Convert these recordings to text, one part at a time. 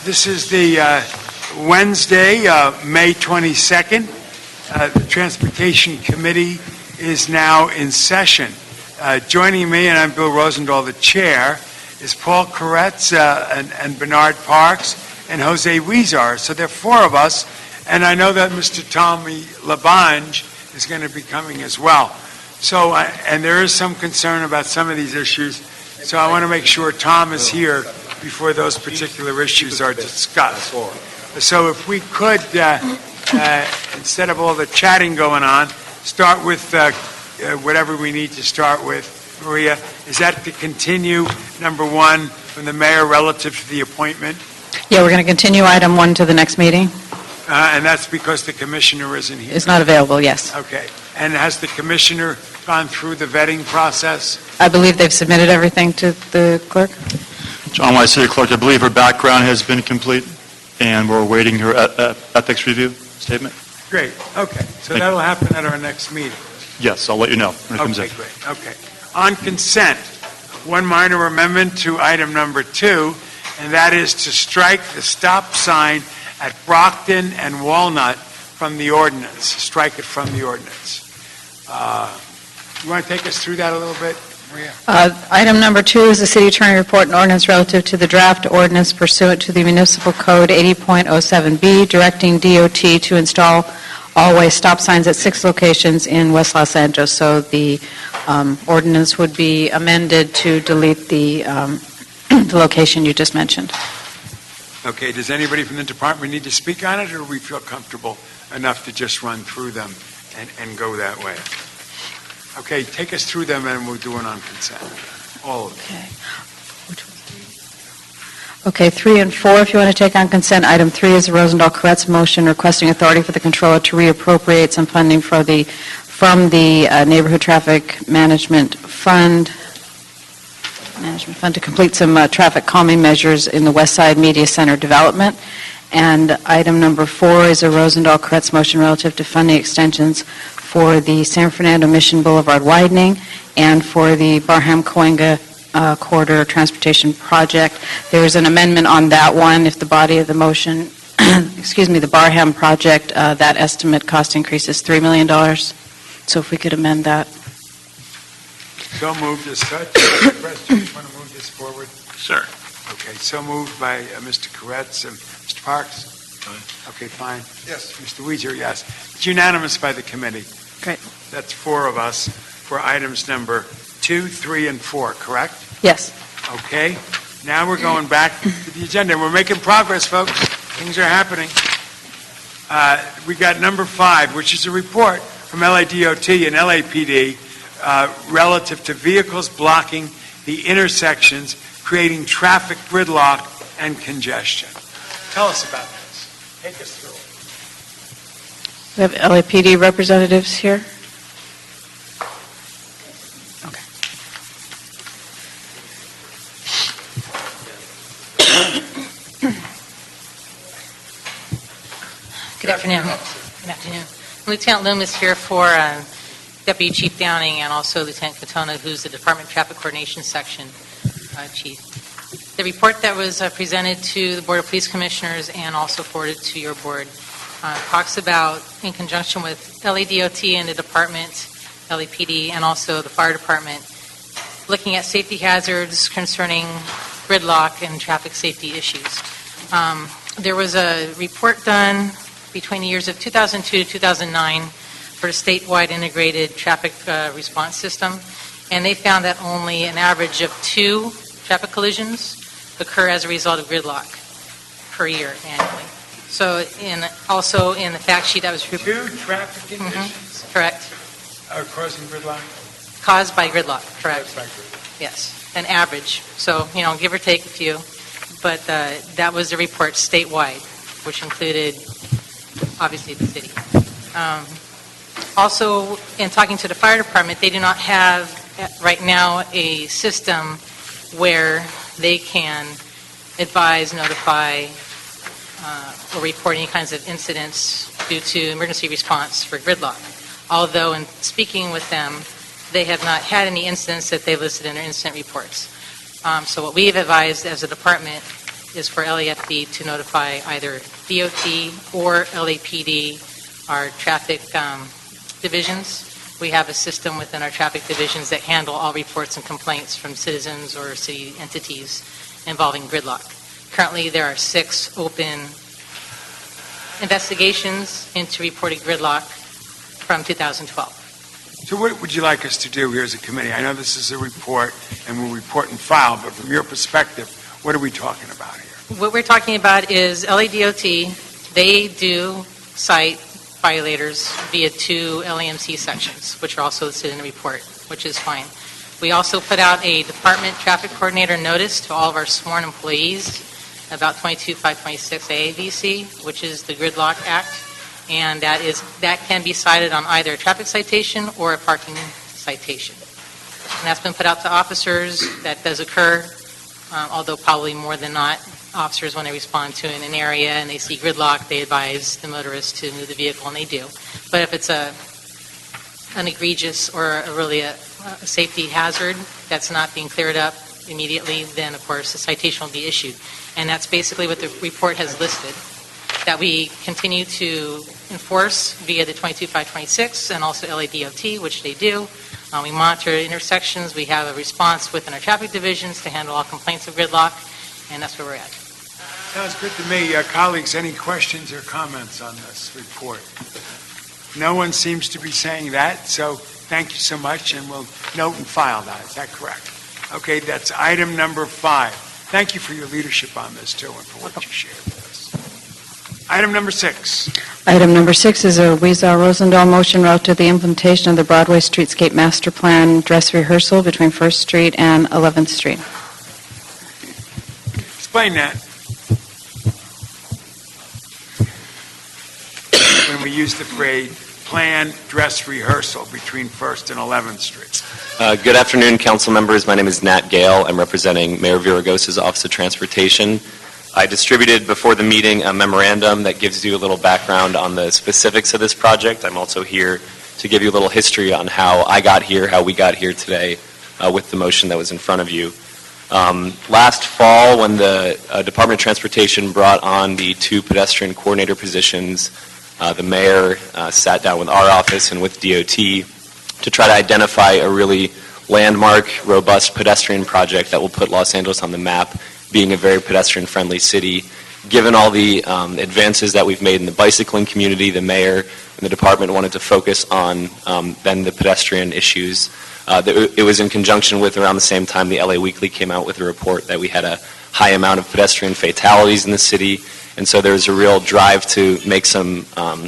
This is the Wednesday, May 22nd. The Transportation Committee is now in session. Joining me, and I'm Bill Rosendahl, the chair, is Paul Koretz and Bernard Parks and Jose Huizar. So there are four of us, and I know that Mr. Tommy Labange is going to be coming as well. So, and there is some concern about some of these issues, so I want to make sure Tom is here before those particular issues are discussed. So if we could, instead of all the chatting going on, start with whatever we need to start with. Maria, is that to continue, number one, from the mayor relative to the appointment? Yeah, we're going to continue item 1 to the next meeting. And that's because the commissioner isn't here? It's not available, yes. Okay. And has the commissioner gone through the vetting process? I believe they've submitted everything to the clerk. John White, City Clerk, I believe her background has been complete, and we're awaiting her ethics review statement. Great. Okay. So that'll happen at our next meeting. Yes, I'll let you know when it comes in. Okay, great. Okay. On consent, one minor amendment to item number 2, and that is to strike the stop sign at Brockton and Walnut from the ordinance. Strike it from the ordinance. You want to take us through that a little bit, Maria? Item number 2 is the city attorney report and ordinance relative to the draft ordinance pursuant to the Municipal Code 80.07B, directing DOT to install all-way stop signs at 6 locations in West Los Angeles. So the ordinance would be amended to delete the, the location you just mentioned. Okay. Does anybody from the department need to speak on it, or do we feel comfortable enough to just run through them and go that way? Okay, take us through them, and we'll do it on consent. All of them. Okay. Which was 3? Okay, 3 and 4, if you want to take on consent. Item 3 is the Rosendahl-Koretz motion requesting authority for the controller to reappropriate some funding from the Neighborhood Traffic Management Fund to complete some traffic calming measures in the West Side Media Center development. And item number 4 is a Rosendahl-Koretz motion relative to funding extensions for the San Fernando Mission Boulevard widening and for the Barham-Cahuenga corridor transportation project. There is an amendment on that one. If the body of the motion, excuse me, the Barham project, that estimate cost increase is $3 million. So if we could amend that. So moved as such. Mr. President, you want to move this forward? Sure. Okay, so moved by Mr. Koretz and Mr. Parks. Okay, fine. Yes. Mr. Huizar, yes. It's unanimous by the committee. Great. That's 4 of us for items number 2, 3, and 4, correct? Yes. Okay. Now we're going back to the agenda. We're making progress, folks. Things are happening. We got number 5, which is a report from LADOT and LAPD relative to vehicles blocking the intersections, creating traffic gridlock and congestion. Tell us about this. Take us through it. We have LAPD representatives here. Okay. Good afternoon. Good afternoon. Lieutenant Loom is here for Deputy Chief Downing and also Lieutenant Katona, who's the Department of Traffic Coordination Section Chief. The report that was presented to the Board of Police Commissioners and also forwarded to your board talks about, in conjunction with LADOT and the department, LAPD, and also the fire department, looking at safety hazards concerning gridlock and traffic safety issues. There was a report done between the years of 2002 to 2009 for the statewide integrated traffic response system, and they found that only an average of 2 traffic collisions occur as a result of gridlock per year annually. So, also in the fact sheet that was 2 traffic conditions? Correct. Are causing gridlock? Caused by gridlock, correct. Caused by gridlock. Yes, an average. So, give or take a few. But that was the report statewide, which included, obviously, the city. Also, in talking to the fire department, they do not have, right now, a system where they can advise, notify, or report any kinds of incidents due to emergency response for gridlock. Although in speaking with them, they have not had any incidents that they've listed in their incident reports. So what we have advised as a department is for LAFD to notify either DOT or LAPD, our traffic divisions. We have a system within our traffic divisions that handle all reports and complaints from citizens or city entities involving gridlock. Currently, there are 6 open investigations into reported gridlock from 2012. So what would you like us to do here as a committee? I know this is a report, and we'll report and file, but from your perspective, what are we talking about here? What we're talking about is LADOT. They do cite violators via 2 LAMC sections, which are also listed in the report, which is fine. We also put out a department traffic coordinator notice to all of our sworn employees about 22526 AAVC, which is the Gridlock Act, and that can be cited on either a traffic citation or a parking citation. And that's been put out to officers. That does occur, although probably more than not, officers, when they respond to an area and they see gridlock, they advise the motorist to move the vehicle, and they do. But if it's an egregious or really a safety hazard that's not being cleared up immediately, then of course a citation will be issued. And that's basically what the report has listed, that we continue to enforce via the 22526 and also LADOT, which they do. We monitor intersections. We have a response within our traffic divisions to handle all complaints of gridlock, and that's where we're at. Sounds good to me. Colleagues, any questions or comments on this report? No one seems to be saying that, so thank you so much, and we'll note and file that. Is that correct? Okay, that's item number 5. Thank you for your leadership on this, too, and for what you shared with us. Item number 6. Item number 6 is a Weezer Rosendahl motion relative to the implementation of the Broadway Streetscape Master Plan dress rehearsal between 1st Street and 11th Street. Explain that. When we use the phrase planned dress rehearsal between 1st and 11th Street. Good afternoon, council members. My name is Nat Gale. I'm representing Mayor Viragosa's Office of Transportation. I distributed before the meeting a memorandum that gives you a little background on the specifics of this project. I'm also here to give you a little history on how I got here, how we got here today with the motion that was in front of you. Last fall, when the Department of Transportation brought on the 2 pedestrian coordinator positions, the mayor sat down with our office and with DOT to try to identify a really landmark, robust pedestrian project that will put Los Angeles on the map, being a very pedestrian-friendly city. Given all the advances that we've made in the bicycling community, the mayor and the department wanted to focus on then the pedestrian issues. It was in conjunction with, around the same time, the LA Weekly came out with a report that we had a high amount of pedestrian fatalities in the city, and so there's a real drive to make some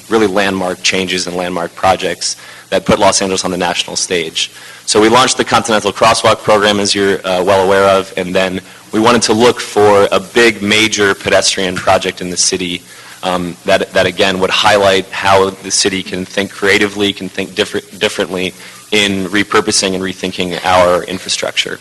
really landmark changes and landmark projects that put Los Angeles on the national stage. So we launched the Continental Crosswalk program, as you're well aware of, and then we wanted to look for a big, major pedestrian project in the city that again would highlight how the city can think creatively, can think differently in repurposing and rethinking our infrastructure.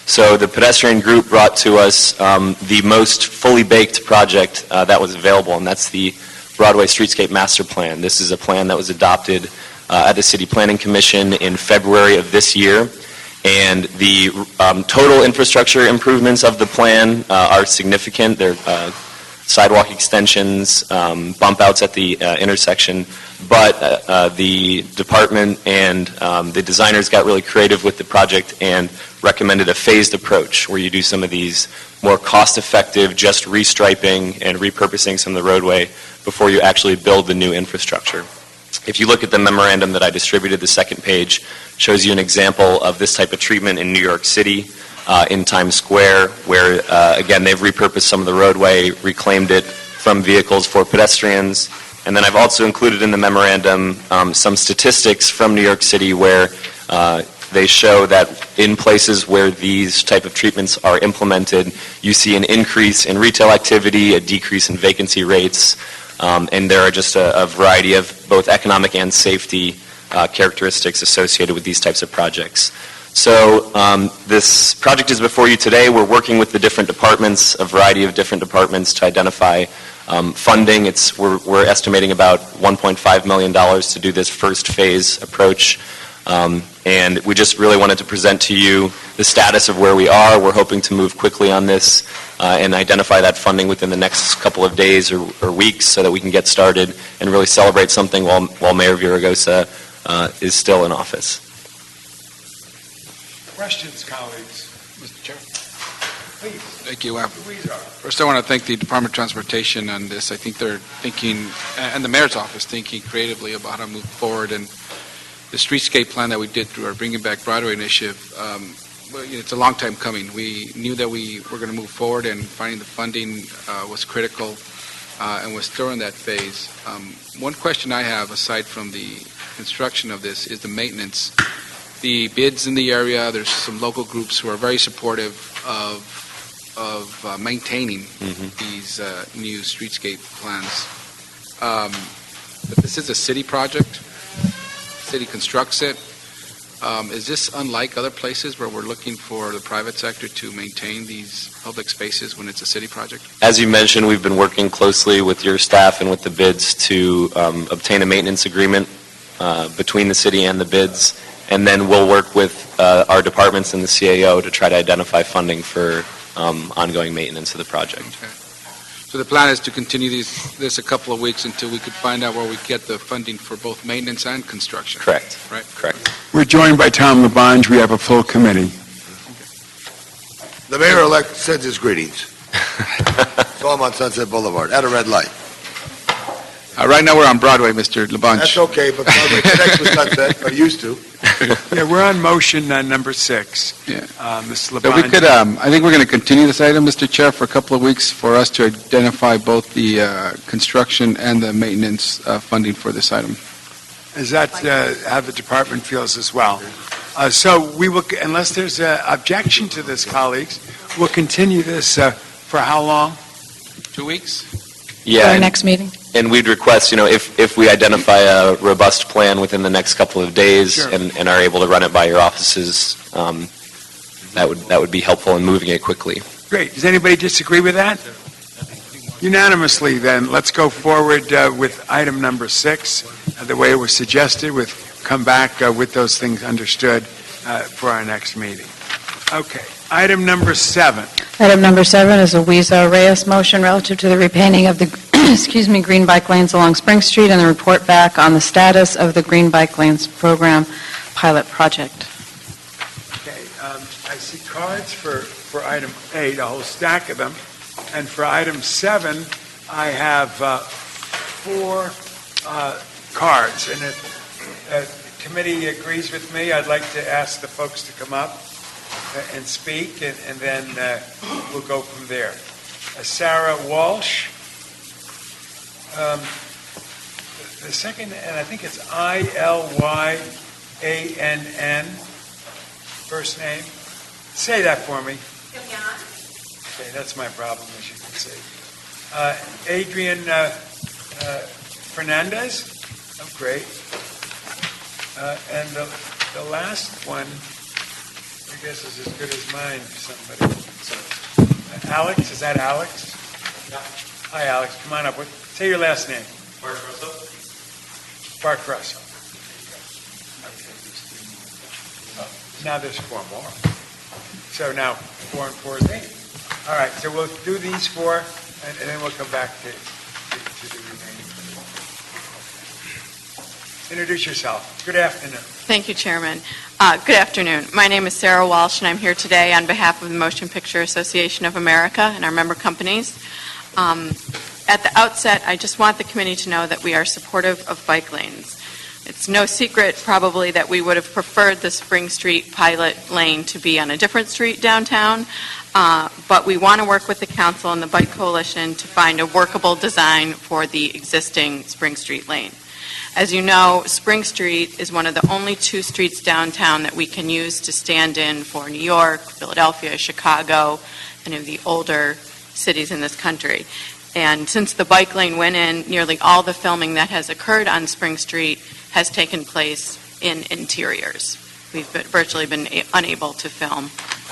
So the pedestrian group brought to us the most fully baked project that was available, and that's the Broadway Streetscape Master Plan. This is a plan that was adopted at the City Planning Commission in February of this year, and the total infrastructure improvements of the plan are significant. They're sidewalk extensions, bump outs at the intersection, but the department and the designers got really creative with the project and recommended a phased approach where you do some of these more cost-effective, just restriping and repurposing some of the roadway before you actually build the new infrastructure. If you look at the memorandum that I distributed, the second page shows you an example of this type of treatment in New York City, in Times Square, where, again, they've repurposed some of the roadway, reclaimed it from vehicles for pedestrians. And then I've also included in the memorandum some statistics from New York City where they show that in places where these type of treatments are implemented, you see an increase in retail activity, a decrease in vacancy rates, and there are just a variety of both economic and safety characteristics associated with these types of projects. So this project is before you today. We're working with the different departments, a variety of different departments, to identify funding. We're estimating about $1.5 million to do this first phase approach. And we just really wanted to present to you the status of where we are. We're hoping to move quickly on this and identify that funding within the next couple of days or weeks so that we can get started and really celebrate something while Mayor Villaraigosa is still in office. Questions, colleagues? Mr. Chair. Please. Thank you. Weezer. First, I want to thank the Department of Transportation on this. I think they're thinking, and the Mayor's office, thinking creatively about how to move forward. And the Streetscape plan that we did through our Bringing Back Broadway initiative, it's a long time coming. We knew that we were going to move forward, and finding the funding was critical, and we're still in that phase. One question I have, aside from the construction of this, is the maintenance. The bids in the area, there's some local groups who are very supportive of maintaining these new streetscape plans. But this is a city project. City constructs it. Is this unlike other places where we're looking for the private sector to maintain these public spaces when it's a city project? As you mentioned, we've been working closely with your staff and with the bids to obtain a maintenance agreement between the city and the bids, and then we'll work with our departments and the CAO to try to identify funding for ongoing maintenance of the project. Okay. So the plan is to continue this a couple of weeks until we could find out where we get the funding for both maintenance and construction. Correct. Right. Correct. We're joined by Tom Labange. We have a full committee. The mayor-elect sends his greetings. Saw him on Sunset Boulevard at a red light. Right now we're on Broadway, Mr. Labange. That's okay, but Broadway connects with Sunset, or used to. Yeah, we're on motion number 6. Yeah. Mr. So we Labange. could, I think we're going to continue this item, Mr. Chair, for a couple of weeks for us to identify both the construction and the maintenance funding for this item. Is that how the department feels as well? So we will, unless there's an objection to this, colleagues, we'll continue this for how long? 2 weeks? Yeah. For our and- next meeting? And we'd request, if we identify a robust plan within the next couple of days Sure. and are able to run it by your offices, that would be helpful in moving it quickly. Great. Does anybody disagree with that? Unanimously, then, let's go forward with item number 6, the way it was suggested. We'll come back with those things understood for our next meeting. Okay. Item number 7. Item number 7 is a Weezer-Reyes motion relative to the repainting of the green bike lanes along Spring Street and the report back on the status of the Green Bike Lanes Program pilot project. Okay. I see cards for item 8, a whole stack of them. And for item 7, I have 4 cards. And if the committee agrees with me, I'd like to ask the folks to come up and speak, and then we'll go from there. Sarah Walsh. The second, and I think it's Ilyann, first name. Say that for me. Okay, that's my problem, as you can see. Adriana Fernandez. Oh, great. And the last one, I guess, is as good as mine, somebody. So, Alex, is that Alex? Yeah. Hi, Alex. Come on up. Say your last name. Mark Russell. Okay. Now there's 4 more. So now 4 and 4 is 8. All right. So we'll do these 4, and then we'll come back to the remaining. Introduce yourself. Good afternoon. Thank you, Chairman. Good afternoon. My name is Sarah Walsh, and I'm here today on behalf of the Motion Picture Association of America and our member companies. At the outset, I just want the committee to know that we are supportive of bike lanes. It's no secret, probably, that we would have preferred the Spring Street pilot lane to be on a different street downtown, but we want to work with the council and the Bike Coalition to find a workable design for the existing Spring Street lane. As you know, Spring Street is one of the only 2 streets downtown that we can use to stand in for New York, Philadelphia, Chicago, any of the older cities in this country. And since the bike lane went in, nearly all the filming that has occurred on Spring Street has taken place in interiors. We've virtually been unable to film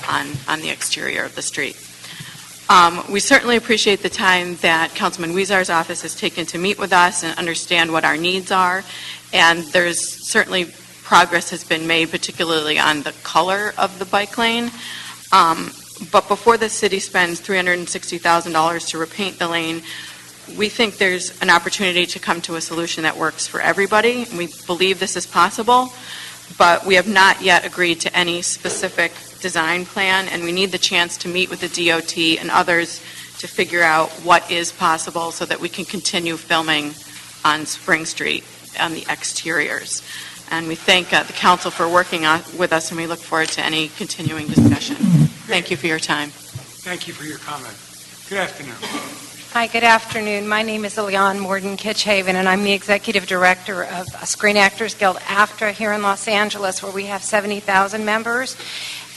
on the exterior of the street. We certainly appreciate the time that Councilman Weezar's office has taken to meet with us and understand what our needs are. And there's certainly progress has been made, particularly on the color of the bike lane. But before the city spends $360,000 to repaint the lane, we think there's an opportunity to come to a solution that works for everybody. We believe this is possible, but we have not yet agreed to any specific design plan, and we need the chance to meet with the DOT and others to figure out what is possible so that we can continue filming on Spring Street on the exteriors. And we thank the council for working with us, and we look forward to any continuing discussion. Thank you for your time. Thank you for your comment. Good afternoon. Hi, good afternoon. My name is Ileana Morden-Kitchaven, and I'm the Executive Director of Screen Actors Guild AFTRA here in Los Angeles, where we have 70,000 members.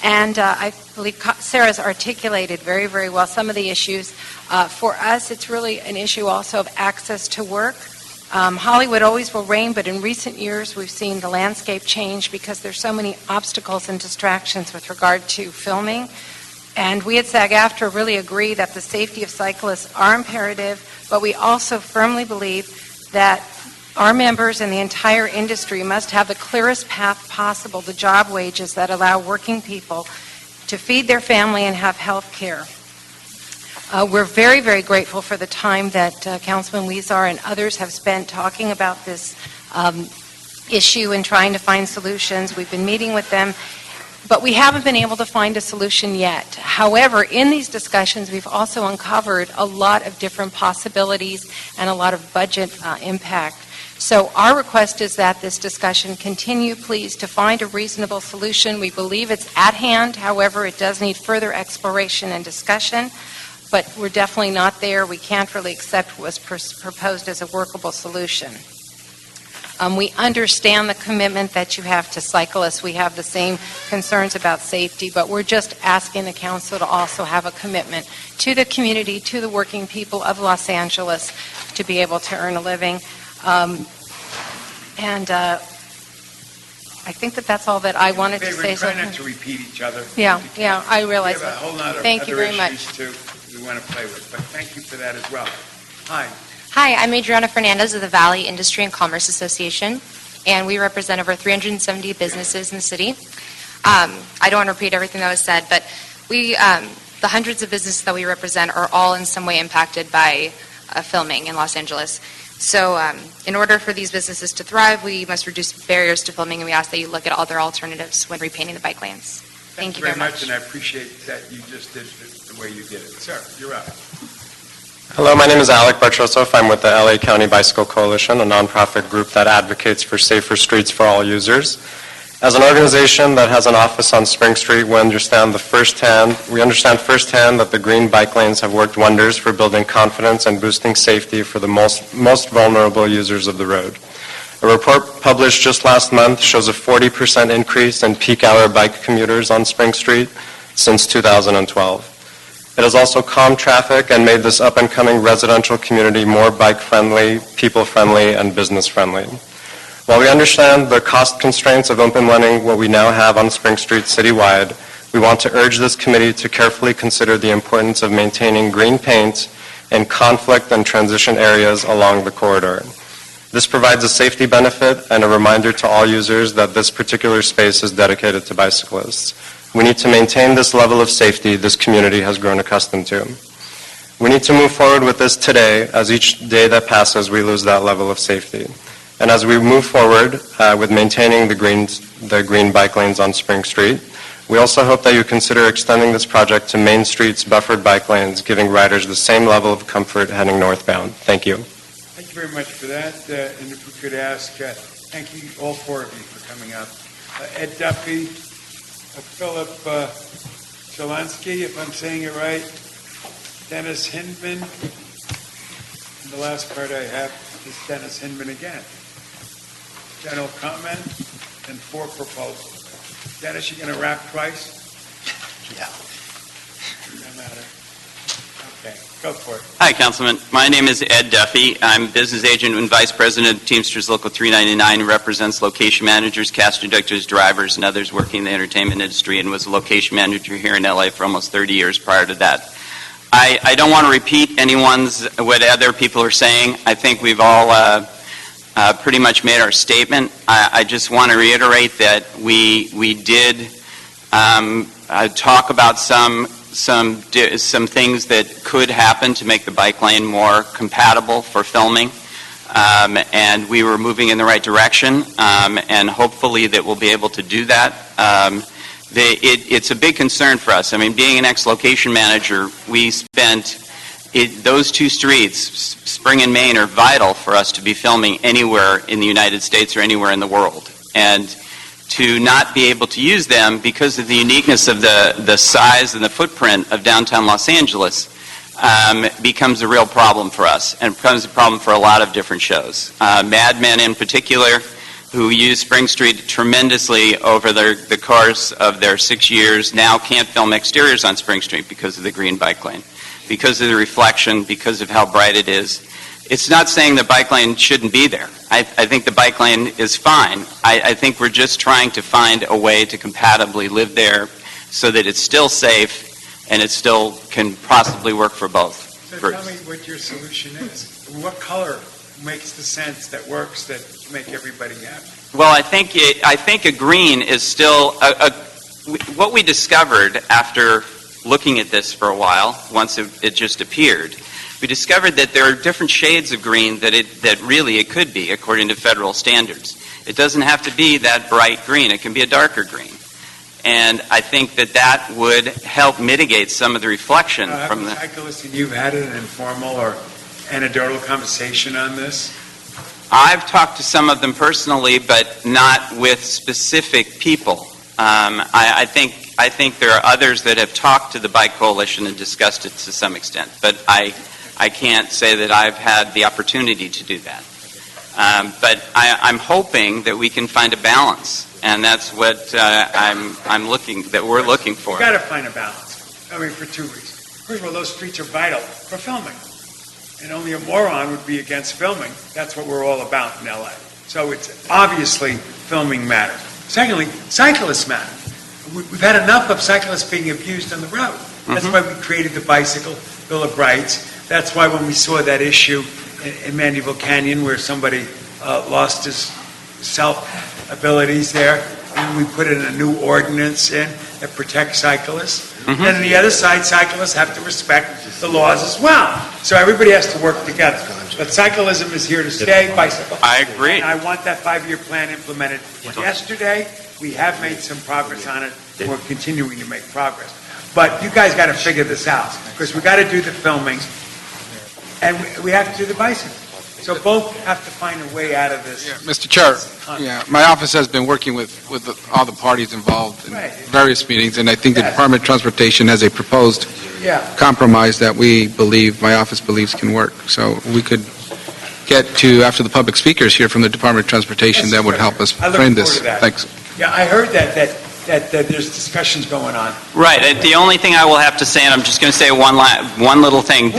And I believe Sarah's articulated very, very well some of the issues. For us, it's really an issue also of access to work. Hollywood always will reign, but in recent years we've seen the landscape change because there's so many obstacles and distractions with regard to filming. And we at SAG-AFTRA really agree that the safety of cyclists are imperative, but we also firmly believe that our members and the entire industry must have the clearest path possible to job wages that allow working people to feed their family and have health care. We're very, very grateful for the time that Councilman Weezar and others have spent talking about this issue and trying to find solutions. We've been meeting with them, but we haven't been able to find a solution yet. However, in these discussions, we've also uncovered a lot of different possibilities and a lot of budget impact. So our request is that this discussion continue, please, to find a reasonable solution. We believe it's at hand. However, it does need further exploration and discussion, but we're definitely not there. We can't really accept what was proposed as a workable solution. We understand the commitment that you have to cyclists. We have the same concerns about safety, but we're just asking the council to also have a commitment to the community, to the working people of Los Angeles to be able to earn a living. I think that that's all that I wanted to say. Try not to repeat each other. Yeah, I realize We have a whole lot of Thank you other very much. issues, too, we want to play with, but thank you for that as well. Hi. Hi, I'm Adriana Fernandez of the Valley Industry and Commerce Association, and we represent over 370 businesses in the city. I don't want to repeat everything that was said, but the hundreds of businesses that we represent are all in some way impacted by filming in Los Angeles. So in order for these businesses to thrive, we must reduce barriers to filming, and we ask that you look at all their alternatives when repainting the bike lanes. Thank you very much. And I appreciate that you just did it the way you did it. Sir, you're up. Hello, my name is Alec Bartrosoff. I'm with the LA County Bicycle Coalition, a nonprofit group that advocates for safer streets for all users. As an organization that has an office on Spring Street, we understand firsthand that the green bike lanes have worked wonders for building confidence and boosting safety for the most vulnerable users of the road. A report published just last month shows a 40% increase in peak hour bike commuters on Spring Street since 2012. It has also calmed traffic and made this up-and-coming residential community more bike-friendly, people-friendly, and business-friendly. While we understand the cost constraints of implementing what we now have on Spring Street citywide, we want to urge this committee to carefully consider the importance of maintaining green paint in conflict and transition areas along the corridor. This provides a safety benefit and a reminder to all users that this particular space is dedicated to bicyclists. We need to maintain this level of safety this community has grown accustomed to. We need to move forward with this today, as each day that passes we lose that level of safety. And as we move forward with maintaining the green bike lanes on Spring Street, we also hope that you consider extending this project to Main Street's buffered bike lanes, giving riders the same level of comfort heading northbound. Thank you. Thank you very much for that. And if we could ask, thank you, all four of you, for coming up. Ed Duffy, Philip Zelensky, if I'm saying it right, Dennis Hindman, and the last part I have is Dennis Hindman again. General comment and 4 proposals. Dennis, you going to rap twice? Yeah. No matter. Okay, go for it. Hi, Councilman. My name is Ed Duffy. I'm business agent and vice president of Teamsters Local 399, who represents location managers, cast conductors, drivers, and others working in the entertainment industry, and was a location manager here in LA for almost 30 years prior to that. I don't want to repeat what other people are saying. I think we've all pretty much made our statement. I just want to reiterate that we did talk about some things that could happen to make the bike lane more compatible for filming, and we were moving in the right direction, and hopefully that we'll be able to do that. It's a big concern for us. I mean, being an ex-location manager, we spent those two streets, Spring and Main, are vital for us to be filming anywhere in the United States or anywhere in the world. And to not be able to use them because of the uniqueness of the size and the footprint of downtown Los Angeles becomes a real problem for us, and becomes a problem for a lot of different shows. Mad Men in particular, who used Spring Street tremendously over the course of their 6 years, now can't film exteriors on Spring Street because of the green bike lane, because of the reflection, because of how bright it is. It's not saying the bike lane shouldn't be there. I think the bike lane is fine. I think we're just trying to find a way to compatibly live there so that it's still safe and it still can possibly work for both So groups. tell me what your solution is. What color makes the sense that works that make everybody happy? Well, I think a green is still what we discovered after looking at this for a while. Once it just appeared, we discovered that there are different shades of green that really it could be according to federal standards. It doesn't have to be that bright green. It can be a darker green, and I think that would help mitigate some of the reflection from the cyclists, and you've had an informal or anecdotal conversation on this? I've talked to some of them personally, but not with specific people. I think there are others that have talked to the Bike Coalition and discussed it to some extent, but I can't say that I've had the opportunity to do that. But I'm hoping that we can find a balance, and that's what we're looking for. You've got to find a balance. I mean, for two reasons. First of all, those streets are vital for filming. And only a moron would be against filming. That's what we're all about in LA. So it's obviously filming matters. Secondly, cyclists matter. We've had enough of cyclists being abused on the road. That's why we created the Bicycle Bill of Rights. That's why when we saw that issue in Mandeville Canyon where somebody lost his self-abilities there, and we put in a new ordinance in that protects cyclists. And on the other side, cyclists have to respect the laws as well. So everybody has to work together. But cyclism is here to stay, bicycle. I agree. And I want that 5-year plan implemented. Yesterday, we have made some progress on it, and we're continuing to make progress. But you guys got to figure this out, because we got to do the filming, and we have to do the bicycle. So both have to find a way out of this. Yeah, Mr. Chair, my office has been working with all the parties involved in various meetings, and I think the Department of Transportation has a proposed compromise that my office believes can work. So we could get to, after the public speakers here from the Department of Transportation, that would help us frame this. Thanks. Yeah, I heard that there's discussions going on. Right. The only thing I will have to say, and I'm just going to say one little thing,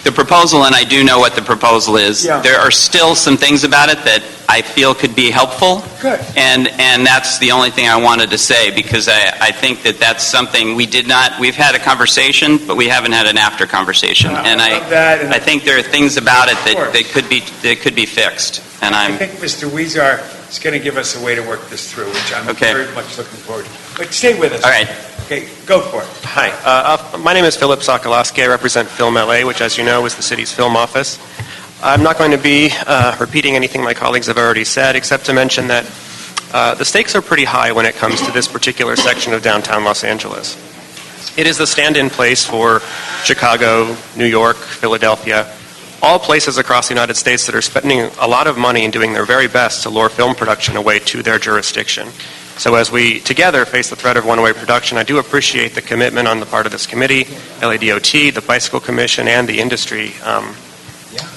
the proposal, and I do know what the proposal is, there are still some things about it that I feel could be helpful. Good. And that's the only thing I wanted to say, because I think that's something we've had a conversation, but we haven't had an after conversation. And I think there are things about it that could be fixed. And I think Mr. Weezer is going to give us a way to work this through, which I'm very much looking forward to. But stay with us. All right. Okay, go for it. Hi, my name is Philip Sokolowski. I represent Film LA, which, as you know, is the city's film office. I'm not going to be repeating anything my colleagues have already said, except to mention that the stakes are pretty high when it comes to this particular section of downtown Los Angeles. It is the stand-in place for Chicago, New York, Philadelphia, all places across the United States that are spending a lot of money and doing their very best to lure film production away to their jurisdiction. So as we together face the threat of one-way production, I do appreciate the commitment on the part of this committee, LADOT, the Bicycle Commission, and the industry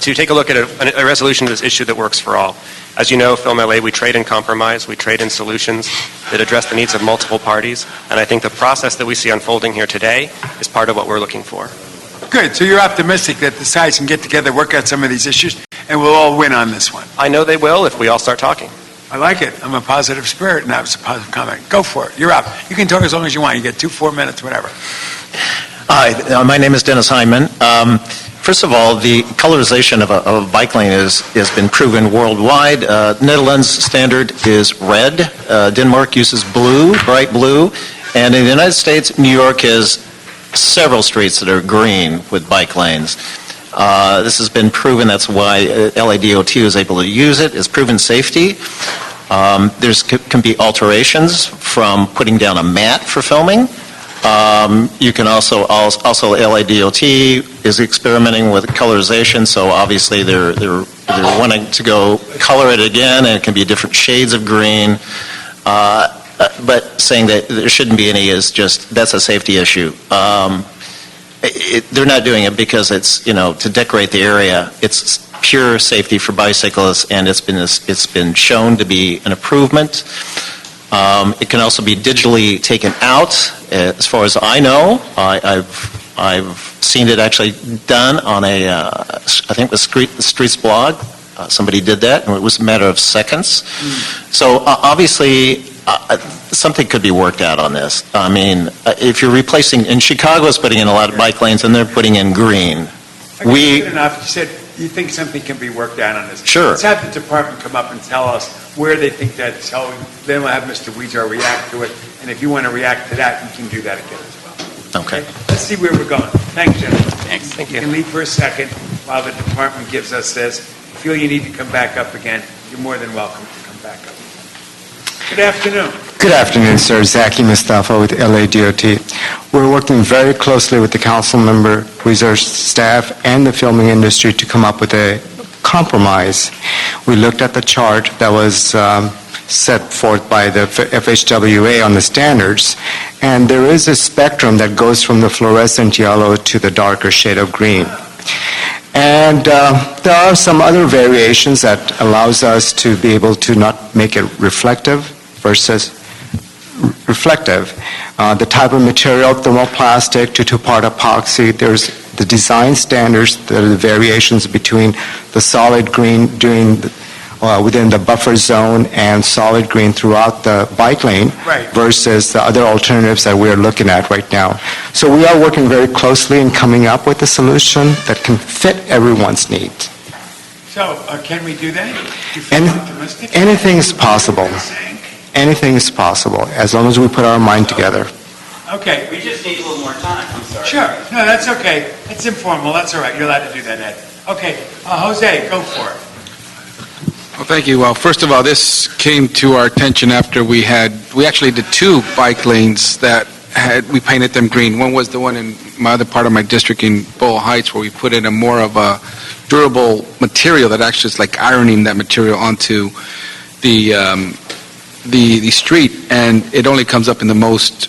to take a look at a resolution to this issue that works for all. As you know, Film LA, we trade in compromise, we trade in solutions that address the needs of multiple parties, and I think the process that we see unfolding here today is part of what we're looking for. Good. So you're optimistic that the sides can get together, work out some of these issues, and we'll all win on this one. I know they will if we all start talking. I like it. I'm a positive spirit, and that was a positive comment. Go for it. You're up. You can talk as long as you want. You get 4 minutes, whatever. Hi, my name is Dennis Hyman. First of all, the colorization of a bike lane has been proven worldwide. Netherlands standard is red. Denmark uses blue, bright blue. And in the United States, New York has several streets that are green with bike lanes. This has been proven. That's why LADOT is able to use it. It's proven safety. There can be alterations from putting down a mat for filming. You can also LADOT is experimenting with colorization, so obviously they're wanting to go color it again, and it can be different shades of green. But saying that there shouldn't be any is just, that's a safety issue. They're not doing it because it's, to decorate the area. It's pure safety for bicyclists, and it's been shown to be an improvement. It can also be digitally taken out. As far as I know, I've seen it actually done on I think the Streets blog. Somebody did that, and it was a matter of seconds. So obviously, something could be worked out on this. I mean, if you're replacing, and Chicago's putting in a lot of bike lanes, and they're putting in green. Okay, good enough. You said you think something can be worked out on this. Sure. Let's have the department come up and tell us where they think that's going. Then we'll have Mr. Weejar react to it, and if you want to react to that, you can do that again as well. Okay. Let's see where we're going. Thanks, gentlemen. Thanks. Thank you. You can leave for a second while the department gives us this. If you feel you need to come back up again, you're more than welcome to come back up. Good afternoon. Good afternoon, sir. Zaki Mustafa with LADOT. We're working very closely with the council member, research staff, and the filming industry to come up with a compromise. We looked at the chart that was set forth by the FHWA on the standards, and there is a spectrum that goes from the fluorescent yellow to the darker shade of green. And there are some other variations that allows us to be able to not make it reflective versus reflective. The type of material, thermoplastic to two-part epoxy, there's the design standards, there are the variations between the solid green within the buffer zone and solid green throughout the bike lane versus the other alternatives that we're looking at right now. So we are working very closely in coming up with a solution that can fit everyone's needs. So, can we do that? Anything is possible. Anything is possible, as long as we put our mind together. Okay. We just need a little more time, I'm sorry. Sure. No, that's okay. It's informal. That's all right. You're allowed to do that, Ed. Okay. Jose, go for it. Well, thank you. Well, first of all, this came to our attention after we actually did two bike lanes that we painted them green. One was the one in my other part of my district in Boyle Heights, where we put in a more of a durable material that actually is like ironing that material onto the street, and it only comes up in the most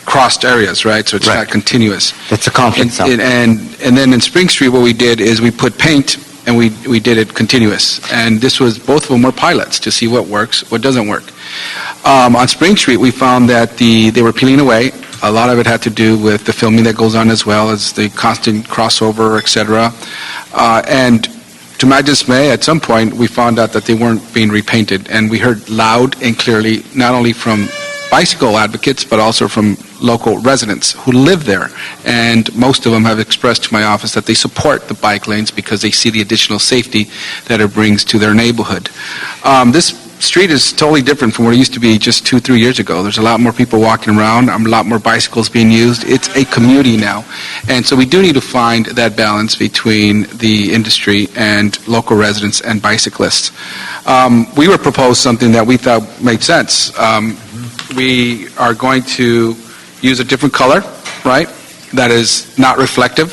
crossed areas, right? So it's not continuous. It's a conflict zone. And then in Spring Street, what we did is we put paint, and we did it continuous. And this was, both of them were pilots to see what works, what doesn't work. On Spring Street, we found that they were peeling away. A lot of it had to do with the filming that goes on, as well as the constant crossover, et cetera. And to my dismay, at some point, we found out that they weren't being repainted. And we heard loud and clearly, not only from bicycle advocates, but also from local residents who live there. And most of them have expressed to my office that they support the bike lanes because they see the additional safety that it brings to their neighborhood. This street is totally different from what it used to be just 2-3 years ago. There's a lot more people walking around, a lot more bicycles being used. It's a community now. And so we do need to find that balance between the industry and local residents and bicyclists. We were proposed something that we thought made sense. We are going to use a different color, right, that is not reflective.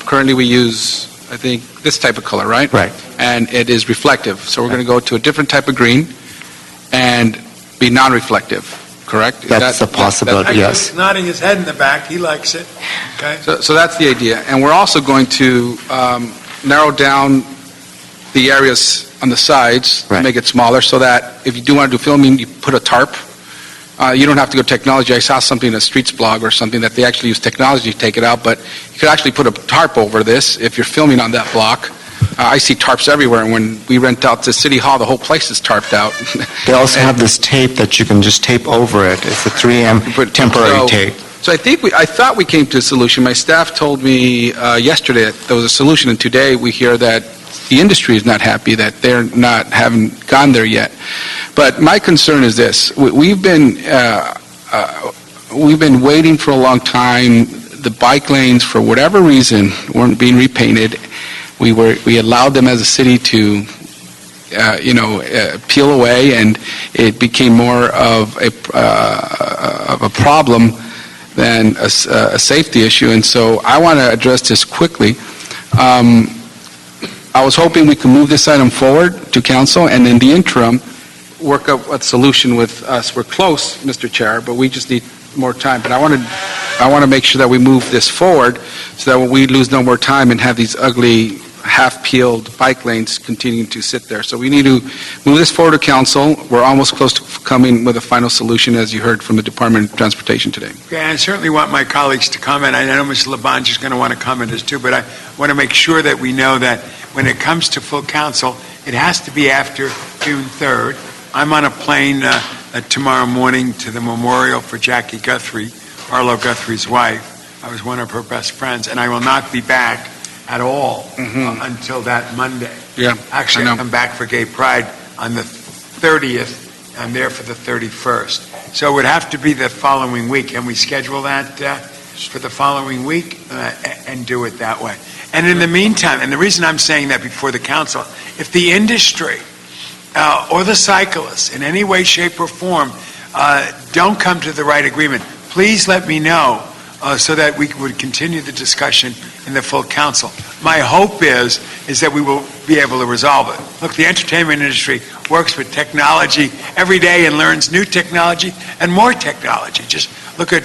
Currently we use, I think, this type of color, right? Right. And it is reflective. So we're going to go to a different type of green and be non-reflective, correct? That's a possibility, yes. He's nodding his head in the back. He likes it. Okay. So that's the idea. And we're also going to narrow down the areas on the sides, make it smaller, so that if you do want to do filming, you put a tarp. You don't have to go technology. I saw something in a Streets blog or something that they actually use technology to take it out, but you could actually put a tarp over this if you're filming on that block. I see tarps everywhere, and when we rent out to City Hall, the whole place is tarped out. They also have this tape that you can just tape over it. It's a 3M temporary tape. So I thought we came to a solution. My staff told me yesterday that there was a solution, and today we hear that the industry is not happy, that they're haven't gone there yet. But my concern is this: we've been waiting for a long time. The bike lanes, for whatever reason, weren't being repainted. We allowed them as a city to, peel away, and it became more of a problem than a safety issue. And so I want to address this quickly. I was hoping we could move this item forward to council, and in the interim, work up a solution with us. We're close, Mr. Chair, but we just need more time. But I want to make sure that we move this forward so that we lose no more time and have these ugly half-peeled bike lanes continuing to sit there. So we need to move this forward to council. We're almost close to coming with a final solution, as you heard from the Department of Transportation today. Okay, I certainly want my colleagues to comment. I know Mr. Labange is going to want to comment as too, but I want to make sure that we know that when it comes to full council, it has to be after June 3rd. I'm on a plane tomorrow morning to the memorial for Jackie Guthrie, Arlo Guthrie's wife. I was one of her best friends, and I will not be back at all until that Monday. Yeah, Actually, I know. I come back for Gay Pride on the 30th. I'm there for the 31st. So it would have to be the following week. Can we schedule that for the following week and do it that way? And in the meantime, and the reason I'm saying that before the council, if the industry or the cyclists in any way, shape, or form don't come to the right agreement, please let me know so that we would continue the discussion in the full council. My hope is that we will be able to resolve it. Look, the entertainment industry works with technology every day and learns new technology and more technology. Just look at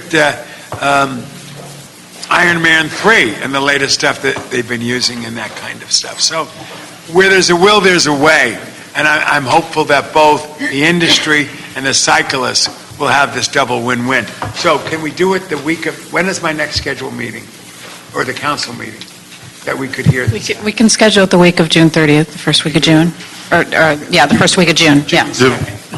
Iron Man 3 and the latest stuff that they've been using and that kind of stuff. So where there's a will, there's a way. And I'm hopeful that both the industry and the cyclists will have this double win-win. So can we do it the week of, when is my next scheduled meeting? Or the council meeting? That we could hear this? We can schedule it the week of June 30th, the first week of June. The first week of June, yeah.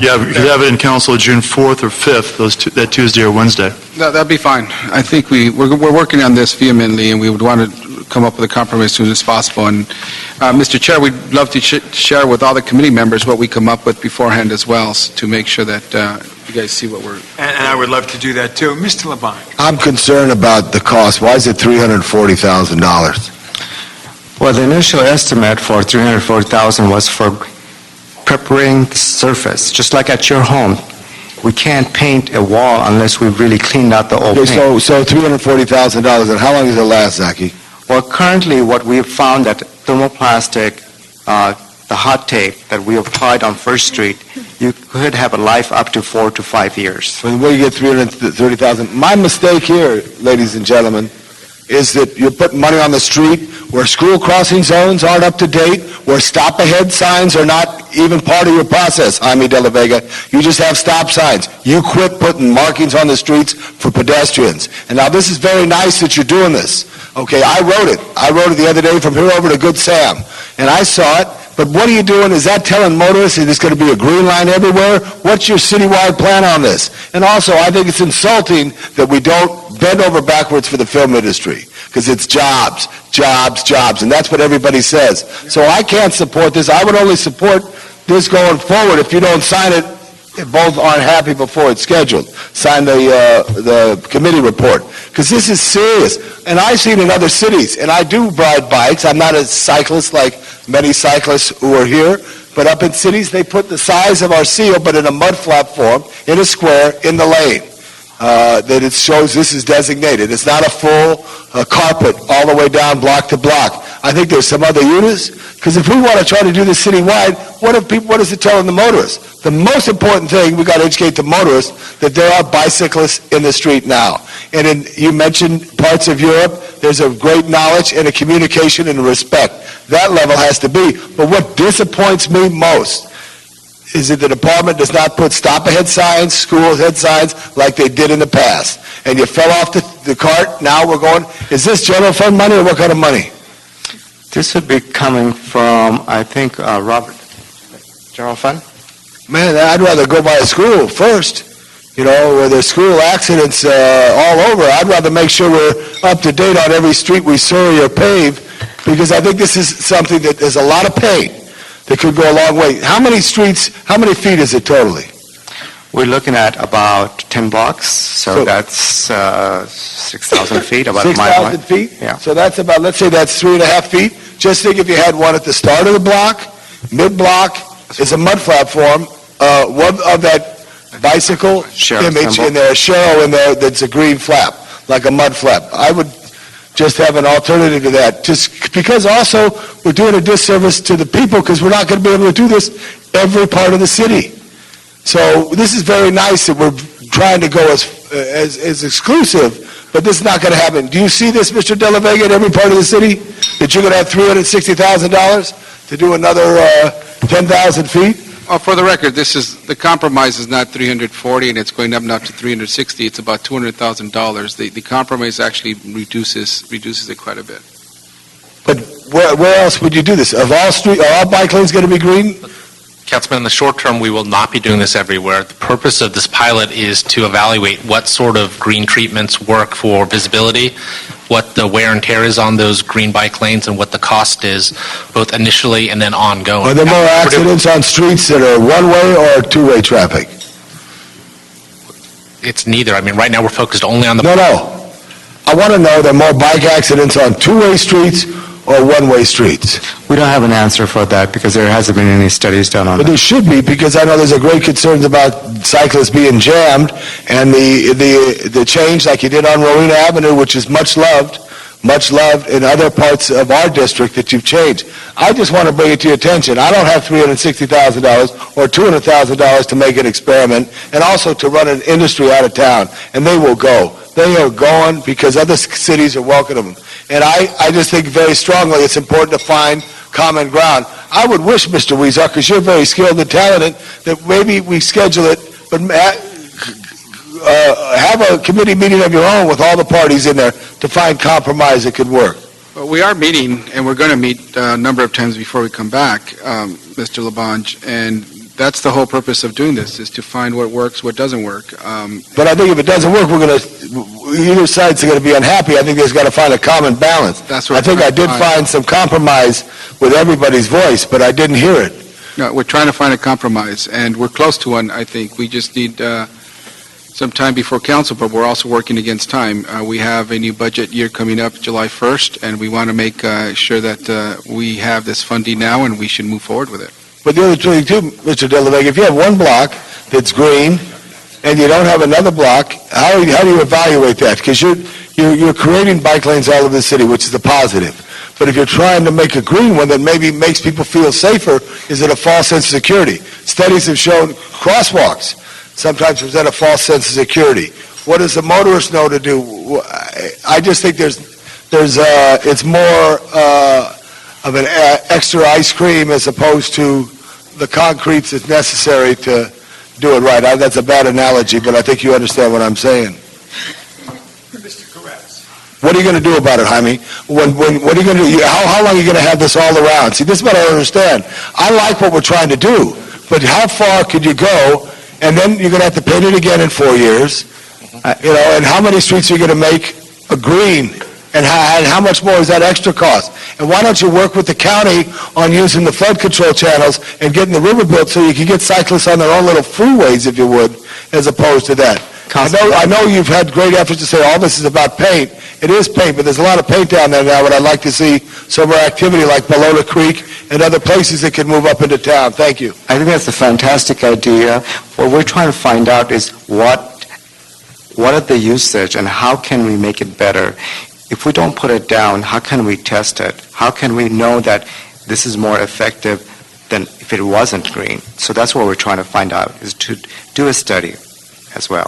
Yeah, we could have it in council June 4th or 5th, that Tuesday or Wednesday. No, that'd be fine. I think we're working on this vehemently, and we would want to come up with a compromise as soon as possible. And, Mr. Chair, we'd love to share with all the committee members what we come up with beforehand as well, to make sure that you guys see what we're... And I would love to do that too. Mr. Labange. I'm concerned about the cost. Why is it $340,000? Well, the initial estimate for $340,000 was for preparing the surface, just like at your home. We can't paint a wall unless we've really cleaned out the old paint. So $340,000, and how long does it last, Zaki? Well, currently, what we have found that thermoplastic, the hot tape that we applied on First Street, you could have a life up to 4 to 5 years. When you get $330,000, my mistake here, ladies and gentlemen, is that you're putting money on the street where school crossing zones aren't up to date, where stop-ahead signs are not even part of your process, Jaime de la Vega. You just have stop signs. You quit putting markings on the streets for pedestrians. And now this is very nice that you're doing this. Okay, I wrote it. I wrote it the other day from here over to Good Sam. And I saw it. But what are you doing? Is that telling motorists that there's going to be a green line everywhere? What's your citywide plan on this? And also, I think it's insulting that we don't bend over backwards for the film industry, because it's jobs, jobs, jobs, and that's what everybody says. So I can't support this. I would only support this going forward if you don't sign it, if both aren't happy before it's scheduled. Sign the committee report, because this is serious. And I've seen in other cities, and I do ride bikes. I'm not a cyclist like many cyclists who are here, but up in cities, they put the size of our seal, but in a mud flap form, in a square, in the lane. That it shows this is designated. It's not a full carpet all the way down block to block. I think there's some other units, because if we want to try to do this citywide, what is it telling the motorists? The most important thing, we got to educate the motorists that there are bicyclists in the street now. And you mentioned parts of Europe, there's a great knowledge and a communication and a respect. That level has to be. But what disappoints me most is that the department does not put stop-ahead signs, school head signs, like they did in the past. And you fell off the cart, now we're going, is this general fund money or what kind of money? This would be coming from, I think, Robert, general fund? Man, I'd rather go by a school first. where there's school accidents all over. I'd rather make sure we're up to date on every street we survey or pave, because I think this is something that there's a lot of paint that could go a long way. How many streets, how many feet is it totally? We're looking at about 10 blocks, so that's 6,000 feet, about a mile wide. 6,000 feet? Yeah. So that's about, let's say that's 3.5 feet. Just think if you had one at the start of the block, mid-block is a mud platform, one of that bicycle Sheriff image, symbol. and there's a Sharrow in there that's a green flap, like a mud flap. I would just have an alternative to that, just because also we're doing a disservice to the people, because we're not going to be able to do this every part of the city. So this is very nice that we're trying to go as exclusive, but this is not going to happen. Do you see this, Mr. De La Vega, in every part of the city, that you're going to have $360,000 to do another 10,000 feet? For the record, the compromise is not 340, and it's going up now to 360. It's about $200,000. The compromise actually reduces it quite a bit. But where else would you do this? Are all bike lanes going to be green? Councilman, in the short term, we will not be doing this everywhere. The purpose of this pilot is to evaluate what sort of green treatments work for visibility, what the wear and tear is on those green bike lanes, and what the cost is, both initially and then ongoing. Are there more accidents on streets that are one-way or two-way traffic? It's neither. I mean, right now, we're focused only on the... No. I want to know, are there more bike accidents on two-way streets or one-way streets? We don't have an answer for that because there hasn't been any studies done on But that. there should be, because I know there's a great concerns about cyclists being jammed, and the change like you did on Rowena Avenue, which is much loved in other parts of our district that you've changed. I just want to bring it to your attention. I don't have $360,000 or $200,000 to make an experiment, and also to run an industry out of town, and they will go. They are going because other cities are welcoming them. And I just think very strongly it's important to find common ground. I would wish, Mr. Weezer, because you're very skilled and talented, that maybe we schedule it, but have a committee meeting of your own with all the parties in there to find compromise that could work. Well, we are meeting, and we're going to meet a number of times before we come back, Mr. Labange, and that's the whole purpose of doing this, is to find what works, what doesn't work. But I think if it doesn't work, either side's going to be unhappy. I think there's got to find a common balance. That's what I think I did find some compromise with everybody's voice, but I didn't hear it. No, we're trying to find a compromise, and we're close to one, I think. We just need some time before council, but we're also working against time. We have a new budget year coming up July 1st, and we want to make sure that we have this funding now, and we should move forward with it. But the other thing too, Mr. De La Vega, if you have one block that's green and you don't have another block, how do you evaluate that? Because you're creating bike lanes all over the city, which is a positive. But if you're trying to make a green one that maybe makes people feel safer, is it a false sense of security? Studies have shown crosswalks sometimes present a false sense of security. What does the motorist know to do? I just think it's more of an extra ice cream as opposed to the concretes that's necessary to do it right. That's a bad analogy, but I think you understand what I'm saying. Mr. Koretz. What are you going to do about it, Jaime? What are you going to do? How long are you going to have this all around? See, this is what I don't understand. I like what we're trying to do, but how far could you go? And then you're going to have to paint it again in 4 years. And how many streets are you going to make a green? And how much more is that extra cost? And why don't you work with the county on using the flood control channels and getting the river built so you can get cyclists on their own little freeways, if you would, as opposed to that? I know you've had great efforts to say all this is about paint. It is paint, but there's a lot of paint down there now, but I'd like to see some more activity like Bologna Creek and other places that can move up into town. Thank you. I think that's a fantastic idea. What we're trying to find out is what are the usage and how can we make it better? If we don't put it down, how can we test it? How can we know that this is more effective than if it wasn't green? So that's what we're trying to find out, is to do a study as well.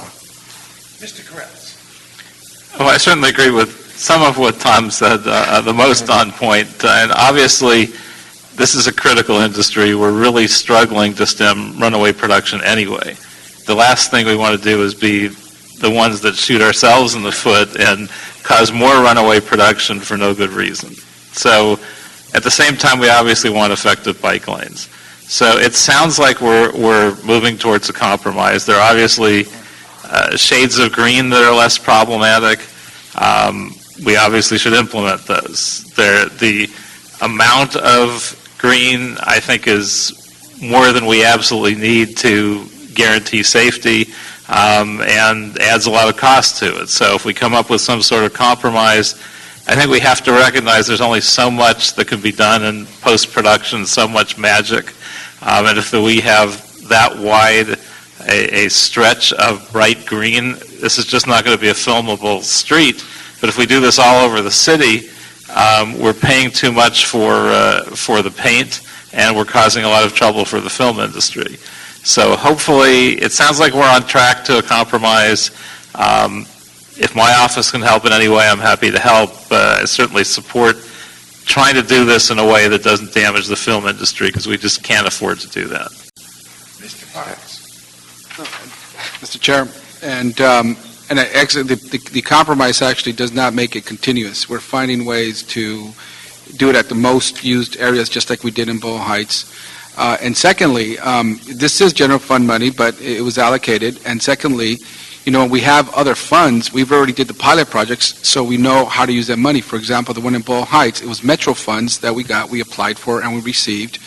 Mr. Koretz. Well, I certainly agree with some of what Tom said, the most on point. And obviously, this is a critical industry. We're really struggling to stem runaway production anyway. The last thing we want to do is be the ones that shoot ourselves in the foot and cause more runaway production for no good reason. So at the same time, we obviously want effective bike lanes. So it sounds like we're moving towards a compromise. There are obviously shades of green that are less problematic, we obviously should implement those. The amount of green, I think, is more than we absolutely need to guarantee safety, and adds a lot of cost to it. So if we come up with some sort of compromise, I think we have to recognize there's only so much that can be done in post-production, so much magic. And if we have that wide a stretch of bright green, this is just not going to be a filmable street. But if we do this all over the city, we're paying too much for the paint, and we're causing a lot of trouble for the film industry. So hopefully, it sounds like we're on track to a compromise. If my office can help in any way, I'm happy to help. I certainly support trying to do this in a way that doesn't damage the film industry, because we just can't afford to do that. Mr. Parks. Mr. Chair, and actually, the compromise actually does not make it continuous. We're finding ways to do it at the most used areas, just like we did in Bow Heights. And secondly, this is general fund money, but it was allocated. And secondly, we have other funds. We've already did the pilot projects, so we know how to use that money. For example, the one in Bow Heights, it was Metro funds that we applied for, and we received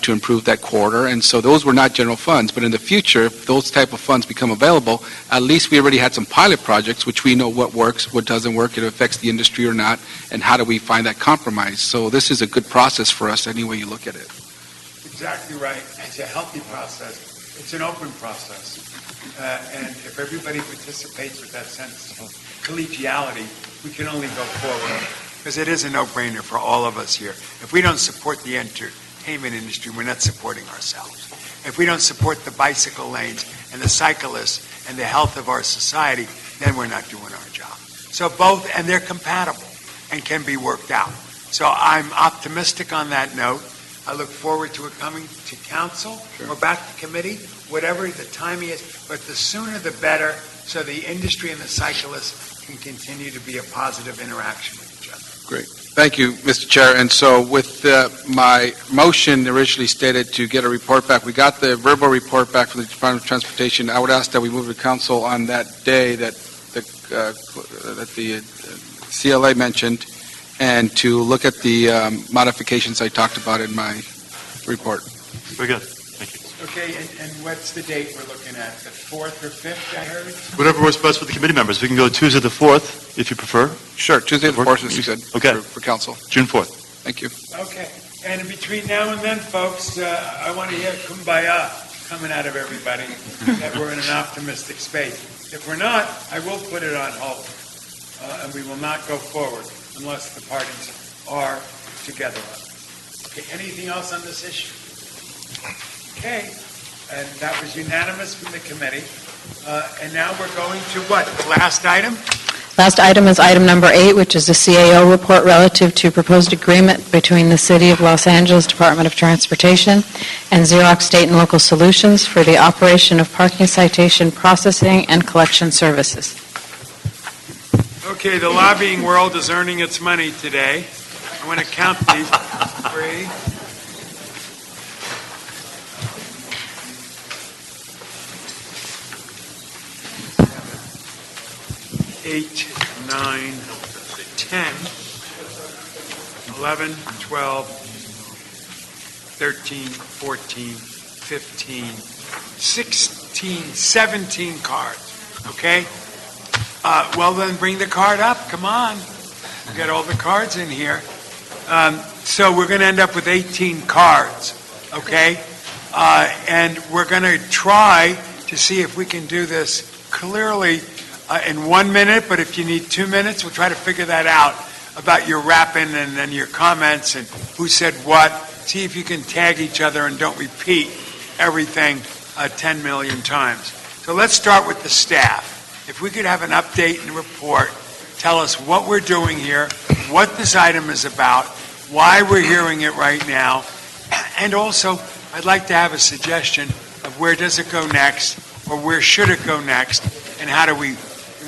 to improve that corridor. And so those were not general funds. But in the future, if those type of funds become available, at least we already had some pilot projects, which we know what works, what doesn't work, if it affects the industry or not, and how do we find that compromise. So this is a good process for us any way you look at it. Exactly right. It's a healthy process. It's an open process. And if everybody participates with that sense of collegiality, we can only go forward. Because it is a no-brainer for all of us here. If we don't support the entertainment industry, we're not supporting ourselves. If we don't support the bicycle lanes and the cyclists and the health of our society, then we're not doing our job. So both, and they're compatible and can be worked out. So I'm optimistic on that note. I look forward to it coming to council or back to committee, whatever the timing is, but the sooner the better, so the industry and the cyclists can continue to be a positive interaction with each other. Great. Thank you, Mr. Chair. And so with my motion originally stated to get a report back, we got the verbal report back from the Department of Transportation. I would ask that we move to council on that day that the CLA mentioned, and to look at the modifications I talked about in my report. Very good. Thank you. Okay, and what's the date we're looking at? The 4th or 5th, I heard? Whatever works best for the committee members. We can go Tuesday the 4th, if you prefer. Sure, Tuesday the 4th is good Okay. for council. June 4th. Thank you. Okay, and in between now and then, folks, I want to hear kumbaya coming out of everybody, that we're in an optimistic space. If we're not, I will put it on hold, and we will not go forward unless the parties are together on it. Okay, anything else on this issue? Okay, and that was unanimous from the committee. And now we're going to what? The last item? Last item is item number 8, which is the CAO report relative to proposed agreement between the City of Los Angeles Department of Transportation and Xerox State and Local Solutions for the operation of parking citation processing and collection services. Okay, the lobbying world is earning its money today. I want to count these. 3, 8, 9, 10, 11, 12, 13, 14, 15, 16, 17 cards. Okay? Well, then bring the card up. Come on. We've got all the cards in here. So we're going to end up with 18 cards. Okay? And we're going to try to see if we can do this clearly in 1 minute, but if you need 2 minutes, we'll try to figure that out about your wrapping and then your comments and who said what. See if you can tag each other and don't repeat everything 10 million times. So let's start with the staff. If we could have an update and report, tell us what we're doing here, what this item is about, why we're hearing it right now, and also I'd like to have a suggestion of where does it go next, or where should it go next, and how do we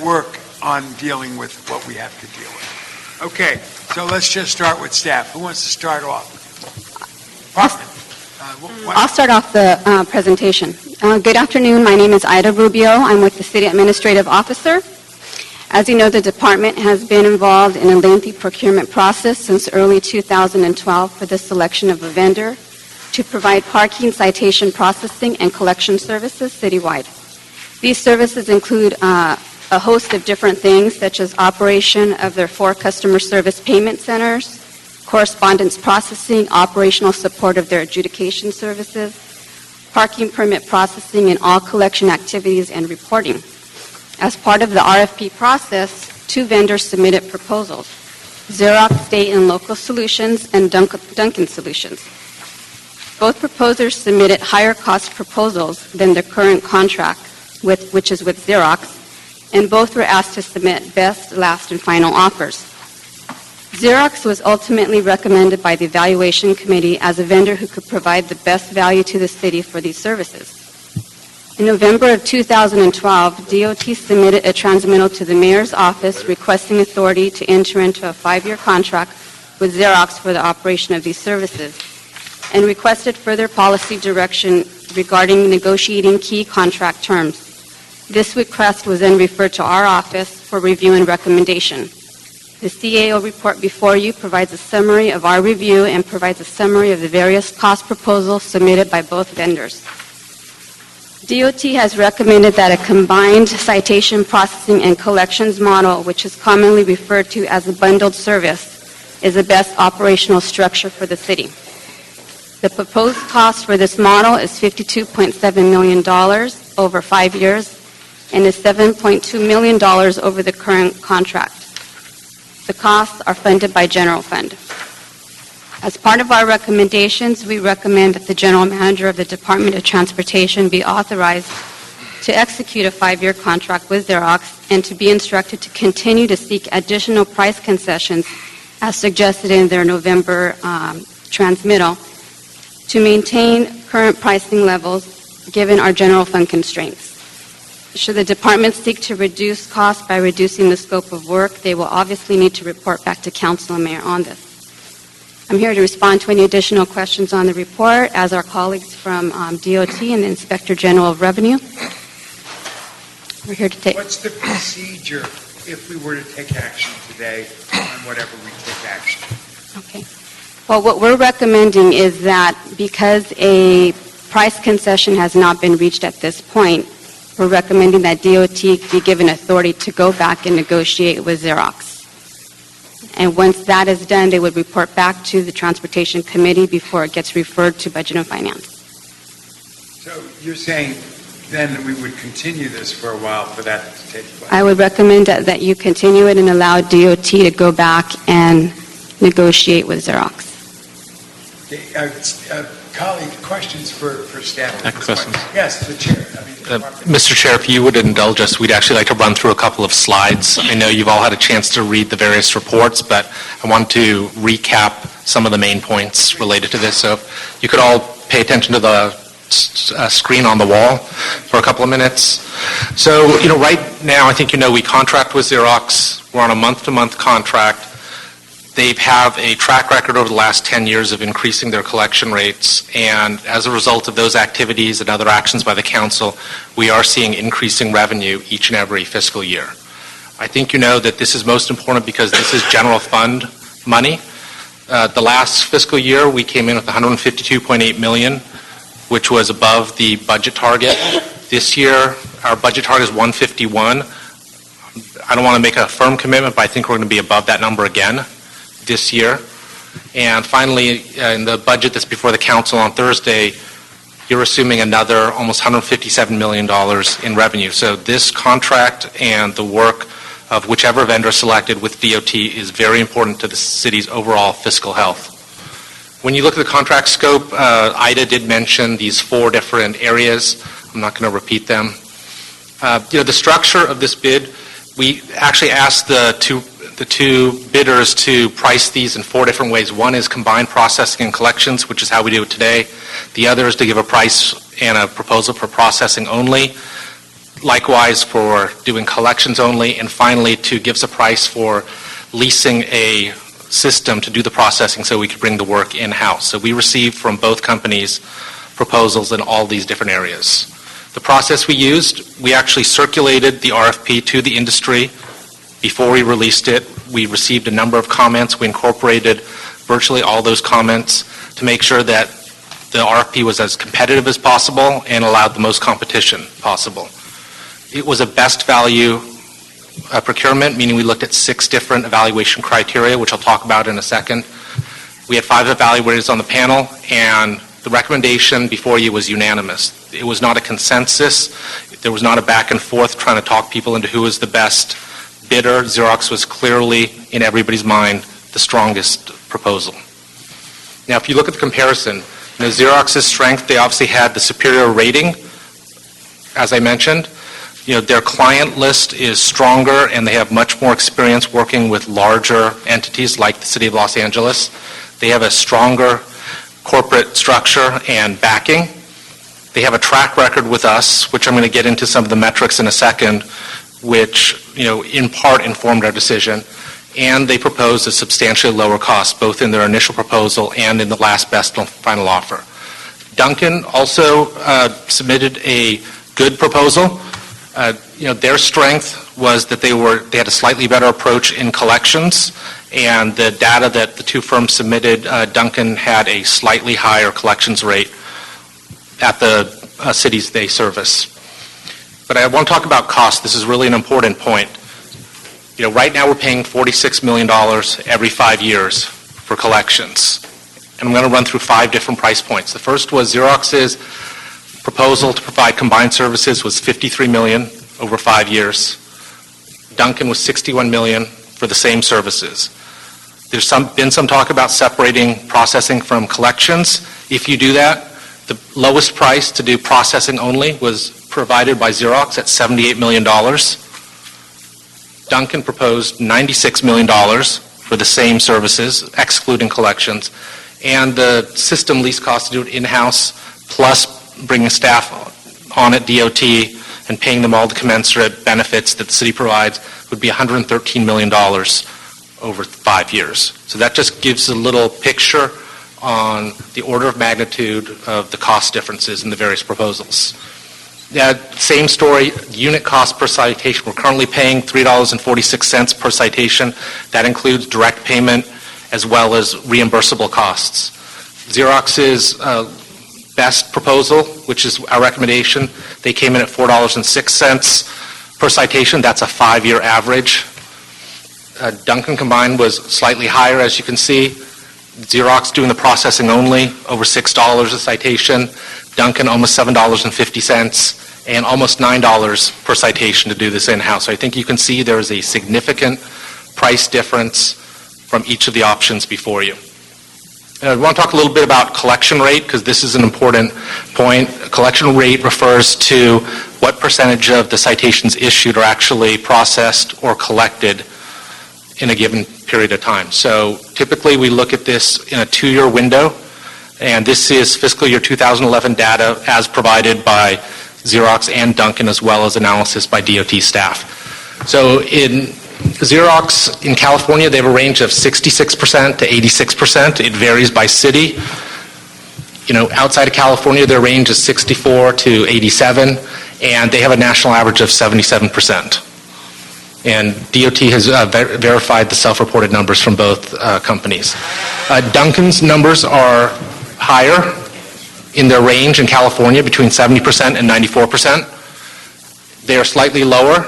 work on dealing with what we have to deal with. Okay, so let's just start with staff. Who wants to start off? I'll start off the presentation. Good afternoon. My name is Ida Rubio. I'm with the City Administrative Officer. As you know, the department has been involved in a lengthy procurement process since early 2012 for the selection of a vendor to provide parking, citation processing, and collection services citywide. These services include a host of different things, such as operation of their 4 customer service payment centers, correspondence processing, operational support of their adjudication services, parking permit processing, and all collection activities and reporting. As part of the RFP process, 2 vendors submitted proposals, Xerox State and Local Solutions and Duncan Solutions. Both proposers submitted higher cost proposals than their current contract, which is with Xerox, and both were asked to submit best, last, and final offers. Xerox was ultimately recommended by the evaluation committee as a vendor who could provide the best value to the city for these services. In November of 2012, DOT submitted a transmittal to the mayor's office requesting authority to enter into a 5-year contract with Xerox for the operation of these services, and requested further policy direction regarding negotiating key contract terms. This request was then referred to our office for review and recommendation. The CAO report before you provides a summary of our review and provides a summary of the various cost proposals submitted by both vendors. DOT has recommended that a combined citation processing and collections model, which is commonly referred to as a bundled service, is the best operational structure for the city. The proposed cost for this model is $52.7 million over 5 years and is $7.2 million over the current contract. The costs are funded by general fund. As part of our recommendations, we recommend that the general manager of the Department of Transportation be authorized to execute a 5-year contract with Xerox and to be instructed to continue to seek additional price concessions as suggested in their November transmittal to maintain current pricing levels given our general fund constraints. Should the department seek to reduce costs by reducing the scope of work, they will obviously need to report back to council and mayor on this. I'm here to respond to any additional questions on the report as our colleagues from DOT and the Inspector General of Revenue. We're here to take... What's the procedure if we were to take action today on whatever we take action? Okay. Well, what we're recommending is that because a price concession has not been reached at this point, we're recommending that DOT be given authority to go back and negotiate with Xerox. And once that is done, they would report back to the Transportation Committee before it gets referred to Budget and Finance. So you're saying then we would continue this for a while for that to take place? I would recommend that you continue it and allow DOT to go back and negotiate with Xerox. Okay, colleague, questions for staff? Questions? Yes, the chair. Mr. Chair, if you would indulge us, we'd actually like to run through a couple of slides. I know you've all had a chance to read the various reports, but I want to recap some of the main points related to this. So if you could all pay attention to the screen on the wall for a couple of minutes. So, right now, I think we contract with Xerox. We're on a month-to-month contract. They have a track record over the last 10 years of increasing their collection rates, and as a result of those activities and other actions by the council, we are seeing increasing revenue each and every fiscal year. I think you know that this is most important because this is general fund money. The last fiscal year, we came in with $152.8 million, which was above the budget target. This year, our budget target is $151. I don't want to make a firm commitment, but I think we're going to be above that number again this year. And finally, in the budget that's before the council on Thursday, you're assuming another almost $157 million in revenue. So this contract and the work of whichever vendor selected with DOT is very important to the city's overall fiscal health. When you look at the contract scope, Ida did mention these 4 different areas. I'm not going to repeat them. The structure of this bid, we actually asked the two bidders to price these in 4 different ways. One is combined processing and collections, which is how we do it today. The other is to give a price and a proposal for processing only. Likewise for doing collections only. And finally, to give us a price for leasing a system to do the processing so we could bring the work in-house. So we received from both companies proposals in all these different areas. The process we used, we actually circulated the RFP to the industry before we released it. We received a number of comments. We incorporated virtually all those comments to make sure that the RFP was as competitive as possible and allowed the most competition possible. It was a best value procurement, meaning we looked at 6 different evaluation criteria, which I'll talk about in a second. We had 5 evaluators on the panel, and the recommendation before you was unanimous. It was not a consensus. There was not a back and forth trying to talk people into who was the best bidder. Xerox was clearly, in everybody's mind, the strongest proposal. Now, if you look at the comparison, Xerox's strength, they obviously had the superior rating, as I mentioned. Their client list is stronger, and they have much more experience working with larger entities like the City of Los Angeles. They have a stronger corporate structure and backing. They have a track record with us, which I'm going to get into some of the metrics in a second, which, in part informed our decision. And they proposed a substantially lower cost, both in their initial proposal and in the last best final offer. Duncan also submitted a good proposal. Their strength was that they had a slightly better approach in collections, and the data that the 2 firms submitted, Duncan had a slightly higher collections rate at the cities they service. But I want to talk about cost. This is really an important point. Right now we're paying $46 million every 5 years for collections. And I'm going to run through 5 different price points. The first was Xerox's proposal to provide combined services was $53 million over 5 years. Duncan was $61 million for the same services. There's been some talk about separating processing from collections. If you do that, the lowest price to do processing only was provided by Xerox at $78 million. Duncan proposed $96 million for the same services, excluding collections, and the system lease cost to do it in-house, plus bringing staff on at DOT and paying them all the commensurate benefits that the city provides would be $113 million over 5 years. So that just gives a little picture on the order of magnitude of the cost differences in the various proposals. Same story, unit cost per citation. We're currently paying $3.46 per citation. That includes direct payment as well as reimbursable costs. Xerox's best proposal, which is our recommendation, they came in at $4.06 per citation. That's a 5-year average. Duncan combined was slightly higher, as you can see. Xerox doing the processing only, over $6 a citation. Duncan almost $7.50, and almost $9 per citation to do this in-house. So I think you can see there is a significant price difference from each of the options before you. And I want to talk a little bit about collection rate, because this is an important point. Collection rate refers to what percentage of the citations issued are actually processed or collected in a given period of time. So typically we look at this in a 2-year window, and this is fiscal year 2011 data as provided by Xerox and Duncan, as well as analysis by DOT staff. So in Xerox in California, they have a range of 66% to 86%. It varies by city. Outside of California, their range is 64 to 87, and they have a national average of 77%. And DOT has verified the self-reported numbers from both companies. Duncan's numbers are higher in their range in California, between 70% and 94%. They are slightly lower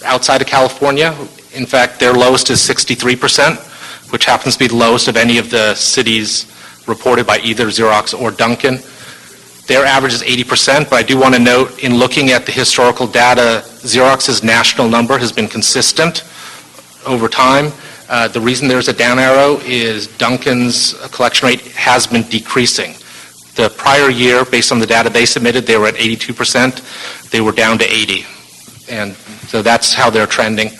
outside of California. In fact, their lowest is 63%, which happens to be the lowest of any of the cities reported by either Xerox or Duncan. Their average is 80%, but I do want to note, in looking at the historical data, Xerox's national number has been consistent over time. The reason there's a down arrow is Duncan's collection rate has been decreasing. The prior year, based on the data they submitted, they were at 82%. They were down to 80%. And so that's how they're trending.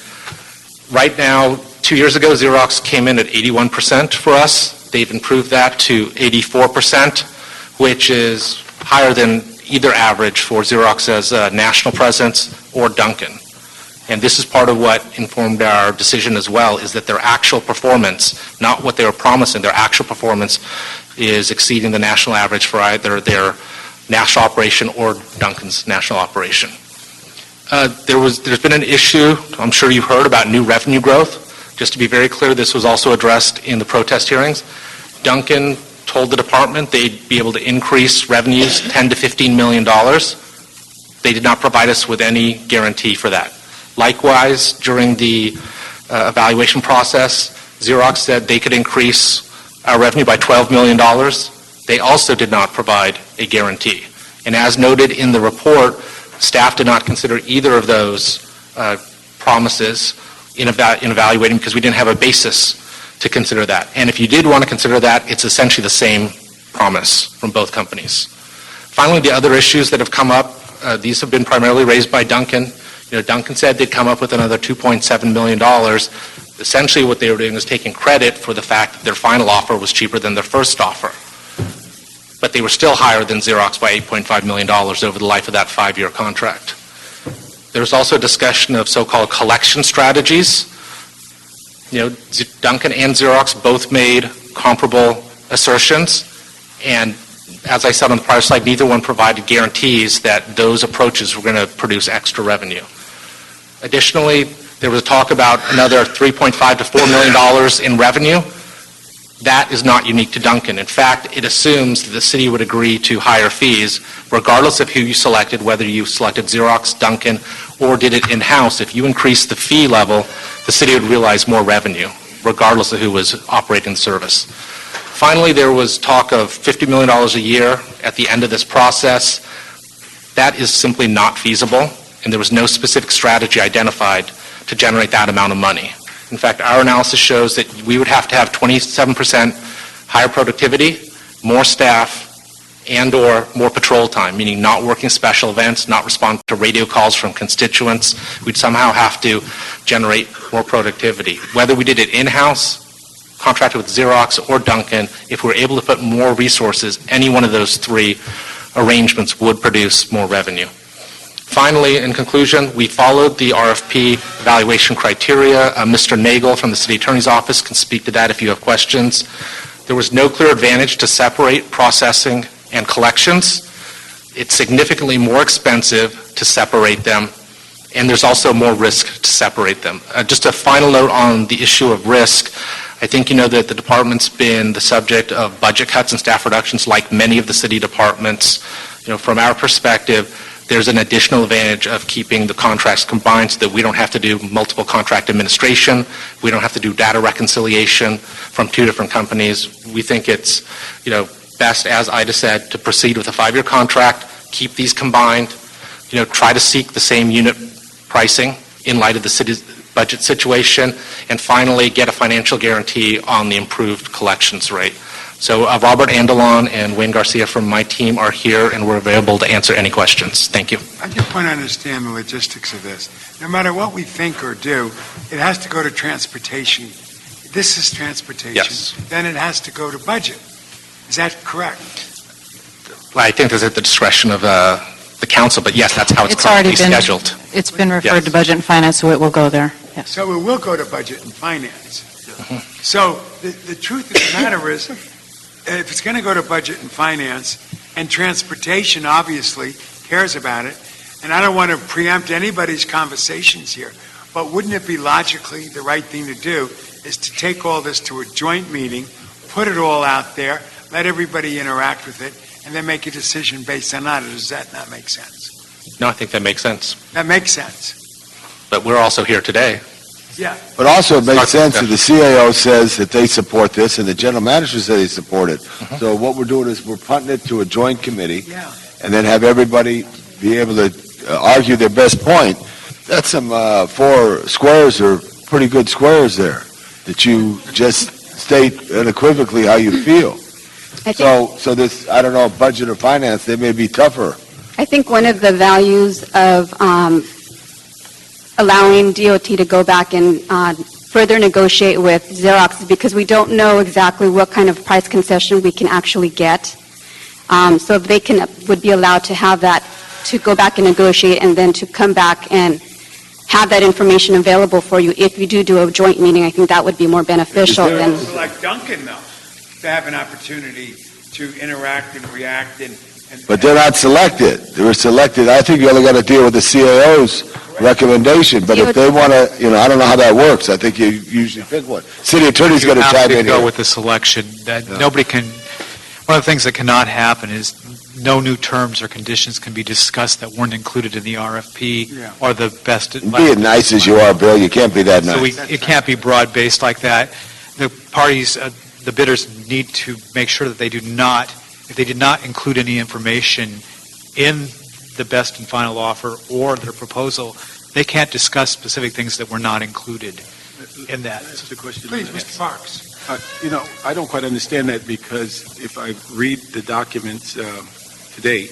Right now, 2 years ago, Xerox came in at 81% for us. They've improved that to 84%, which is higher than either average for Xerox's national presence or Duncan. And this is part of what informed our decision as well, is that their actual performance, not what they were promising, their actual performance is exceeding the national average for either their national operation or Duncan's national operation. There's been an issue, I'm sure you've heard, about new revenue growth. Just to be very clear, this was also addressed in the protest hearings. Duncan told the department they'd be able to increase revenues $10 to $15 million. They did not provide us with any guarantee for that. Likewise, during the evaluation process, Xerox said they could increase our revenue by $12 million. They also did not provide a guarantee. And as noted in the report, staff did not consider either of those promises in evaluating because we didn't have a basis to consider that. And if you did want to consider that, it's essentially the same promise from both companies. Finally, the other issues that have come up, these have been primarily raised by Duncan. Duncan said they'd come up with another $2.7 million. Essentially what they were doing was taking credit for the fact that their final offer was cheaper than their first offer. But they were still higher than Xerox by $8.5 million over the life of that 5-year contract. There's also a discussion of so-called collection strategies. Duncan and Xerox both made comparable assertions, and as I said on the prior slide, neither one provided guarantees that those approaches were going to produce extra revenue. Additionally, there was talk about another $3.5 to $4 million in revenue. That is not unique to Duncan. In fact, it assumes that the city would agree to higher fees, regardless of who you selected, whether you selected Xerox, Duncan, or did it in-house. If you increased the fee level, the city would realize more revenue, regardless of who was operating the service. Finally, there was talk of $50 million a year at the end of this process. That is simply not feasible, and there was no specific strategy identified to generate that amount of money. In fact, our analysis shows that we would have to have 27% higher productivity, more staff, and/or more patrol time, meaning not working special events, not responding to radio calls from constituents. We'd somehow have to generate more productivity. Whether we did it in-house, contracted with Xerox, or Duncan, if we were able to put more resources, any one of those three arrangements would produce more revenue. Finally, in conclusion, we followed the RFP evaluation criteria. Mr. Nagel from the City Attorney's Office can speak to that if you have questions. There was no clear advantage to separate processing and collections. It's significantly more expensive to separate them, and there's also more risk to separate them. Just a final note on the issue of risk. I think you know that the department's been the subject of budget cuts and staff reductions like many of the city departments. From our perspective, there's an additional advantage of keeping the contracts combined so that we don't have to do multiple contract administration. We don't have to do data reconciliation from two different companies. We think it's, best, as Ida said, to proceed with a 5-year contract, keep these combined, try to seek the same unit pricing in light of the city's budget situation, and finally get a financial guarantee on the improved collections rate. So Robert Andelon and Wayne Garcia from my team are here, and we're available to answer any questions. Thank you. I just want to understand the logistics of this. No matter what we think or do, it has to go to transportation. This is transportation. Yes. Then it has to go to budget. Is that correct? I think that's at the discretion of the council, but yes, that's how it's currently scheduled. It's been referred to Budget and Finance, so it will go there. Yes. So it will go to Budget and Finance. So the truth of the matter is, if it's going to go to Budget and Finance, and Transportation obviously cares about it, and I don't want to preempt anybody's conversations here, but wouldn't it be logically the right thing to do is to take all this to a joint meeting, put it all out there, let everybody interact with it, and then make a decision based on that? Does that not make sense? No, I think that makes sense. That makes sense. But we're also here today. Yeah. But also it makes sense that the CAO says that they support this and the general manager says they support it. So what we're doing is we're punting it to a joint committee and then have everybody be able to argue their best point. That's some 4 squares or pretty good squares there that you just state unequivocally how you feel. So this, I don't know, budget or finance, they may be tougher. I think one of the values of allowing DOT to go back and further negotiate with Xerox is because we don't know exactly what kind of price concession we can actually get. So if they would be allowed to have that, to go back and negotiate and then to come back and have that information available for you if you do a joint meeting, I think that would be more beneficial than... Like Duncan, though, to have an opportunity to interact and react But they're not selected. They were selected, I think you only got to deal with the CAO's recommendation, but if they want to, I don't know how that works. I think you usually pick one. City attorney's got to chime in go here. with the selection. That nobody can, one of the things that cannot happen is no new terms or conditions can be discussed that weren't included in the RFP or the best. Be as nice as you are, Bill, you can't be that nice. So it can't be broad-based like that. The parties, the bidders need to make sure that they do not, if they did not include any information in the best and final offer or their proposal, they can't discuss specific things that were not included in that. That's the question. Please, Mr. Parks. I don't quite understand that, because if I read the documents today,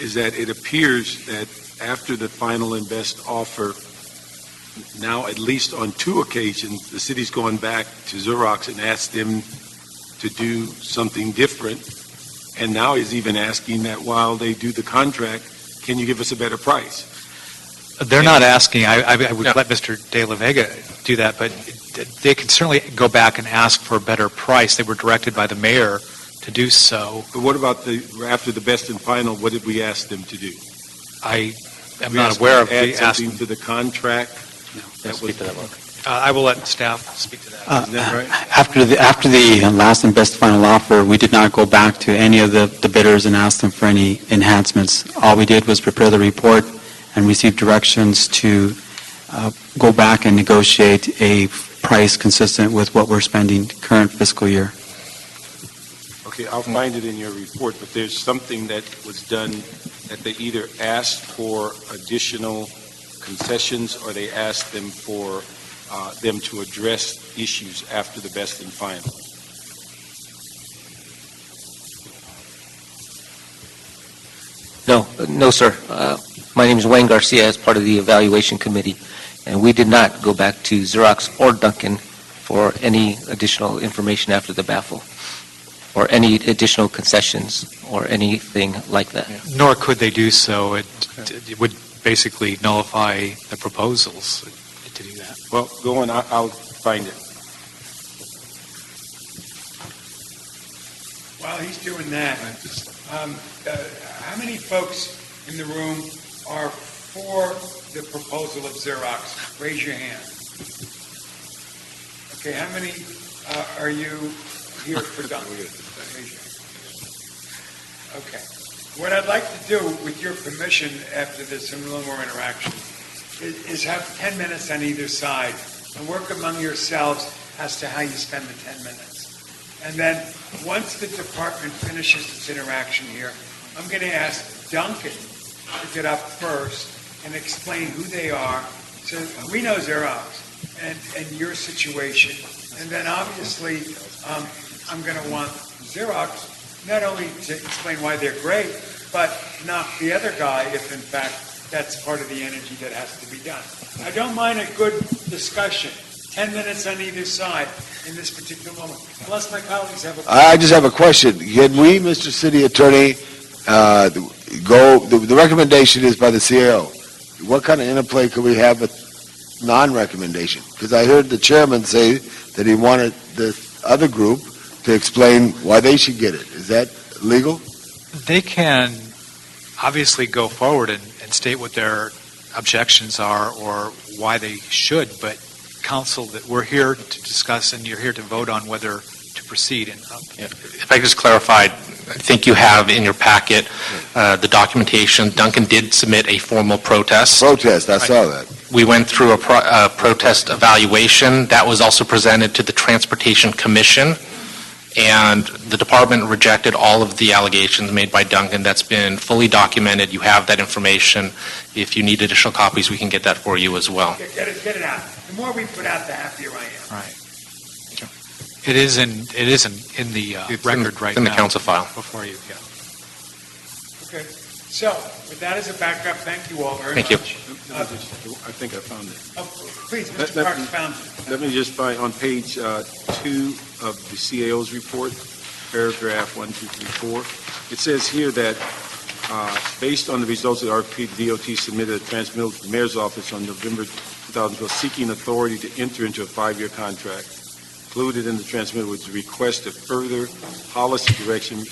is that it appears that after the final and best offer, now at least on 2 occasions, the city's gone back to Xerox and asked them to do something different, and now is even asking that while they do the contract, can you give us a better price? They're not asking, I would let Mr. De La Vega do that, but they can certainly go back and ask for a better price. They were directed by the mayor to do so. But what about after the best and final, what did we ask them to do? I am not aware of add the something to the contract? I will let staff speak to that. Is that right? After the last and best final offer, we did not go back to any of the bidders and ask them for any enhancements. All we did was prepare the report and receive directions to go back and negotiate a price consistent with what we're spending current fiscal year. Okay, I'll find it in your report, but there's something that was done that they either asked for additional concessions or they asked them for them to address issues after the best and final. No, sir. My name is Wayne Garcia, as part of the evaluation committee, and we did not go back to Xerox or Duncan for any additional information after the baffle, or any additional concessions, or anything like that. Nor could they do so. It would basically nullify the proposals to do that. Well, go on, I'll find it. While he's doing that, how many folks in the room are for the proposal of Xerox? Raise your hand. Okay, how many are you here for Duncan? Raise your hand. Okay. What I'd like to do, with your permission, after this, and a little more interaction, is have 10 minutes on either side and work among yourselves as to how you spend the 10 minutes. And then, once the department finishes its interaction here, I'm going to ask Duncan to get up first and explain who they are. So we know Xerox and your situation. And then, obviously, I'm going to want Xerox not only to explain why they're great, but knock the other guy if, in fact, that's part of the energy that has to be done. I don't mind a good discussion, 10 minutes on either side in this particular moment, unless my colleagues have a question. I just have a question. Can we, Mr. City Attorney, the recommendation is by the CAO. What kind of interplay could we have with non-recommendation? Because I heard the chairman say that he wanted the other group to explain why they should get it. Is that legal? They can obviously go forward and state what their objections are or why they should, but council, that we're here to discuss and you're here to vote on whether to proceed. And If I could just clarify, I think you have in your packet the documentation. Duncan did submit a formal protest. I saw that. We went through a protest evaluation. That was also presented to the Transportation Commission, and the department rejected all of the allegations made by Duncan. That's been fully documented. You have that information. If you need additional copies, we can get that for you as well. Get it out. The more we put out, the happier I am. Right. It is in the record right now. In the council file. Before you, yeah. Okay. So, with that as a backup, thank you all very Thank much. I think I found it. Please, Mr. Parks found it. Let me just find on page 2 of the CAO's report, paragraph 1, 2, 3, 4. It says here that based on the results of the RFP, the DOT submitted a transmittal to the mayor's office on November 2012 seeking authority to enter into a 5-year contract. Included in the transmittal was a request of further policy direction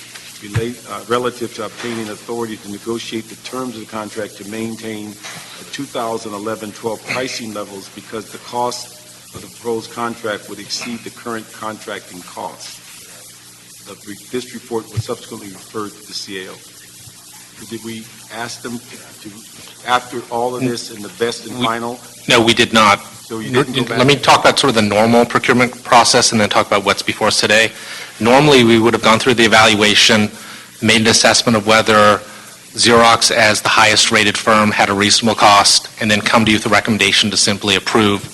relative to obtaining authority to negotiate the terms of the contract to maintain the 2011-12 pricing levels because the cost of the proposed contract would exceed the current contracting cost. This report was subsequently referred to the CAO. Did we ask them to, after all of this, in the best and final? No, we did not. So you didn't go back? Let me talk about sort of the normal procurement process and then talk about what's before us today. Normally, we would have gone through the evaluation, made an assessment of whether Xerox, as the highest rated firm, had a reasonable cost, and then come to you with a recommendation to simply approve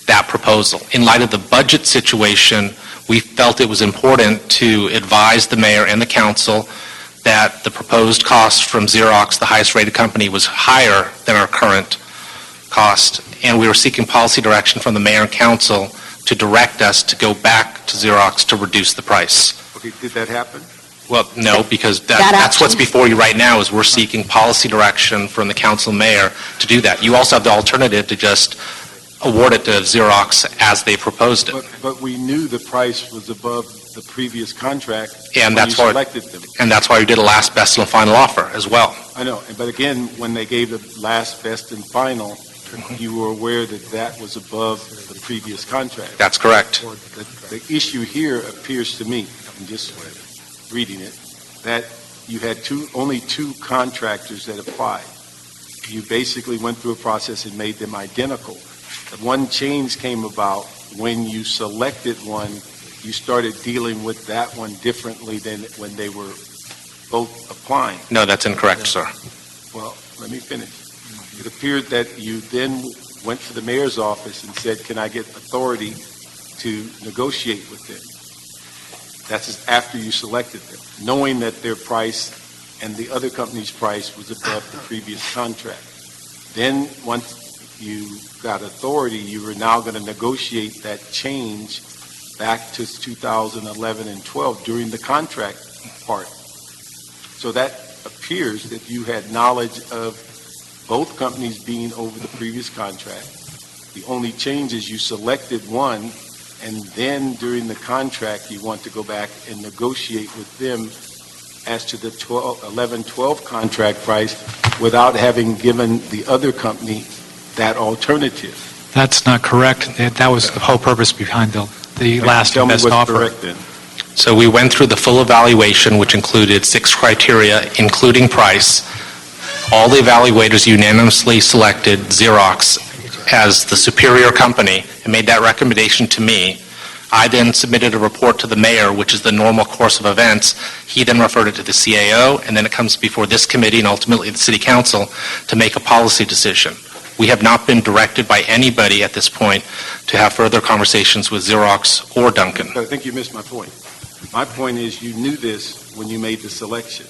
that proposal. In light of the budget situation, we felt it was important to advise the mayor and the council that the proposed cost from Xerox, the highest rated company, was higher than our current cost, and we were seeking policy direction from the mayor and council to direct us to go back to Xerox to reduce the price. Okay, did that happen? Well, no, because that's what's before you right now, is we're seeking policy direction from the council and mayor to do that. You also have the alternative to just award it to Xerox as they proposed it. But we knew the price was above the previous contract And when that's you why, selected them. and that's why we did a last, best, and final offer as well. I know, but again, when they gave the last, best, and final, you were aware that that was above the previous contract. That's correct. The issue here appears to me, I'm just reading it, that you had only two contractors that applied. You basically went through a process and made them identical. The one change came about when you selected one, you started dealing with that one differently than when they were both applying. No, that's incorrect, sir. Well, let me finish. It appeared that you then went to the mayor's office and said, can I get authority to negotiate with them? That's after you selected them, knowing that their price and the other company's price was above the previous contract. Then, once you got authority, you were now going to negotiate that change back to 2011 and 12 during the contract part. So that appears that you had knowledge of both companies being over the previous contract. The only change is you selected one, and then during the contract, you want to go back and negotiate with them as to the 11-12 contract price without having given the other company that alternative. That's not correct. That was the whole purpose behind the last Tell and me best what's offer. correct then. So we went through the full evaluation, which included 6 criteria, including price. All the evaluators unanimously selected Xerox as the superior company and made that recommendation to me. I then submitted a report to the mayor, which is the normal course of events. He then referred it to the CAO, and then it comes before this committee and ultimately the city council to make a policy decision. We have not been directed by anybody at this point to have further conversations with Xerox or Duncan. I think you missed my point. My point is you knew this when you made the selection.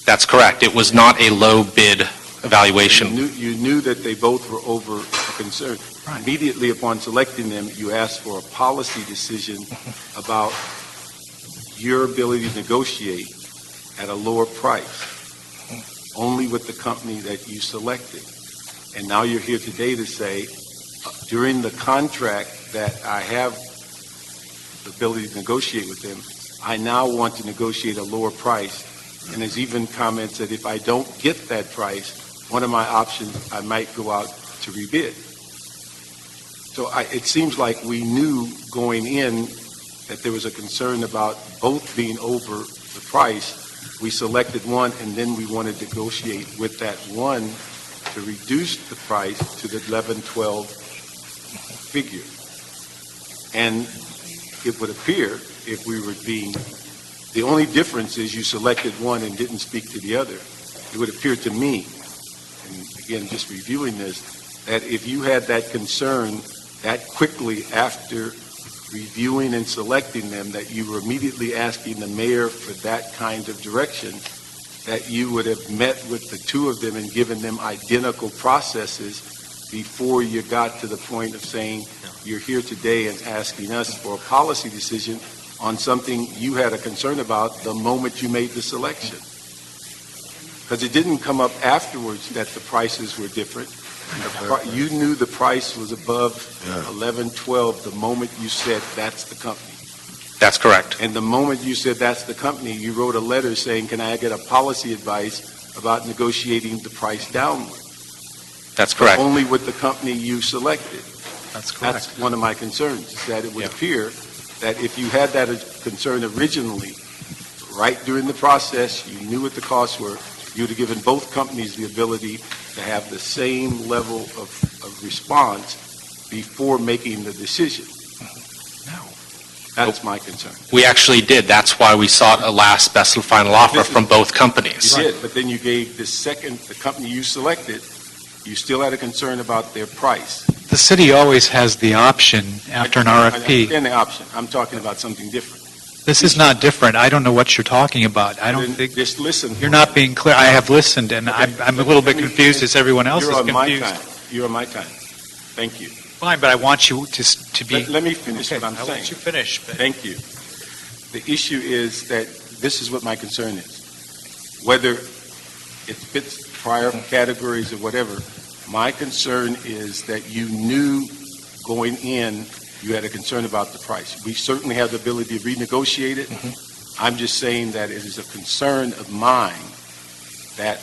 That's correct. It was not a low bid evaluation. You knew that they both were over a concern. Immediately upon selecting them, you asked for a policy decision about your ability to negotiate at a lower price, only with the company that you selected. And now you're here today to say, during the contract that I have the ability to negotiate with them, I now want to negotiate a lower price. And there's even comments that if I don't get that price, one of my options, I might go out to rebid. So it seems like we knew going in that there was a concern about both being over the price. We selected one, and then we wanted to negotiate with that one to reduce the price to the 11-12 figure. And it would appear, if we were being, the only difference is you selected one and didn't speak to the other. It would appear to me, and again, just reviewing this, that if you had that concern that quickly after reviewing and selecting them, that you were immediately asking the mayor for that kind of direction, that you would have met with the two of them and given them identical processes before you got to the point of saying, you're here today and asking us for a policy decision on something you had a concern about the moment you made the selection. Because it didn't come up afterwards that the prices were different. You knew the price was above 11-12 the moment you said that's the company. That's correct. And the moment you said that's the company, you wrote a letter saying, can I get a policy advice about negotiating the price downward? That's correct. Only with the company you selected. That's correct. That's one of my concerns, is that it would appear that if you had that as concern originally, right during the process, you knew what the costs were, you would have given both companies the ability to have the same level of response before making the decision. That's my concern. We actually did. That's why we sought a last best and final offer from both companies. You did, but then you gave the company you selected, you still had a concern about their price. The city always has the option after an I RFP. understand the option. I'm talking about something different. This is not different. I don't know what you're talking about. I don't Then think, just listen. you're not being clear. I have listened, and I'm a little bit confused as everyone else is You're on my confused. time. You're on my time. Thank you. Fine, but I want you to be... Let me finish what I'm I'll saying. let you finish. But Thank you. The issue is that this is what my concern is. Whether it fits prior categories or whatever, my concern is that you knew going in you had a concern about the price. We certainly have the ability to renegotiate it. I'm just saying that it is a concern of mine that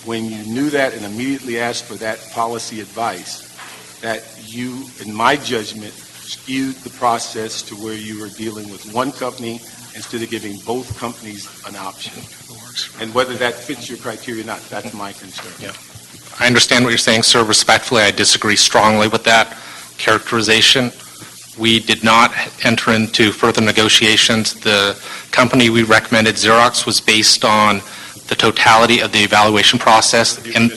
when you knew that and immediately asked for that policy advice, that you, in my judgment, skewed the process to where you were dealing with one company instead of giving both companies an option. And whether that fits your criteria or not, that's my concern. I understand what you're saying, sir. Respectfully, I disagree strongly with that characterization. We did not enter into further negotiations. The company we recommended, Xerox, was based on the totality of the evaluation process. And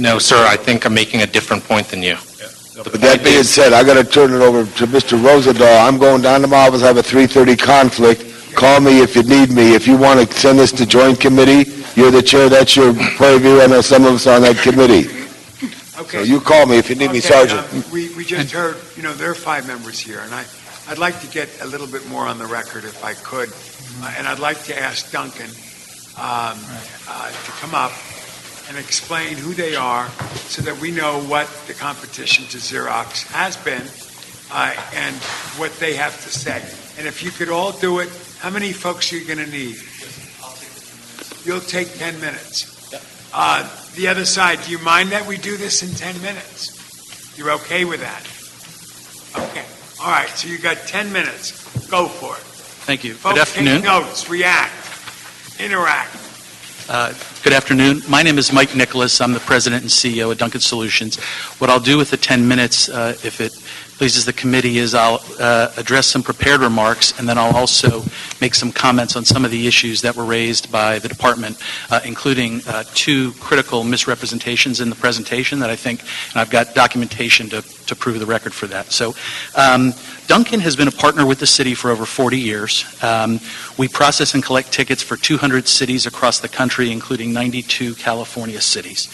no, sir, I think I'm making a different point than you. With that being said, I got to turn it over to Mr. Rosendahl. I'm going down to my office, I have a 3:30 conflict. Call me if you need me. If you want to send this to joint committee, you're the chair, that's your purview. I know some of us on that committee. So you call me if you need me, Sergeant. We just heard, there are 5 members here, and I'd like to get a little bit more on the record if I could. And I'd like to ask Duncan to come up and explain who they are so that we know what the competition to Xerox has been and what they have to say. And if you could all do it, how many folks are you going to need? You'll take 10 minutes. The other side, do you mind that we do this in 10 minutes? You're okay with that? Okay. All right, so you got 10 minutes. Go for it. Thank you. Folks, Good afternoon. take notes, react, interact. Good afternoon. My name is Mike Nicholas. I'm the president and CEO of Duncan Solutions. What I'll do with the 10 minutes, if it pleases the committee, is I'll address some prepared remarks, and then I'll also make some comments on some of the issues that were raised by the department, including 2 critical misrepresentations in the presentation that I think, and I've got documentation to prove the record for that. So Duncan has been a partner with the city for over 40 years. We process and collect tickets for 200 cities across the country, including 92 California cities.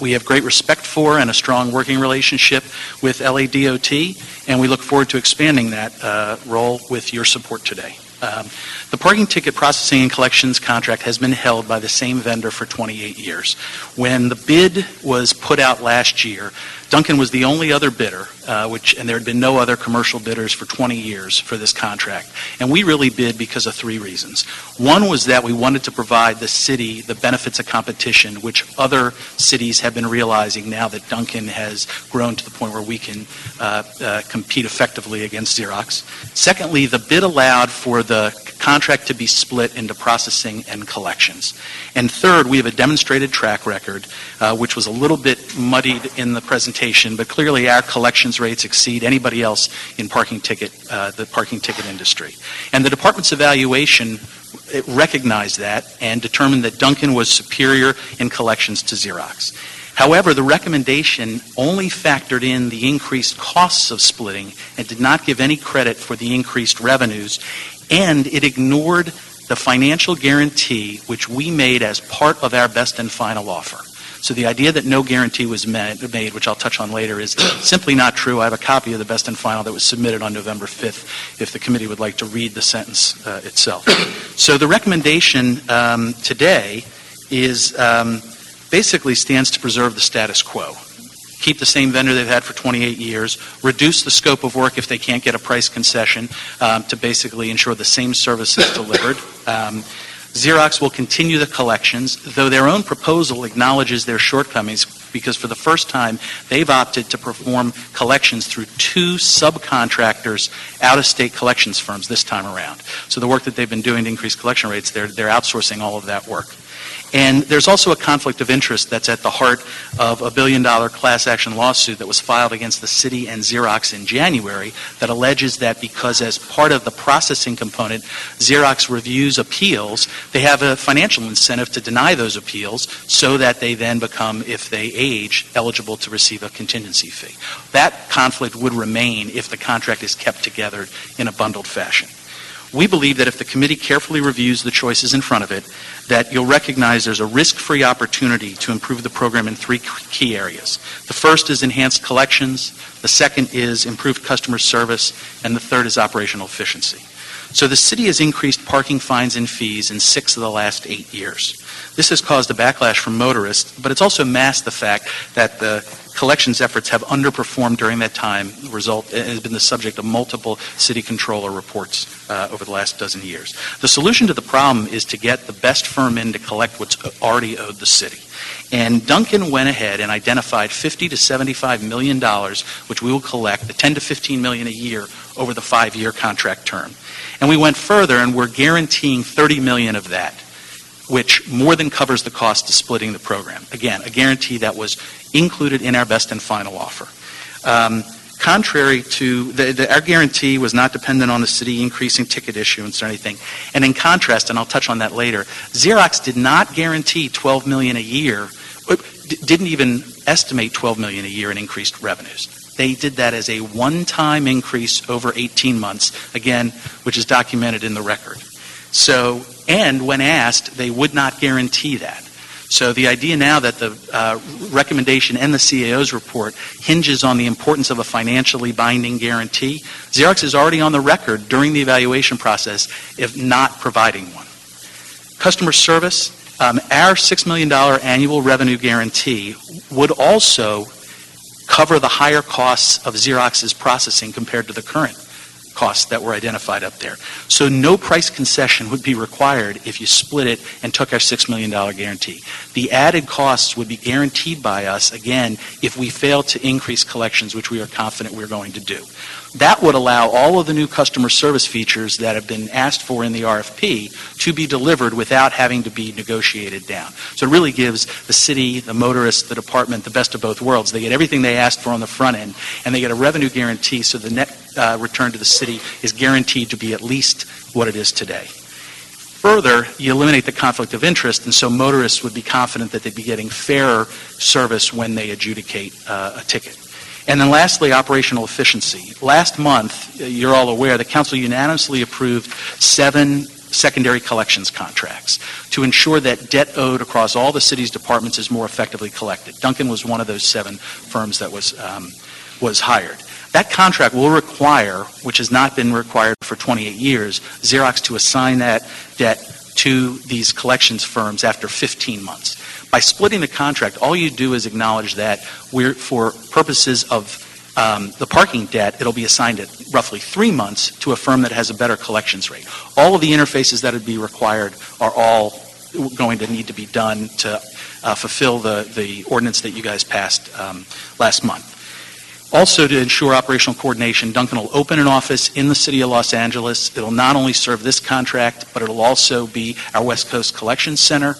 We have great respect for and a strong working relationship with LADOT, and we look forward to expanding that role with your support today. The parking ticket processing and collections contract has been held by the same vendor for 28 years. When the bid was put out last year, Duncan was the only other bidder, and there had been no other commercial bidders for 20 years for this contract. And we really bid because of 3 reasons. One was that we wanted to provide the city the benefits of competition, which other cities have been realizing now that Duncan has grown to the point where we can compete effectively against Xerox. Secondly, the bid allowed for the contract to be split into processing and collections. And third, we have a demonstrated track record, which was a little bit muddied in the presentation, but clearly our collections rates exceed anybody else in the parking ticket industry. And the department's evaluation recognized that and determined that Duncan was superior in collections to Xerox. However, the recommendation only factored in the increased costs of splitting and did not give any credit for the increased revenues, and it ignored the financial guarantee which we made as part of our best and final offer. So the idea that no guarantee was made, which I'll touch on later, is simply not true. I have a copy of the best and final that was submitted on November 5th, if the committee would like to read the sentence itself. So the recommendation today is basically stands to preserve the status quo. keep the same vendor they've had for 28 years, reduce the scope of work if they can't get a price concession to basically ensure the same service is delivered. Xerox will continue the collections, though their own proposal acknowledges their shortcomings because for the first time they've opted to perform collections through 2 subcontractors, out-of-state collections firms this time around. So the work that they've been doing to increase collection rates, they're outsourcing all of that work. And there's also a conflict of interest that's at the heart of a $1 billion class action lawsuit that was filed against the city and Xerox in January that alleges that because as part of the processing component, Xerox reviews appeals, they have a financial incentive to deny those appeals so that they then become, if they age, eligible to receive a contingency fee. That conflict would remain if the contract is kept together in a bundled fashion. We believe that if the committee carefully reviews the choices in front of it, that you'll recognize there's a risk-free opportunity to improve the program in 3 key areas. The first is enhanced collections, the second is improved customer service, and the third is operational efficiency. So the city has increased parking fines and fees in 6 of the last 8 years. This has caused a backlash from motorists, but it's also masked the fact that the collections efforts have underperformed during that time. The result has been the subject of multiple city controller reports over the last dozen years. The solution to the problem is to get the best firm in to collect what's already owed the city. And Duncan went ahead and identified $50 to $75 million, which we will collect, the $10 to $15 million a year over the 5-year contract term. And we went further and we're guaranteeing $30 million of that, which more than covers the cost of splitting the program. Again, a guarantee that was included in our best and final offer. Contrary to, our guarantee was not dependent on the city increasing ticket issuance or anything. And in contrast, and I'll touch on that later, Xerox did not guarantee $12 million a year, didn't even estimate $12 million a year in increased revenues. They did that as a one-time increase over 18 months, again, which is documented in the record. So, and when asked, they would not guarantee that. So the idea now that the recommendation and the CAO's report hinges on the importance of a financially binding guarantee, Xerox is already on the record during the evaluation process if not providing one. Customer service, our $6 million annual revenue guarantee would also cover the higher costs of Xerox's processing compared to the current costs that were identified up there. So no price concession would be required if you split it and took our $6 million guarantee. The added costs would be guaranteed by us, again, if we fail to increase collections, which we are confident we're going to do. That would allow all of the new customer service features that have been asked for in the RFP to be delivered without having to be negotiated down. So it really gives the city, the motorists, the department the best of both worlds. They get everything they asked for on the front end, and they get a revenue guarantee so the net return to the city is guaranteed to be at least what it is today. Further, you eliminate the conflict of interest, and so motorists would be confident that they'd be getting fairer service when they adjudicate a ticket. And then lastly, operational efficiency. Last month, you're all aware, the council unanimously approved 7 secondary collections contracts to ensure that debt owed across all the city's departments is more effectively collected. Duncan was one of those 7 firms that was hired. That contract will require, which has not been required for 28 years, Xerox to assign that debt to these collections firms after 15 months. By splitting the contract, all you do is acknowledge that for purposes of the parking debt, it'll be assigned at roughly 3 months to a firm that has a better collections rate. All of the interfaces that would be required are all going to need to be done to fulfill the ordinance that you guys passed last month. Also, to ensure operational coordination, Duncan will open an office in the city of Los Angeles. It'll not only serve this contract, but it'll also be our West Coast Collections Center.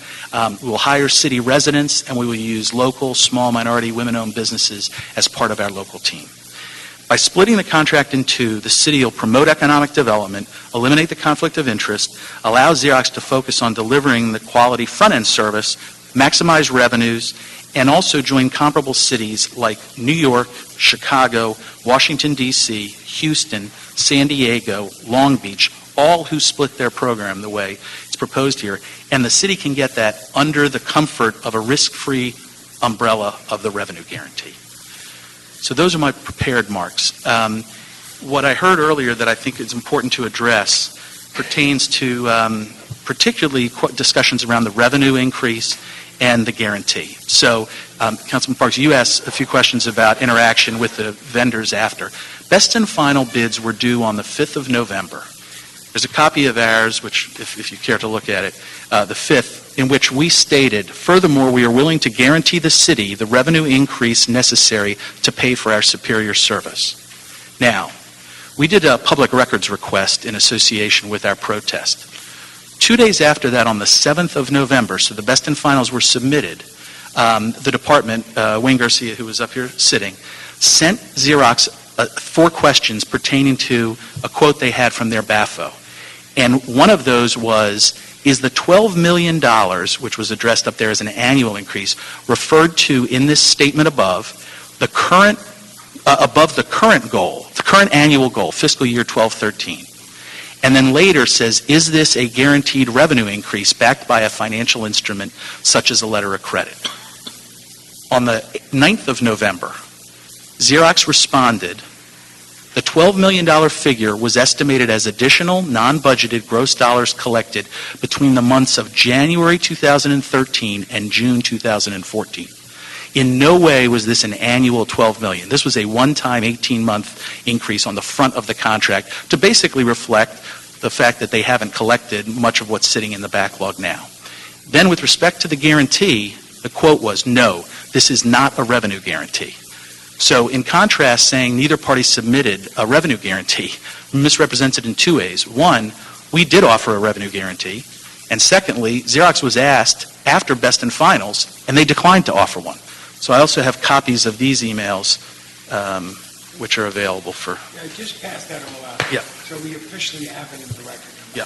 We will hire city residents, and we will use local, small, minority, women-owned businesses as part of our local team. By splitting the contract in 2, the city will promote economic development, eliminate the conflict of interest, allow Xerox to focus on delivering the quality front-end service, maximize revenues, and also join comparable cities like New York, Chicago, Washington, D.C., Houston, San Diego, Long Beach, all who split their program the way it's proposed here. And the city can get that under the comfort of a risk-free umbrella of the revenue guarantee. So those are my prepared marks. What I heard earlier that I think is important to address pertains to particularly discussions around the revenue increase and the guarantee. So, Councilman Parks, you asked a few questions about interaction with the vendors after. Best and final bids were due on the 5th of November. There's a copy of ours, which, if you care to look at it, the 5th, in which we stated, furthermore, we are willing to guarantee the city the revenue increase necessary to pay for our superior service. Now, we did a public records request in association with our protest. 2 days after that, on the 7th of November, so the best and finals were submitted, the department, Wayne Garcia, who was up here sitting, sent Xerox 4 questions pertaining to a quote they had from their BAFO. And one of those was, is the $12 million, which was addressed up there as an annual increase, referred to in this statement above the current goal, the current annual goal, fiscal year 12-13? And then later says, is this a guaranteed revenue increase backed by a financial instrument such as a letter of credit? On the 9th of November, Xerox responded, the $12 million figure was estimated as additional non-budgeted gross dollars collected between the months of January 2013 and June 2014. In no way was this an annual $12 million. This was a one-time 18-month increase on the front of the contract to basically reflect the fact that they haven't collected much of what's sitting in the backlog now. Then with respect to the guarantee, the quote was, no, this is not a revenue guarantee. So in contrast, saying neither party submitted a revenue guarantee misrepresented in 2 ways. One, we did offer a revenue guarantee. And secondly, Xerox was asked after best and finals, and they declined to offer one. So I also have copies of these emails, which are available for... Yeah, just pass that all out. Yeah. So we officially have it in the record. Yeah.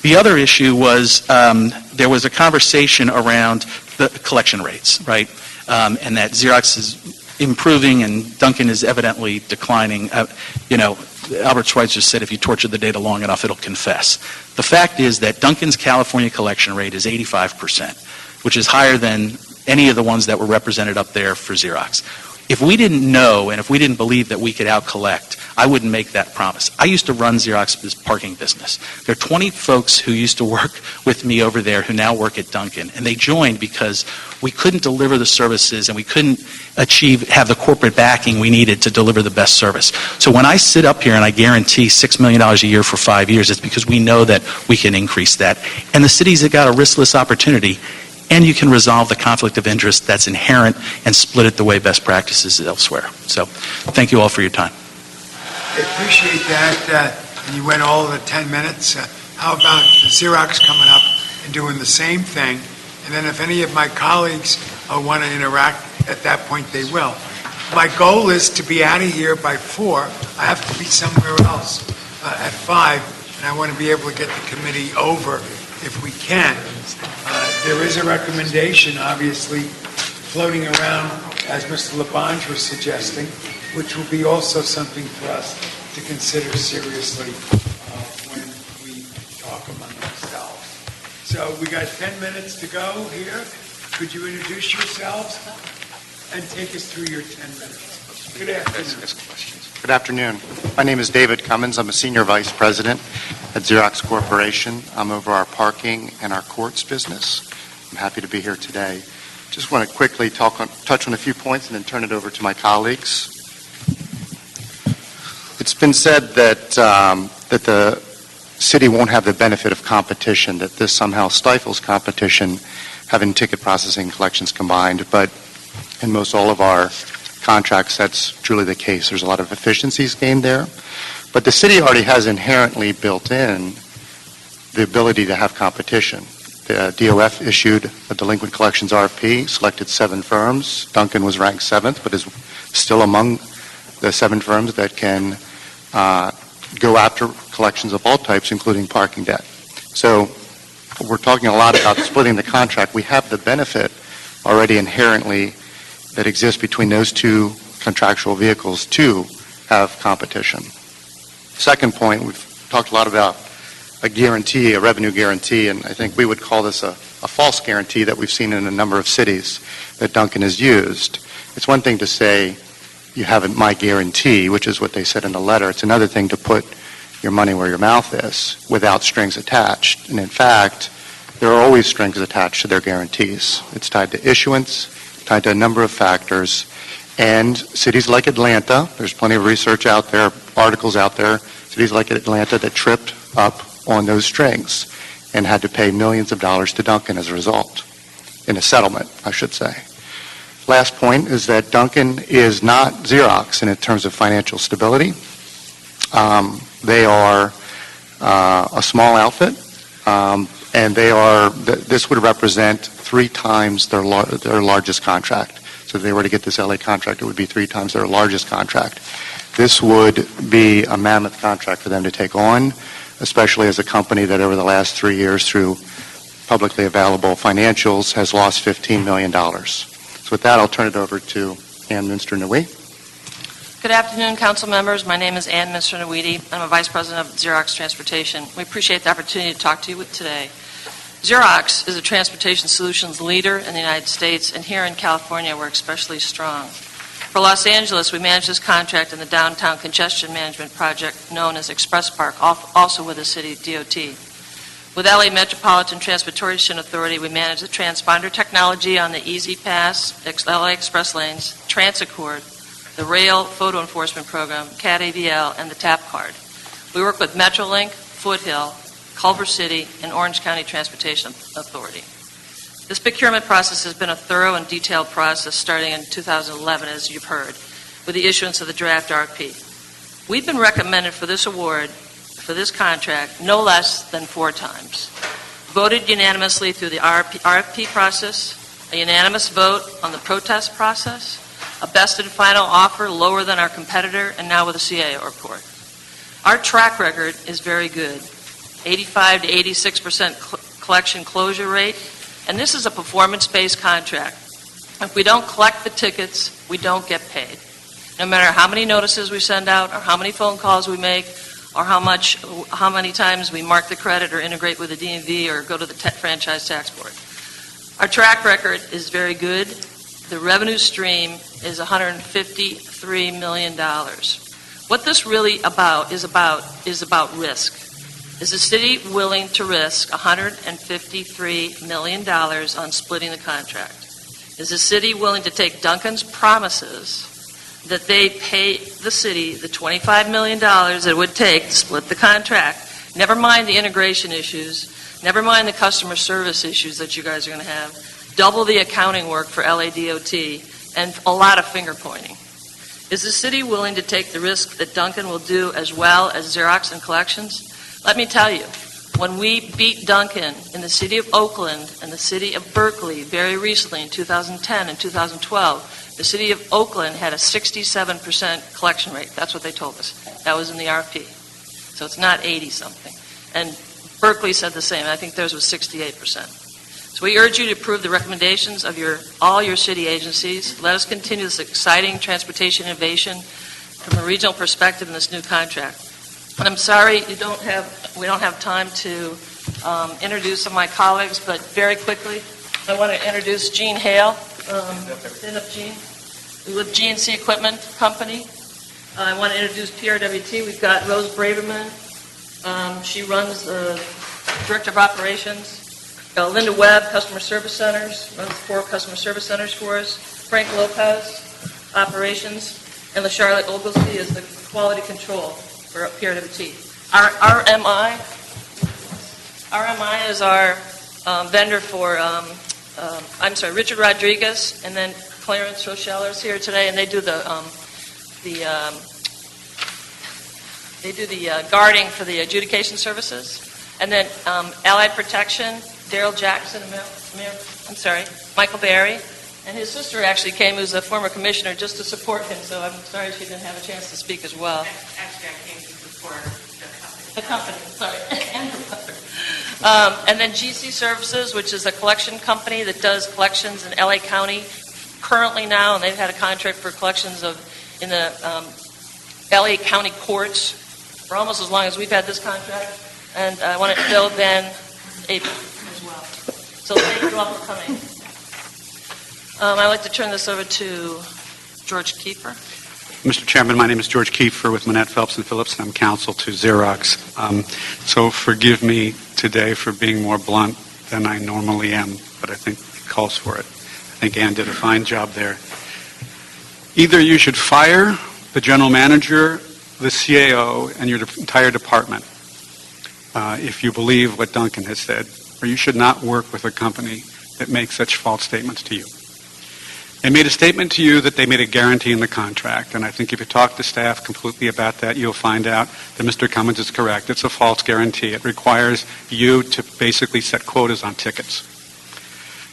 The other issue was there was a conversation around the collection rates, right? And that Xerox is improving and Duncan is evidently declining. Albert Schweitzer said if you torture the data long enough, it'll confess. The fact is that Duncan's California collection rate is 85%, which is higher than any of the ones that were represented up there for Xerox. If we didn't know and if we didn't believe that we could out-collect, I wouldn't make that promise. I used to run Xerox's parking business. There are 20 folks who used to work with me over there who now work at Duncan, and they joined because we couldn't deliver the services and we couldn't have the corporate backing we needed to deliver the best service. So when I sit up here and I guarantee $6 million a year for 5 years, it's because we know that we can increase that. And the cities have got a riskless opportunity, and you can resolve the conflict of interest that's inherent and split it the way best practices elsewhere. So thank you all for your time. I appreciate that. And you went all of the 10 minutes. How about Xerox coming up and doing the same thing? And then if any of my colleagues want to interact at that point, they will. My goal is to be out of here by 4. I have to be somewhere else at 5, and I want to be able to get the committee over if we can. There is a recommendation, obviously, floating around, as Mr. Labange was suggesting, which will be also something for us to consider seriously when we talk among ourselves. So we got 10 minutes to go here. Could you introduce yourselves and take us through your 10 minutes? Good afternoon. Good afternoon. My name is David Cummins. I'm a Senior Vice President at Xerox Corporation. I'm over our parking and our courts business. I'm happy to be here today. Just want to quickly touch on a few points and then turn it over to my colleagues. It's been said that the city won't have the benefit of competition, that this somehow stifles competition, having ticket processing and collections combined. But in most all of our contracts, that's truly the case. There's a lot of efficiencies gained there. But the city already has inherently built in the ability to have competition. The DOF issued a delinquent collections RFP, selected 7 firms. Duncan was ranked 7th, but is still among the 7 firms that can go after collections of all types, including parking debt. So we're talking a lot about splitting the contract. We have the benefit already inherently that exists between those 2 contractual vehicles to have competition. Second point, we've talked a lot about a guarantee, a revenue guarantee, and I think we would call this a false guarantee that we've seen in a number of cities that Duncan has used. It's one thing to say you have my guarantee, which is what they said in the letter. It's another thing to put your money where your mouth is without strings attached. And in fact, there are always strings attached to their guarantees. It's tied to issuance, tied to a number of factors. And cities like Atlanta, there's plenty of research out there, articles out there, cities like Atlanta that tripped up on those strings and had to pay millions of dollars to Duncan as a result, in a settlement, I should say. Last point is that Duncan is not Xerox in terms of financial stability. They are a small outfit, and this would represent 3 times their largest contract. So if they were to get this LA contract, it would be 3 times their largest contract. This would be a mammoth contract for them to take on, especially as a company that over the last 3 years, through publicly available financials, has lost $15 million. So with that, I'll turn it over to Ann Minster-Nui. Good afternoon, council members. My name is Ann Minster-Nui. I'm a vice president of Xerox Transportation. We appreciate the opportunity to talk to you today. Xerox is a transportation solutions leader in the United States, and here in California, we're especially strong. For Los Angeles, we manage this contract in the Downtown Congestion Management Project, known as Express Park, also with the city DOT. With LA Metropolitan Transportation Authority, we manage the transponder technology on the Easy Pass, LA Express Lanes, Transaccord, the Rail Photo Enforcement Program, CAT-AVL, and the TAP Card. We work with Metrolink, Foothill, Culver City, and Orange County Transportation Authority. This procurement process has been a thorough and detailed process starting in 2011, as you've heard, with the issuance of the draft RFP. We've been recommended for this award, for this contract, no less than 4 times. Voted unanimously through the RFP process, a unanimous vote on the protest process, a best and final offer lower than our competitor, and now with a CAO report. Our track record is very good. 85 to 86% collection closure rate, and this is a performance-based contract. If we don't collect the tickets, we don't get paid. No matter how many notices we send out, or how many phone calls we make, or how many times we mark the credit or integrate with the DMV or go to the franchise tax board. Our track record is very good. The revenue stream is $153 million. What this really is about risk. Is the city willing to risk $153 million on splitting the contract? Is the city willing to take Duncan's promises that they pay the city the $25 million it would take to split the contract? Never mind the integration issues, never mind the customer service issues that you guys are going to have, double the accounting work for LADOT, and a lot of finger pointing. Is the city willing to take the risk that Duncan will do as well as Xerox and collections? Let me tell you, when we beat Duncan in the city of Oakland and the city of Berkeley very recently in 2010 and 2012, the city of Oakland had a 67% collection rate. That's what they told us. That was in the RFP. So it's not 80-something. And Berkeley said the same. I think theirs was 68%. So we urge you to approve the recommendations of all your city agencies. Let us continue this exciting transportation innovation from a regional perspective in this new contract. And I'm sorry we don't have time to introduce some of my colleagues, but very quickly, I want to introduce Gene Hale. Stand up, Gene. With GNC Equipment Company. I want to introduce PRWT. We've got Rose Braverman. She runs the Director of Operations. Linda Webb, Customer Service Centers, runs 4 Customer Service Centers for us. Frank Lopez, Operations. And LaCharlotte Oglesby is the Quality Control for PRWT. RMI is our vendor for, Richard Rodriguez, and then Clarence Rochelle is here today, and they do the guarding for the adjudication services. And then Allied Protection, Daryl Jackson, Michael Barry, and his sister actually came, who's a former commissioner, just to support him, so I'm sorry she didn't have a chance to speak as well. Actually, I came to support The company, sorry. And then GC Services, which is a collection company that does collections in LA County currently now, and they've had a contract for collections in the LA County courts for almost as long as we've had this contract. And I want to build then April as well. So thank you all for coming. I'd like to turn this over to George Kiefer. Mr. Chairman, my name is George Kiefer with Manette Phelps and Phillips, and I'm counsel to Xerox. So forgive me today for being more blunt than I normally am, but I think it calls for it. I think Ann did a fine job there. Either you should fire the general manager, the CAO, and your entire department if you believe what Duncan has said, or you should not work with a company that makes such false statements to you. They made a statement to you that they made a guarantee in the contract, and I think if you talk to staff completely about that, you'll find out that Mr. Cummins is correct. It's a false guarantee. It requires you to basically set quotas on tickets.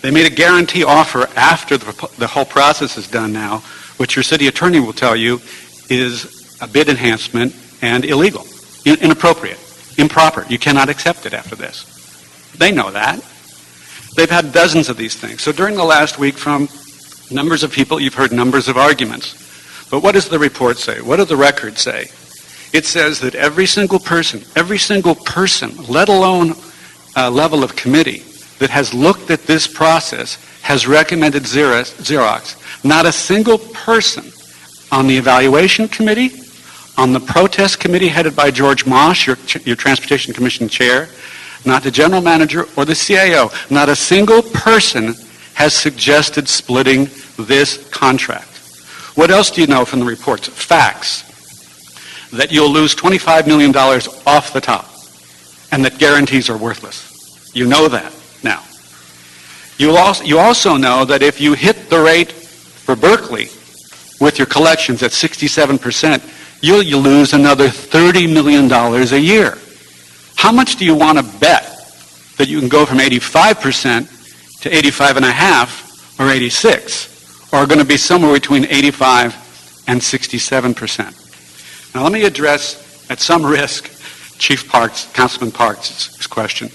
They made a guarantee offer after the whole process is done now, which your city attorney will tell you is a bid enhancement and illegal, inappropriate, improper. You cannot accept it after this. They know that. They've had dozens of these things. So during the last week, from numbers of people, you've heard numbers of arguments. But what does the report say? What do the records say? It says that every single person, let alone a level of committee that has looked at this process has recommended Xerox. Not a single person on the evaluation committee, on the protest committee headed by George Mosh, your Transportation Commission chair, not the general manager or the CAO, not a single person has suggested splitting this contract. What else do you know from the reports? Facts. That you'll lose $25 million off the top, and that guarantees are worthless. You know that now. You also know that if you hit the rate for Berkeley with your collections at 67%, you'll lose another $30 million a year. How much do you want to bet that you can go from 85% to 85.5 or 86, or are going to be somewhere between 85 and 67%? Now let me address, at some risk, Chief Parks, Councilman Parks' question.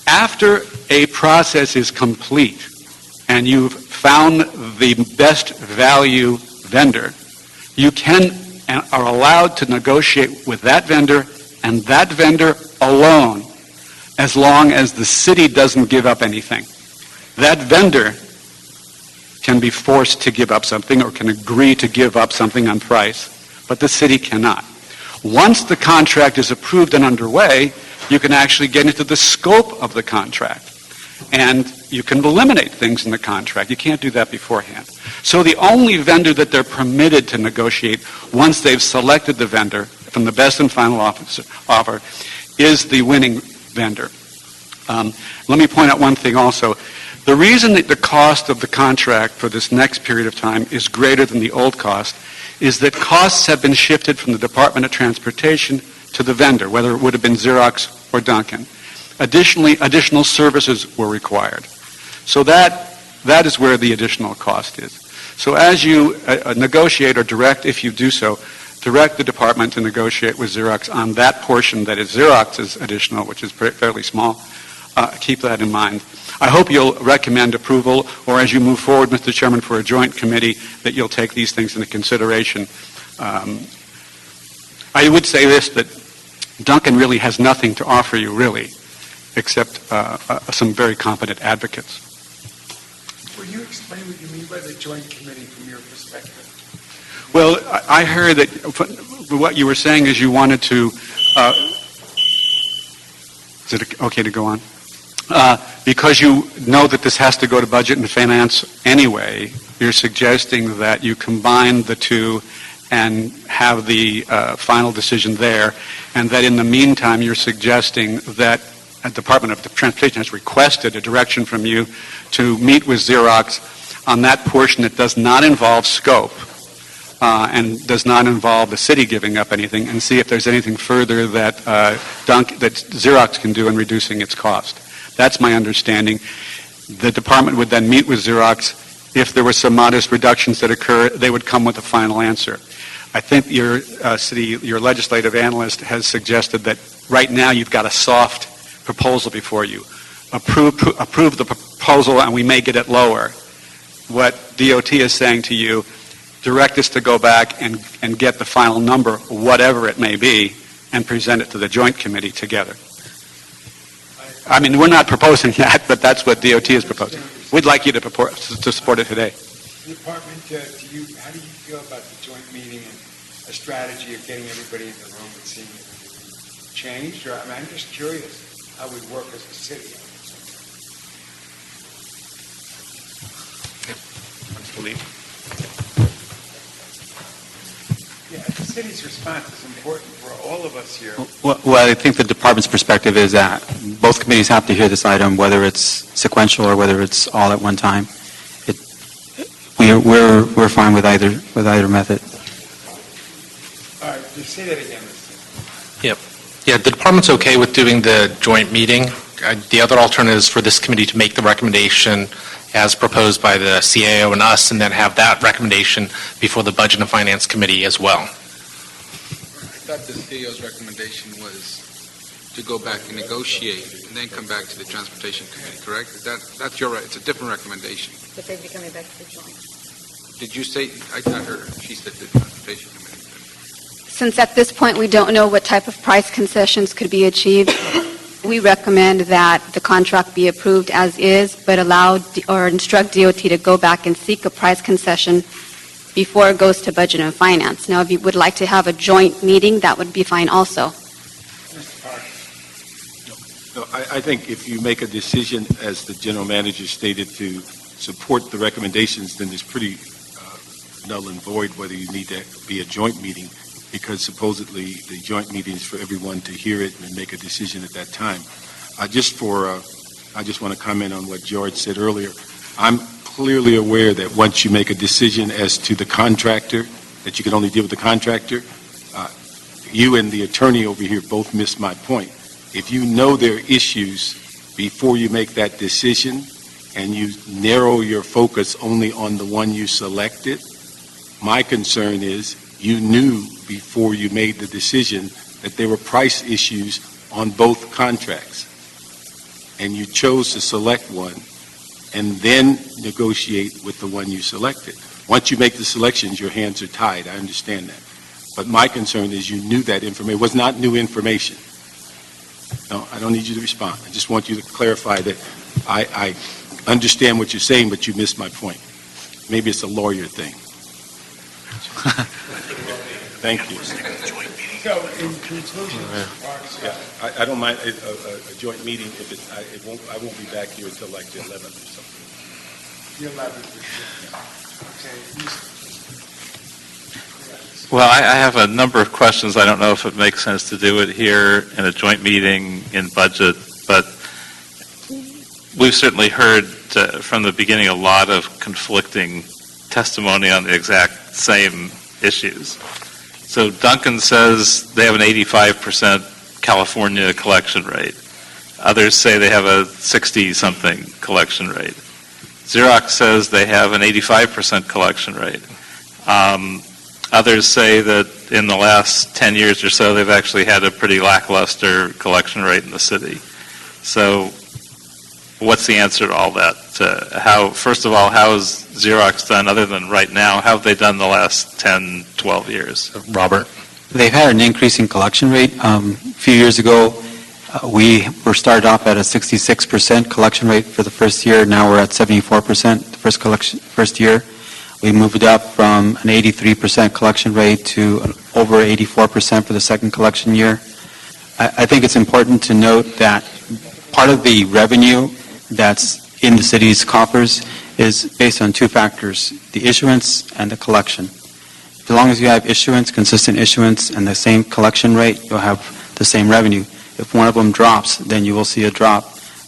After a process is complete and you've found the best value vendor, you can and are allowed to negotiate with that vendor and that vendor alone, as long as the city doesn't give up anything. That vendor can be forced to give up something or can agree to give up something on price, but the city cannot. Once the contract is approved and underway, you can actually get into the scope of the contract. And you can eliminate things in the contract. You can't do that beforehand. So the only vendor that they're permitted to negotiate once they've selected the vendor from the best and final offer is the winning vendor. Let me point out one thing also. The reason that the cost of the contract for this next period of time is greater than the old cost is that costs have been shifted from the Department of Transportation to the vendor, whether it would have been Xerox or Duncan. Additionally, additional services were required. So that is where the additional cost is. So as you negotiate or direct, if you do so, direct the department to negotiate with Xerox on that portion that is Xerox's additional, which is fairly small. Keep that in mind. I hope you'll recommend approval, or as you move forward, Mr. Chairman, for a joint committee, that you'll take these things into consideration. I would say this, that Duncan really has nothing to offer you, really, except some very competent advocates. Will you explain what you mean by the joint committee from your perspective? Well, I heard that what you were saying is you wanted to... is it okay to go on? Because you know that this has to go to Budget and Finance anyway, you're suggesting that you combine the two and have the final decision there, and that in the meantime you're suggesting that the Department of Transportation has requested a direction from you to meet with Xerox on that portion that does not involve scope and does not involve the city giving up anything, and see if there's anything further that Xerox can do in reducing its cost. That's my understanding. The department would then meet with Xerox. If there were some modest reductions that occur, they would come with a final answer. I think your legislative analyst has suggested that right now you've got a soft proposal before you. Approve the proposal and we may get it lower. What DOT is saying to you, direct us to go back and get the final number, whatever it may be, and present it to the joint committee together. I mean, we're not proposing that, but that's what DOT is proposing. We'd like you to support it today. Department, how do you feel about the joint meeting and a strategy of getting everybody in the room and seeing if it changed? Or, I'm just curious how we work as a city. believe. Yeah, the city's response is important for all of us here. Well, I think the department's perspective is that both committees have to hear this item, whether it's sequential or whether it's all at one time. We're fine with either method. All right, just say that again. Yeah, the department's okay with doing the joint meeting. The other alternative is for this committee to make the recommendation as proposed by the CAO and us, and then have that recommendation before the Budget and Finance Committee as well. I thought the CEO's recommendation was to go back and negotiate and then come back to the Transportation Committee, correct? That's your right. It's a different recommendation. But they'd be coming back to the joint. Did you say, I heard her, she said the Transportation Committee. Since at this point we don't know what type of price concessions could be achieved, we recommend that the contract be approved as is, but allow or instruct DOT to go back and seek a price concession before it goes to Budget and Finance. Now, if you would like to have a joint meeting, that would be fine also. No, I think if you make a decision, as the general manager stated, to support the recommendations, then it's pretty null and void whether you need to be a joint meeting, because supposedly the joint meeting is for everyone to hear it and make a decision at that time. I just want to comment on what George said earlier. I'm clearly aware that once you make a decision as to the contractor, that you can only deal with the contractor. You and the attorney over here both missed my point. If you know there are issues before you make that decision and you narrow your focus only on the one you selected, my concern is you knew before you made the decision that there were price issues on both contracts, and you chose to select one and then negotiate with the one you selected. Once you make the selections, your hands are tied. I understand that. But my concern is you knew that information. It was not new information. No, I don't need you to respond. I just want you to clarify that I understand what you're saying, but you missed my point. Maybe it's a lawyer thing. Thank you. So, in conclusion, I don't mind a joint meeting if I won't be back here until like the 11th or something. The 11th. Okay. Well, I have a number of questions. I don't know if it makes sense to do it here in a joint meeting in budget, but we've certainly heard from the beginning a lot of conflicting testimony on the exact same issues. So Duncan says they have an 85% California collection rate. Others say they have a 60-something collection rate. Xerox says they have an 85% collection rate. Others say that in the last 10 years or so, they've actually had a pretty lackluster collection rate in the city. So what's the answer to all that? First of all, how has Xerox done, other than right now, how have they done the last 10, 12 years? Robert? They've had an increasing collection rate. A few years ago, we were started off at a 66% collection rate for the first year. Now we're at 74% the first year. We moved up from an 83% collection rate to over 84% for the second collection year. I think it's important to note that part of the revenue that's in the city's coffers is based on two factors, the issuance and the collection. As long as you have issuance, consistent issuance, and the same collection rate, you'll have the same revenue. If one of them drops, then you will see a drop.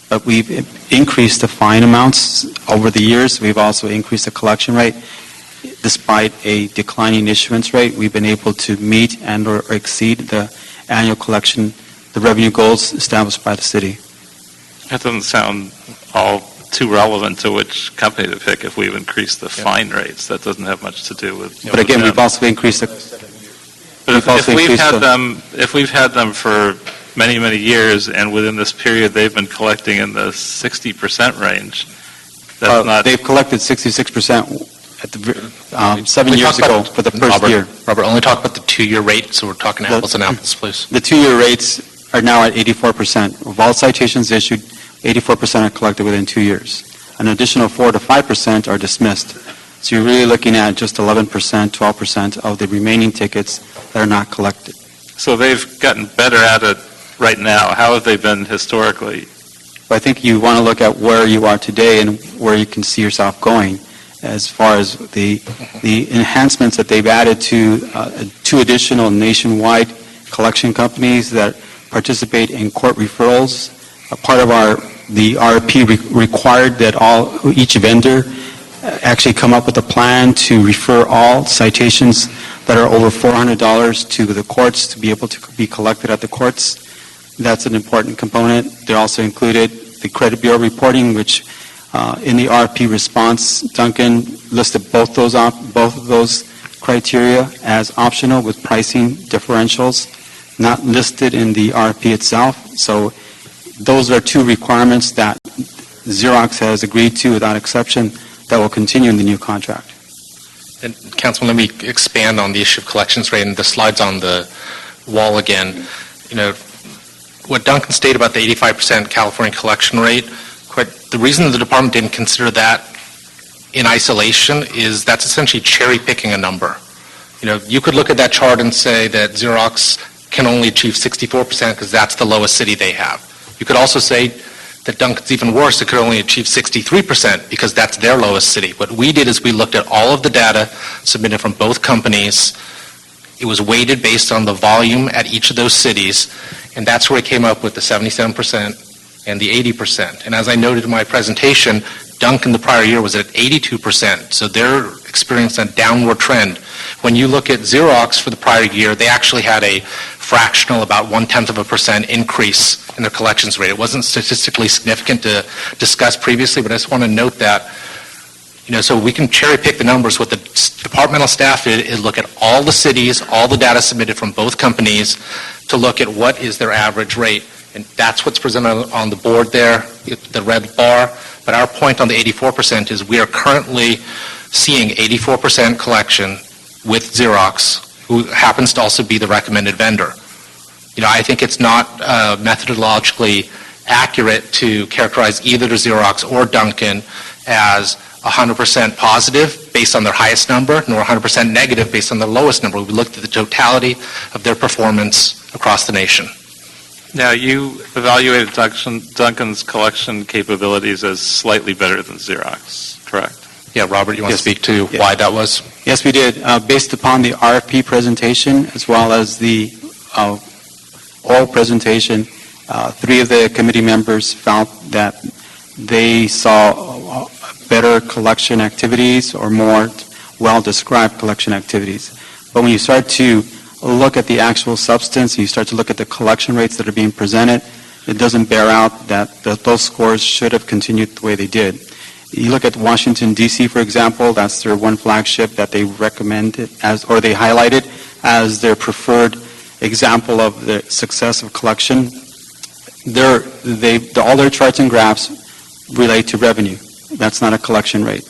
But we've increased the fine amounts over the years. We've also increased the collection rate. Despite a declining issuance rate, we've been able to meet and or exceed the annual collection, the revenue goals established by the city. That doesn't sound all too relevant to which company to pick if we've increased the fine rates. That doesn't have much to do with... But again, we've also increased the... But if we've had them for many, many years, and within this period they've been collecting in the 60% range, that's not... They've collected 66% at the 7 years ago for the first year. Robert, only talk about the 2-year rate, so we're talking apples and apples, please. The 2-year rates are now at 84%. Of all citations issued, 84% are collected within 2 years. An additional 4 to 5% are dismissed. So you're really looking at just 11%, 12% of the remaining tickets that are not collected. So they've gotten better at it right now. How have they been historically? But I think you want to look at where you are today and where you can see yourself going. as far as the enhancements that they've added to 2 additional nationwide collection companies that participate in court referrals. A part of the RFP required that each vendor actually come up with a plan to refer all citations that are over $400 to the courts to be able to be collected at the courts. That's an important component. They also included the credit bureau reporting, which in the RFP response, Duncan listed both of those criteria as optional with pricing differentials, not listed in the RFP itself. So those are 2 requirements that Xerox has agreed to without exception that will continue in the new contract. And Councilman, let me expand on the issue of collections rate and the slides on the wall again. What Duncan stated about the 85% California collection rate, the reason the department didn't consider that in isolation is that's essentially cherry picking a number. You could look at that chart and say that Xerox can only achieve 64% because that's the lowest city they have. You could also say that Duncan's even worse, it could only achieve 63% because that's their lowest city. What we did is we looked at all of the data submitted from both companies. It was weighted based on the volume at each of those cities, and that's where we came up with the 77% and the 80%. And as I noted in my presentation, Duncan the prior year was at 82%, so they're experiencing a downward trend. When you look at Xerox for the prior year, they actually had a fractional, about 0.1% increase in their collections rate. It wasn't statistically significant to discuss previously, but I just want to note that, so we can cherry pick the numbers. What the departmental staff did is look at all the cities, all the data submitted from both companies to look at what is their average rate. And that's what's presented on the board there, the red bar. But our point on the 84% is we are currently seeing 84% collection with Xerox, who happens to also be the recommended vendor. I think it's not methodologically accurate to characterize either Xerox or Duncan as 100% positive based on their highest number, nor 100% negative based on their lowest number. We looked at the totality of their performance across the nation. Now, you evaluated Duncan's collection capabilities as slightly better than Xerox, correct? Yeah, Robert, you want to speak to why that was? Yes, we did. Based upon the RFP presentation as well as the oral presentation, 3 of the committee members felt that they saw better collection activities or more well-described collection activities. But when you start to look at the actual substance, you start to look at the collection rates that are being presented, it doesn't bear out that those scores should have continued the way they did. You look at Washington, D.C., for example, that's their one flagship that they recommended or they highlighted as their preferred example of the success of collection. All their charts and graphs relate to revenue. That's not a collection rate.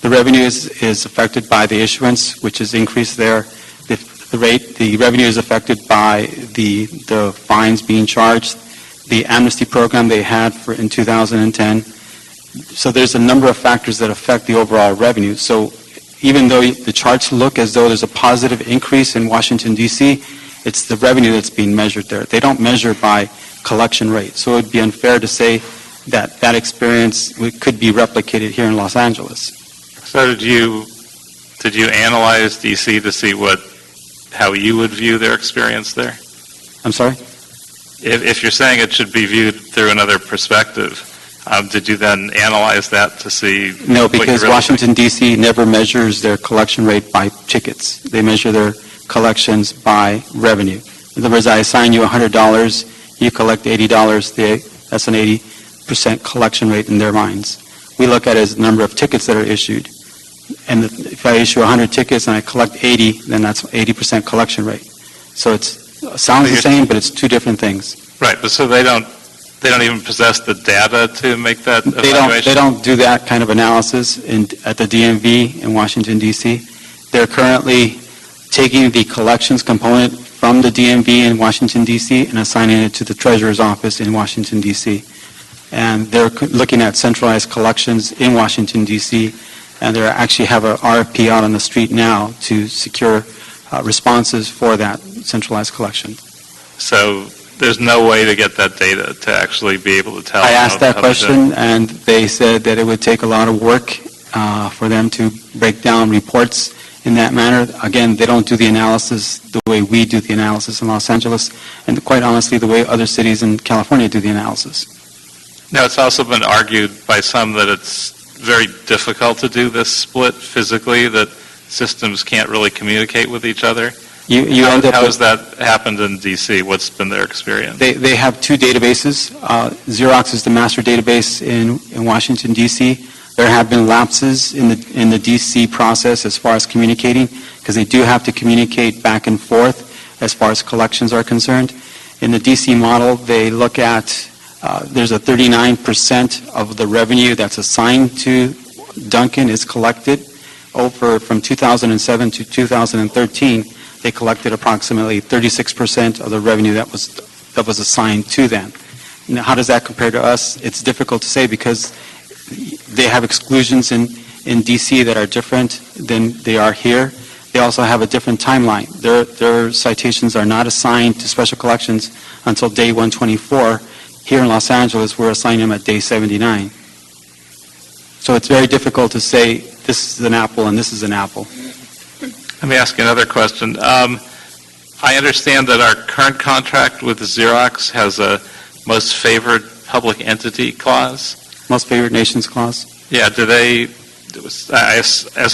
The revenue is affected by the issuance, which is increased there. The revenue is affected by the fines being charged, the amnesty program they had in 2010. So there's a number of factors that affect the overall revenue. So even though the charts look as though there's a positive increase in Washington, D.C., it's the revenue that's being measured there. They don't measure by collection rate. So it would be unfair to say that experience could be replicated here in Los Angeles. So did you analyze D.C. to see how you would view their experience there? I'm sorry? If you're saying it should be viewed through another perspective, did you then analyze that to see? No, because Washington, D.C. never measures their collection rate by tickets. They measure their collections by revenue. In other words, I assign you $100, you collect $80, that's an 80% collection rate in their minds. We look at it as the number of tickets that are issued. And if I issue 100 tickets and I collect 80, then that's 80% collection rate. So it sounds the same, but it's 2 different things. Right, but so they don't even possess the data to make that evaluation? They don't do that kind of analysis at the DMV in Washington, D.C. They're currently taking the collections component from the DMV in Washington, D.C. and assigning it to the Treasurer's Office in Washington, D.C. And they're looking at centralized collections in Washington, D.C., and they actually have an RFP out on the street now to secure responses for that centralized collection. So there's no way to get that data to actually be able to tell? I asked that question, and they said that it would take a lot of work for them to break down reports in that manner. Again, they don't do the analysis the way we do the analysis in Los Angeles, and quite honestly, the way other cities in California do the analysis. Now, it's also been argued by some that it's very difficult to do this split physically, that systems can't really communicate with each other. How has that happened in D.C.? What's been their experience? They have two databases. Xerox is the master database in Washington, D.C. There have been lapses in the D.C. process as far as communicating, because they do have to communicate back and forth as far as collections are concerned. In the D.C. model, they look at, there's a 39% of the revenue that's assigned to Duncan is collected. From 2007 to 2013, they collected approximately 36% of the revenue that was assigned to them. Now, how does that compare to us? It's difficult to say because they have exclusions in D.C. that are different than they are here. They also have a different timeline. Their citations are not assigned to special collections until day 124. Here in Los Angeles, we're assigning them at day 79. So it's very difficult to say this is an apple and this is an apple. Let me ask you another question. I understand that our current contract with Xerox has a most favored public entity clause. Most favored nations clause? Yeah, as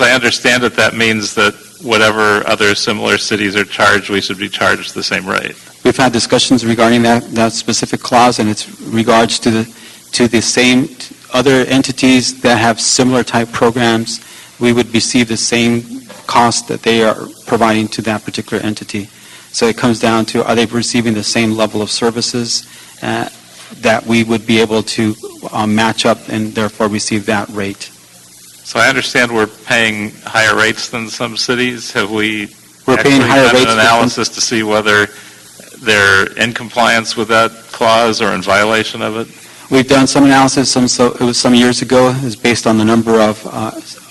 I understand it, that means that whatever other similar cities are charged, we should be charged the same rate. We've had discussions regarding that specific clause, and it's regards to the same other entities that have similar type programs. We would receive the same cost that they are providing to that particular entity. So it comes down to, are they receiving the same level of services that we would be able to match up and therefore receive that rate? So I understand we're paying higher rates than some cities. Have we paying higher done rates an analysis to see whether they're in compliance with that clause or in violation of it? We've done some analysis. It was some years ago. It was based on the number of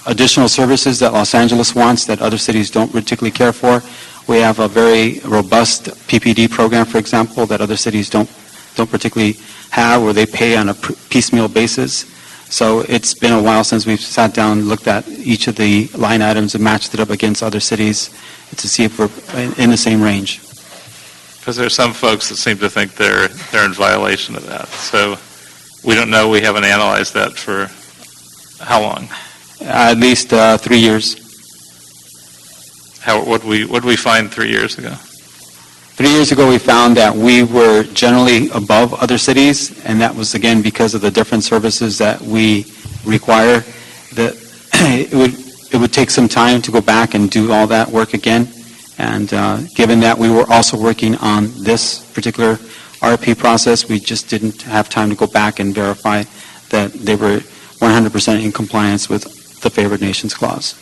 additional services that Los Angeles wants that other cities don't particularly care for. We have a very robust PPD program, for example, that other cities don't particularly have, where they pay on a piecemeal basis. So it's been a while since we've sat down and looked at each of the line items and matched it up against other cities to see if we're in the same range. Because there's some folks that seem to think they're in violation of that. So we don't know. We haven't analyzed that for how long? At least 3 years. What did we find 3 years ago? 3 years ago, we found that we were generally above other cities, and that was, again, because of the different services that we require. It would take some time to go back and do all that work again, and given that we were also working on this particular RFP process, we just didn't have time to go back and verify that they were 100% in compliance with the favored nations clause.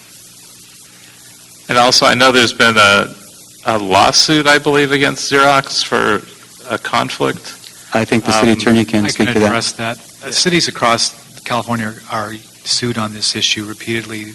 And also, I know there's been a lawsuit, I believe, against Xerox for a conflict. I think the city attorney can speak to that. I can address that. Cities across California are sued on this issue repeatedly.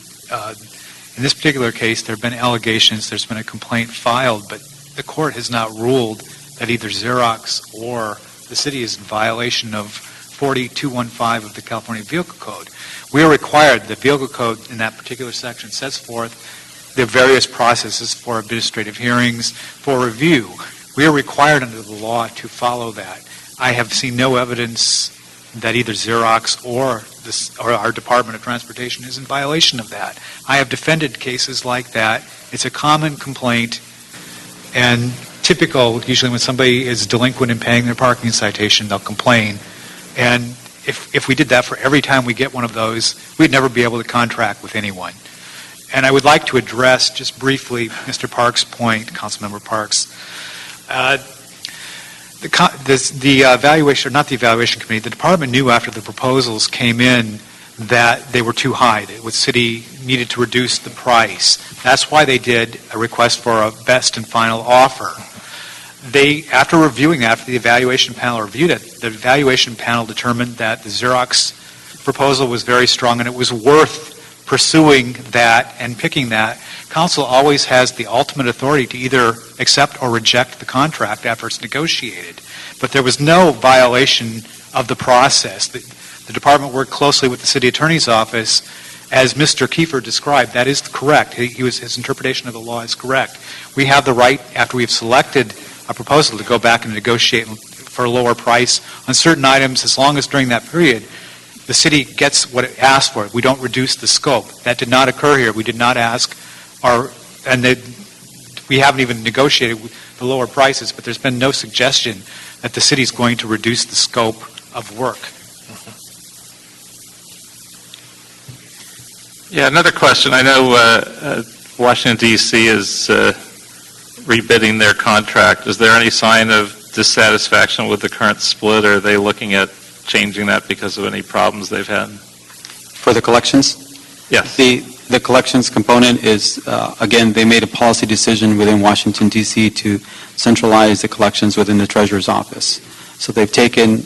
In this particular case, there have been allegations, there's been a complaint filed, but the court has not ruled that either Xerox or the city is in violation of 40215 of the California Vehicle Code. We are required, the Vehicle Code in that particular section sets forth the various processes for administrative hearings, for review. We are required under the law to follow that. I have seen no evidence that either Xerox or our Department of Transportation is in violation of that. I have defended cases like that. It's a common complaint and typical. Usually when somebody is delinquent in paying their parking citation, they'll complain. And if we did that for every time we get one of those, we'd never be able to contract with anyone. And I would like to address just briefly Mr. Parks' point, Councilmember Parks. The evaluation, or not the evaluation committee, the department knew after the proposals came in that they were too high. The city needed to reduce the price. That's why they did a request for a best and final offer. After reviewing that, after the evaluation panel reviewed it, the evaluation panel determined that the Xerox proposal was very strong and it was worth pursuing that and picking that. Council always has the ultimate authority to either accept or reject the contract after it's negotiated. But there was no violation of the process. The department worked closely with the city attorney's office as Mr. Kiefer described, that is correct. His interpretation of the law is correct. We have the right, after we've selected a proposal, to go back and negotiate for a lower price on certain items, as long as during that period the city gets what it asked for. We don't reduce the scope. That did not occur here. We did not ask we haven't even negotiated the lower prices, but there's been no suggestion that the city's going to reduce the scope of work. Yeah, another question. I know Washington, D.C. is rebidding their contract. Is there any sign of dissatisfaction with the current split, or are they looking at changing that because of any problems they've had? For the collections? Yes. The collections component is, again, they made a policy decision within Washington, D.C. to centralize the collections within the Treasurer's office. So they've taken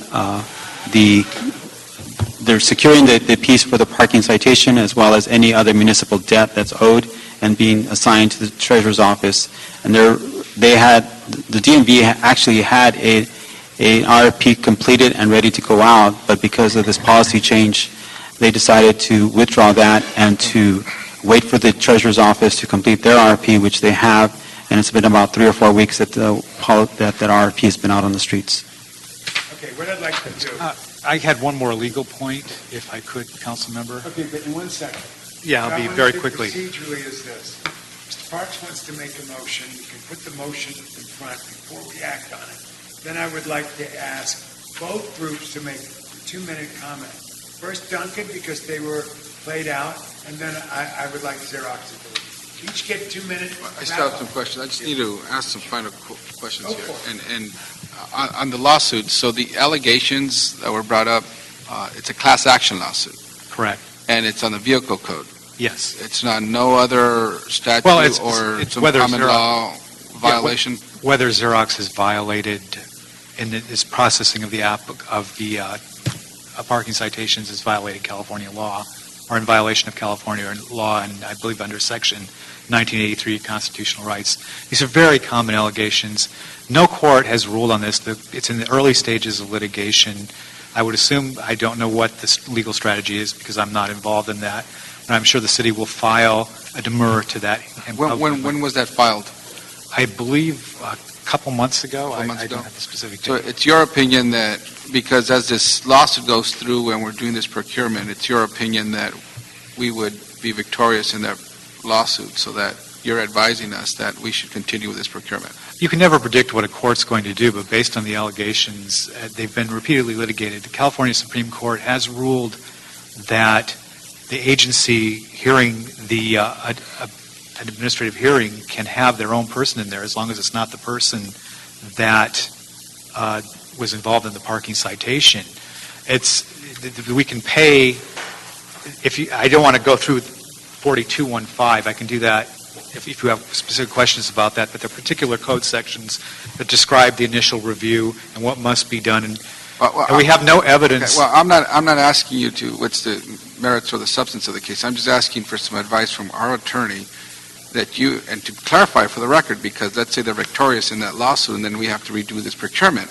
they're securing the piece for the parking citation as well as any other municipal debt that's owed and being assigned to the Treasurer's office. And the DMV actually had an RFP completed and ready to go out, but because of this policy change, they decided to withdraw that and to wait for the Treasurer's office to complete their RFP, which they have, and it's been about 3 or 4 weeks that that RFP has been out on the streets. Okay, what I'd like to do... I had one more legal point, if I could, council member. Okay, but in 1 second. Yeah, I'll be very quickly. Procedurally is this. Mr. Parks wants to make a motion. You can put the motion in front before we act on it. Then I would like to ask both groups to make a 2-minute comment. First Duncan, because they were played out, and then I would like Xerox to do it. Each get 2 minutes. I still have some questions. I just need to ask some final questions here. And on the lawsuit, so the allegations that were brought up, it's a class action lawsuit. Correct. And it's on the vehicle code. Yes. It's not no other statute or it's some whether common law violation? Whether Xerox has violated in its processing of the parking citations has violated California law, or in violation of California law, and I believe under Section 1983 constitutional rights. These are very common allegations. No court has ruled on this. It's in the early stages of litigation. I would assume, I don't know what the legal strategy is because I'm not involved in that, but I'm sure the city will file a demur to that. When was that filed? I believe a couple months ago. I don't have the specific date. So it's your opinion that, because as this lawsuit goes through and we're doing this procurement, it's your opinion that we would be victorious in that lawsuit, so that you're advising us that we should continue with this procurement? You can never predict what a court's going to do, but based on the allegations, they've been repeatedly litigated. The California Supreme Court has ruled that the agency hearing an administrative hearing can have their own person in there as long as it's not the person that was involved in the parking citation. We can pay, I don't want to go through 4215, I can do that if you have specific questions about that, but there are particular code sections that describe the initial review and what must be done, and we have no evidence. Okay, well, I'm not asking you what's the merits or the substance of the case. I'm just asking for some advice from our attorney and to clarify for the record, because let's say they're victorious in that lawsuit and then we have to redo this procurement.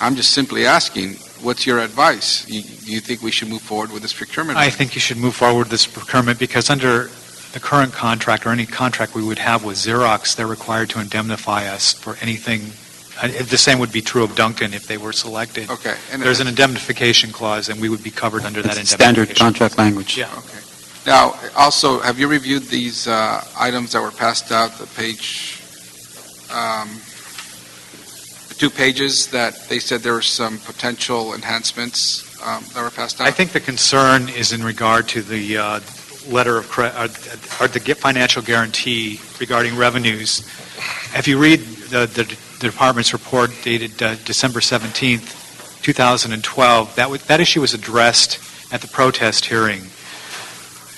I'm just simply asking, what's your advice? Do you think we should move forward with this procurement? I think you should move forward with this procurement because under the current contract or any contract we would have with Xerox, they're required to indemnify us for anything. The same would be true of Duncan if they were selected. Okay. And there's an indemnification clause, and we would be covered under that indemnification. Standard contract language. Yeah. Okay. Now, also, have you reviewed these items that were passed out, the 2 pages that they said there were some potential enhancements that were passed out? I think the concern is in regard to the letter of credit, or the financial guarantee regarding revenues. If you read the department's report dated December 17th, 2012, that issue was addressed at the protest hearing.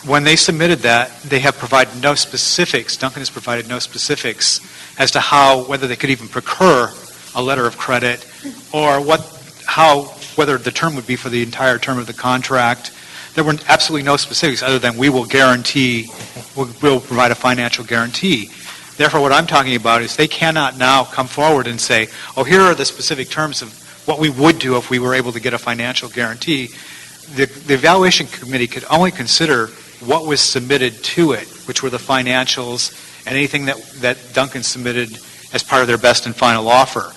When they submitted that, they have provided no specifics, Duncan has provided no specifics as to whether they could even procure a letter of credit, or whether the term would be for the entire term of the contract. There were absolutely no specifics other than we'll provide a financial guarantee. Therefore, what I'm talking about is they cannot now come forward and say, oh, here are the specific terms of what we would do if we were able to get a financial guarantee. The evaluation committee could only consider what was submitted to it, which were the financials and anything that Duncan submitted as part of their best and final offer.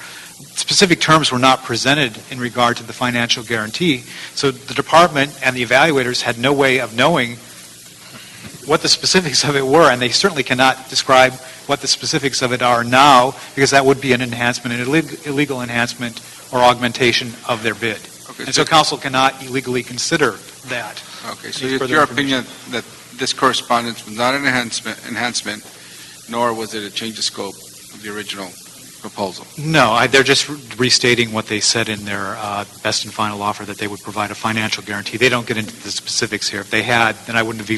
Specific terms were not presented in regard to the financial guarantee, so the department and the evaluators had no way of knowing what the specifics of it were, and they certainly cannot describe what the specifics of it are now, because that would be an enhancement, an illegal enhancement or augmentation of their bid. Okay, And so council cannot illegally consider that. Okay, so it's your opinion that this correspondence was not an enhancement, nor was it a change of scope of the original proposal? No, they're just restating what they said in their best and final offer, that they would provide a financial guarantee. They don't get into the specifics here. If they had, then I would have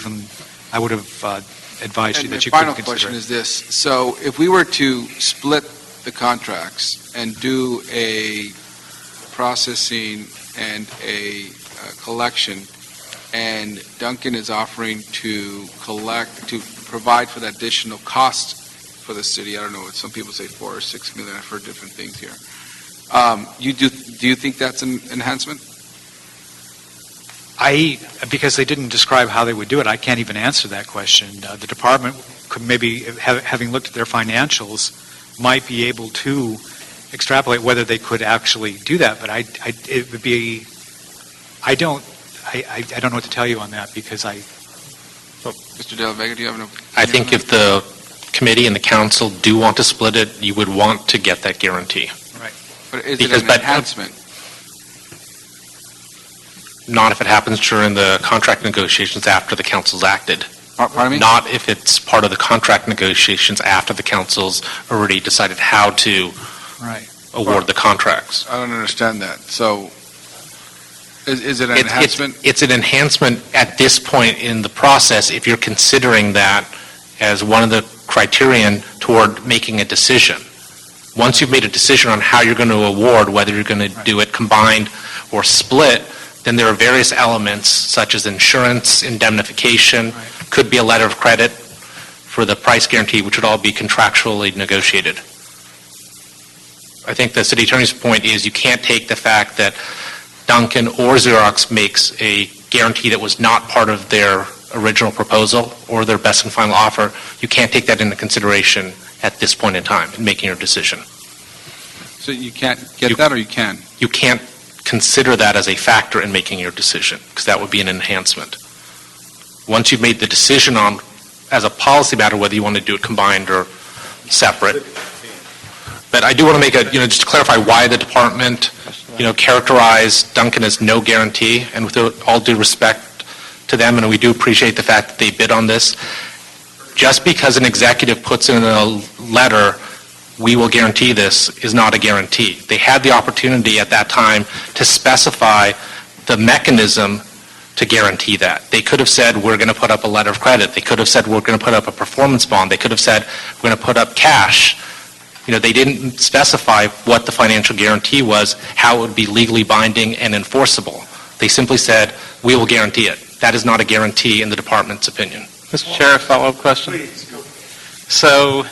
advised you that you couldn't And my final consider question it. is this. So if we were to split the contracts and do a processing and a collection, and Duncan is offering to provide for the additional cost for the city, I don't know, some people say 4 or 6 million, I've heard different things here. Do you think that's an enhancement? Because they didn't describe how they would do it, I can't even answer that question. The department could maybe, having looked at their financials, might be able to extrapolate whether they could actually do that. But I don't know what to tell you on that, because Mr. De La Vega, do you have an opinion? I think if the committee and the council do want to split it, you would want to get that guarantee. Right. But is it an enhancement? Not if it happens during the contract negotiations after the council's acted. Pardon me? Not if it's part of the contract negotiations after the council's already decided how to award the contracts. I don't understand that. So is it an enhancement? It's an enhancement at this point in the process if you're considering that as one of the criterion toward making a decision. Once you've made a decision on how you're going to award, whether you're going to do it combined or split, then there are various elements such as insurance, indemnification, could be a letter of credit for the price guarantee, which would all be contractually negotiated. I think the city attorney's point is you can't take the fact that Duncan or Xerox makes a guarantee that was not part of their original proposal or their best and final offer. You can't take that into consideration at this point in time in making your decision. So you can't get that, or you can? You can't consider that as a factor in making your decision, because that would be an enhancement. Once you've made the decision on, as a policy matter, whether you want to do it combined or separate. But I do want to make just to clarify why the department, characterized Duncan as no guarantee, and with all due respect to them, and we do appreciate the fact that they bid on this, just because an executive puts in a letter, we will guarantee this, is not a guarantee. They had the opportunity at that time to specify the mechanism to guarantee that. They could have said, we're going to put up a letter of credit. They could have said, we're going to put up a performance bond. They could have said, we're going to put up cash. They didn't specify what the financial guarantee was, how it would be legally binding and enforceable. They simply said, we will guarantee it. That is not a guarantee in the department's opinion. Mr. Chair, a follow-up question? So,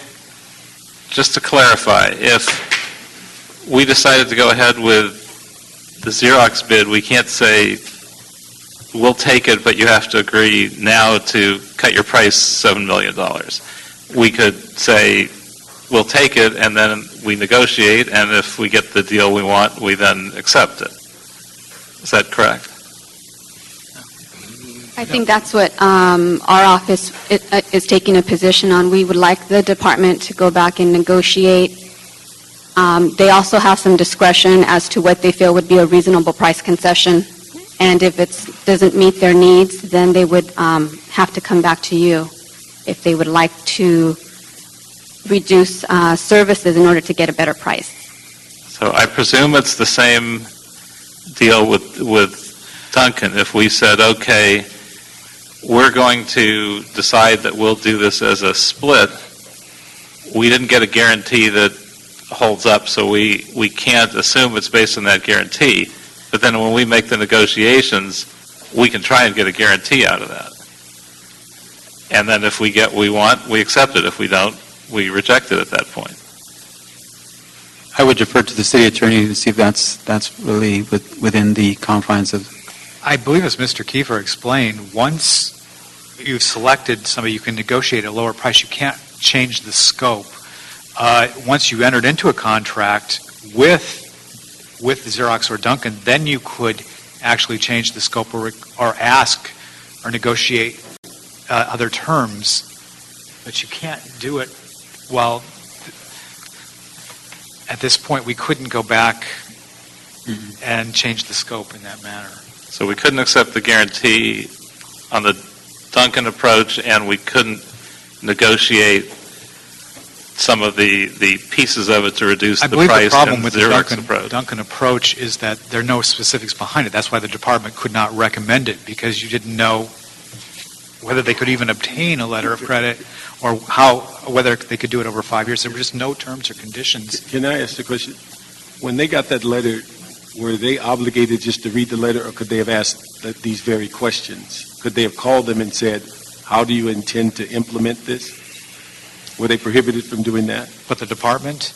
just to clarify, if we decided to go ahead with the Xerox bid, we can't say, we'll take it, but you have to agree now to cut your price $7 million. We could say, we'll take it, and then we negotiate, and if we get the deal we want, we then accept it. Is that correct? I think that's what our office is taking a position on. We would like the department to go back and negotiate. They also have some discretion as to what they feel would be a reasonable price concession. And if it doesn't meet their needs, then they would have to come back to you if they would like to reduce services in order to get a better price. So I presume it's the same deal with Duncan. If we said, okay, we're going to decide that we'll do this as a split, we didn't get a guarantee that holds up, so we can't assume it's based on that guarantee. But then when we make the negotiations, we can try and get a guarantee out of that. And then if we get what we want, we accept it. If we don't, we reject it at that point. I would defer to the city attorney to see if that's really within the confines of... I believe, as Mr. Kiefer explained, once you've selected somebody, you can negotiate a lower price. You can't change the scope. Once you entered into a contract with Xerox or Duncan, then you could actually change the scope or ask or negotiate other terms, but you can't do it while at this point we couldn't go back and change the scope in that manner. So we couldn't accept the guarantee on the Duncan approach, and we couldn't negotiate some of the pieces of it to reduce I the believe the price problem and with the Xerox approach. Duncan approach is that there are no specifics behind it. That's why the department could not recommend it, because you didn't know whether they could even obtain a letter of credit or whether they could do it over 5 years. There were just no terms or conditions. Can I ask a question? When they got that letter, were they obligated just to read the letter, or could they have asked these very questions? Could they have called them and said, how do you intend to implement this? Were they prohibited from doing that? But the department?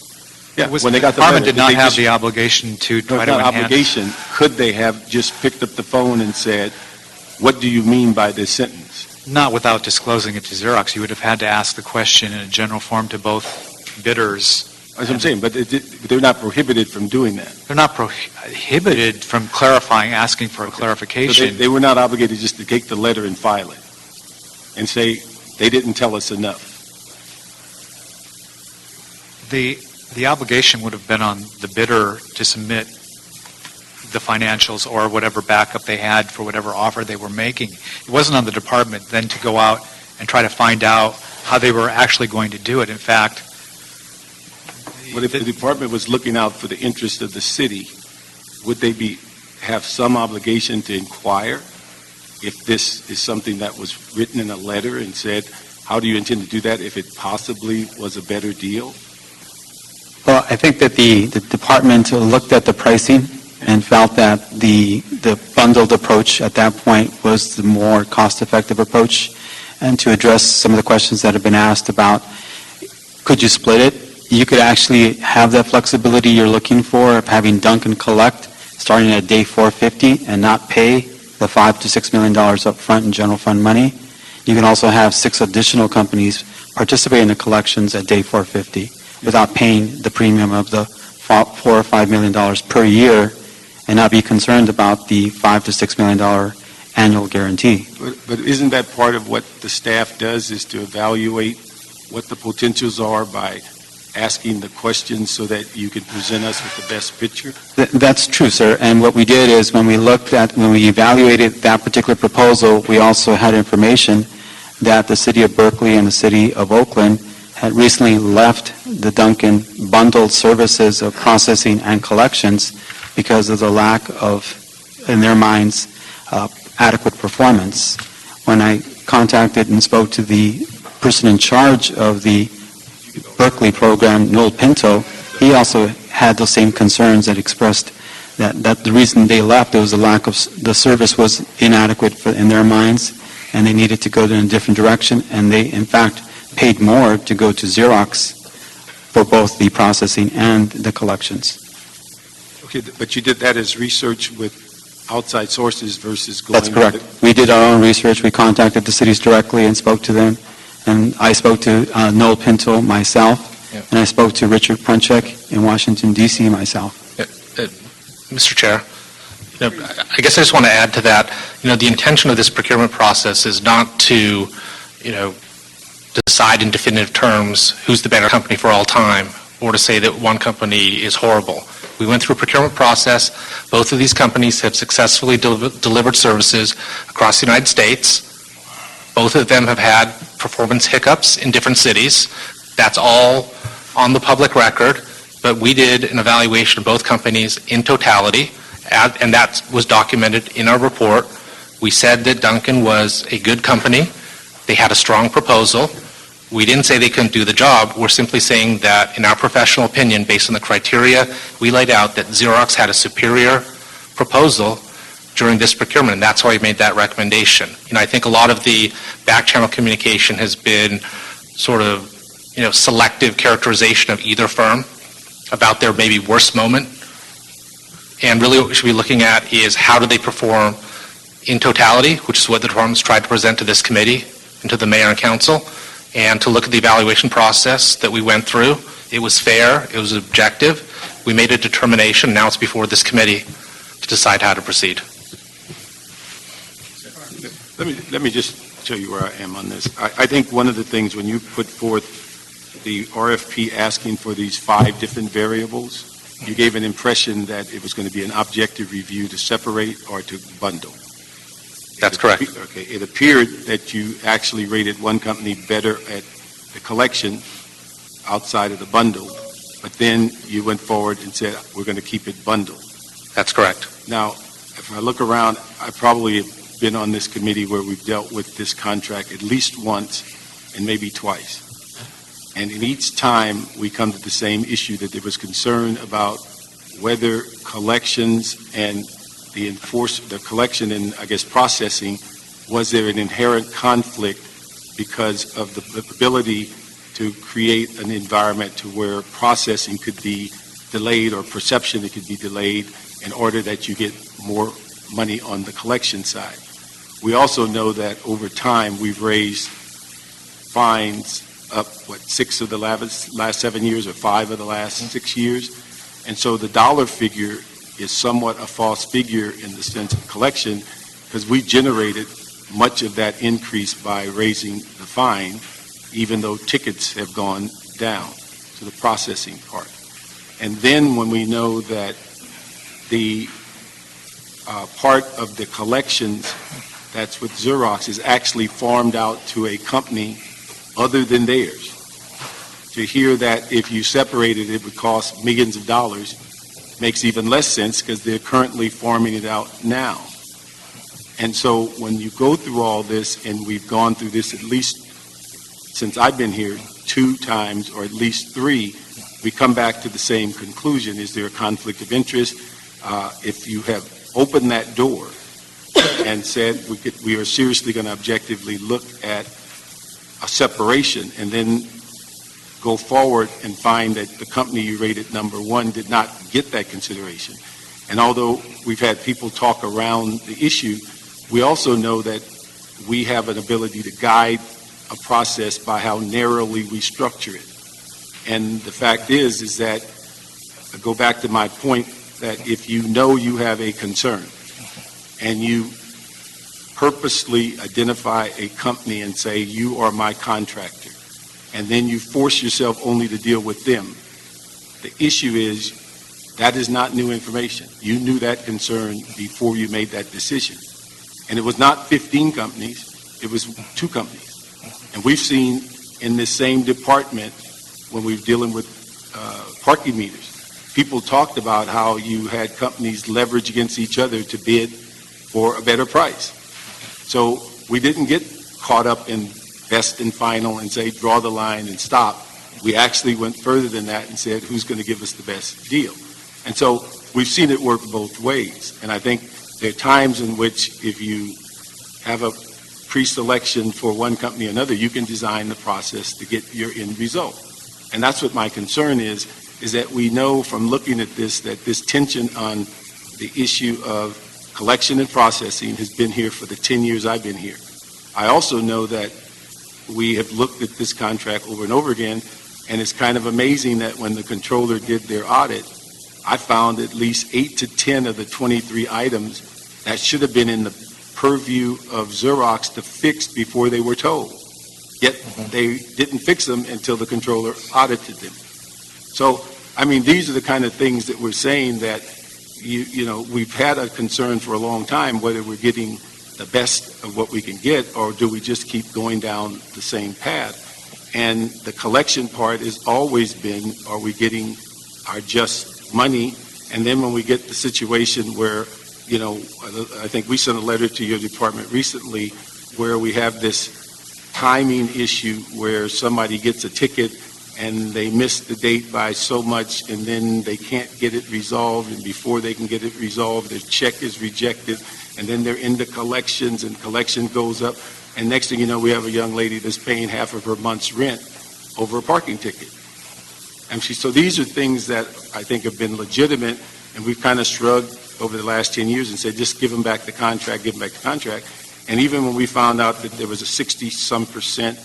Yeah, when when they got the department letter, did not they have just- the obligation to No, try it's to not enhance. obligation. Could they have just picked up the phone and said, what do you mean by this sentence? Not without disclosing it to Xerox. You would have had to ask the question in a general form to both bidders. That's what I'm saying, but they're not prohibited from doing that. They're not prohibited from clarifying, asking for a So clarification. they were not obligated just to take the letter and file it and say, they didn't tell us enough. The obligation would have been on the bidder to submit the financials or whatever backup they had for whatever offer they were making. It wasn't on the department then to go out and try to find out how they were actually going to do it. In fact, But if the department was looking out for the interest of the city, would they have some obligation to inquire if this is something that was written in a letter and said, how do you intend to do that if it possibly was a better deal? Well, I think that the department looked at the pricing and felt that the bundled approach at that point was the more cost-effective approach. And to address some of the questions that have been asked about, could you split it? You could actually have that flexibility you're looking for of having Duncan collect starting at day 450 and not pay the $5 to $6 million up front in general fund money. You can also have 6 additional companies participate in the collections at day 450 without paying the premium of the $4 or $5 million per year and not be concerned about the $5 to $6 million annual guarantee. But isn't that part of what the staff does, is to evaluate what the potentials are by asking the questions so that you can present us with the best picture? That's true, sir. And what we did is when we evaluated that particular proposal, we also had information that the City of Berkeley and the City of Oakland had recently left the Duncan bundled services of processing and collections because of the lack of, in their minds, adequate performance. When I contacted and spoke to the person in charge of the Berkeley program, Noel Pinto, he also had those same concerns that expressed that the reason they left, it was the lack of, the service was inadequate in their minds, and they needed to go in a different direction, and they, in fact, paid more to go to Xerox for both the processing and the collections. Okay, but you did that as research with outside sources versus going... That's correct. We did our own research. We contacted the cities directly and spoke to them. And I spoke to Noel Pinto myself, and I spoke to Richard Prunchek in Washington, D.C. myself. Mr. Chair, I guess I just want to add to that, the intention of this procurement process is not to, decide in definitive terms who's the better company for all time, or to say that one company is horrible. We went through a procurement process. Both of these companies have successfully delivered services across the United States. Both of them have had performance hiccups in different cities. That's all on the public record, but we did an evaluation of both companies in totality, and that was documented in our report. We said that Duncan was a good company. They had a strong proposal. We didn't say they couldn't do the job. We're simply saying that, in our professional opinion, based on the criteria we laid out, that Xerox had a superior proposal during this procurement, and that's why we made that recommendation. I think a lot of the back-channel communication has been sort of, selective characterization of either firm about their maybe worst moment. And really what we should be looking at is how do they perform in totality, which is what the department's tried to present to this committee, and to the mayor and council, and to look at the evaluation process that we went through. It was fair, it was objective. We made a determination, now it's before this committee to decide how to proceed. Let me just tell you where I am on this. I think one of the things when you put forth the RFP asking for these 5 different variables, you gave an impression that it was going to be an objective review to separate or to bundle. That's correct. Okay. It appeared that you actually rated one company better at the collection outside of the bundle, but then you went forward and said, we're going to keep it bundled. That's correct. Now, if I look around, I probably have been on this committee where we've dealt with this contract at least once and maybe twice. And in each time, we come to the same issue, that there was concern about whether collections and the collection and, I guess, processing, was there an inherent conflict because of the ability to create an environment to where processing could be delayed, or perception it could be delayed, in order that you get more money on the collection side. We also know that over time we've raised fines up, 6 of the last 7 years, or 5 of the last 6 years. And so the dollar figure is somewhat a false figure in the sense of collection, because we generated much of that increase by raising the fine, even though tickets have gone down to the processing part. And then when we know that the part of the collections that's with Xerox is actually farmed out to a company other than theirs, to hear that if you separated it would cost millions of dollars makes even less sense, because they're currently farming it out now. And so when you go through all this, and we've gone through this at least since I've been here 2 times, or at least 3, we come back to the same conclusion. Is there a conflict of interest? If you have opened that door and said we are seriously going to objectively look at a separation, and then go forward and find that the company you rated number 1 did not get that consideration. And although we've had people talk around the issue, we also know that we have an ability to guide a process by how narrowly we structure it. And the fact is that, I go back to my point, that if you know you have a concern and you purposely identify a company and say, you are my contractor, and then you force yourself only to deal with them, the issue is that is not new information. You knew that concern before you made that decision. And it was not 15 companies, it was 2 companies. And we've seen in this same department, when we're dealing with parking meters, people talked about how you had companies leverage against each other to bid for a better price. So we didn't get caught up in best and final and say, draw the line and stop. We actually went further than that and said, who's going to give us the best deal? And so we've seen it work both ways. And I think there are times in which, if you have a pre-selection for one company or another, you can design the process to get your end result. And that's what my concern is that we know from looking at this that this tension on the issue of collection and processing has been here for the 10 years I've been here. I also know that we have looked at this contract over and over again, and it's kind of amazing that when the controller did their audit, I found at least 8 to 10 of the 23 items that should have been in the purview of Xerox to fix before they were told. Yet they didn't fix them until the controller audited them. So, I mean, these are the kind of things that we're saying that, you know, we've had a concern for a long time, whether we're getting the best of what we can get, or do we just keep going down the same path? And the collection part has always been, are we getting our just money? And then when we get the situation where, you know, I think we sent a letter to your department recently where we have this timing issue where somebody gets a ticket and they miss the date by so much, and then they can't get it resolved, and before they can get it resolved, their check is rejected, and then they're into collections, and collection goes up, and next thing you know, we have a young lady that's paying half of her month's rent over a parking ticket. And so these are things that I think have been legitimate, and we've kind of shrugged over the last 10 years and said, just give them back the contract, give them back the contract. And even when we found out that there was a 60-some%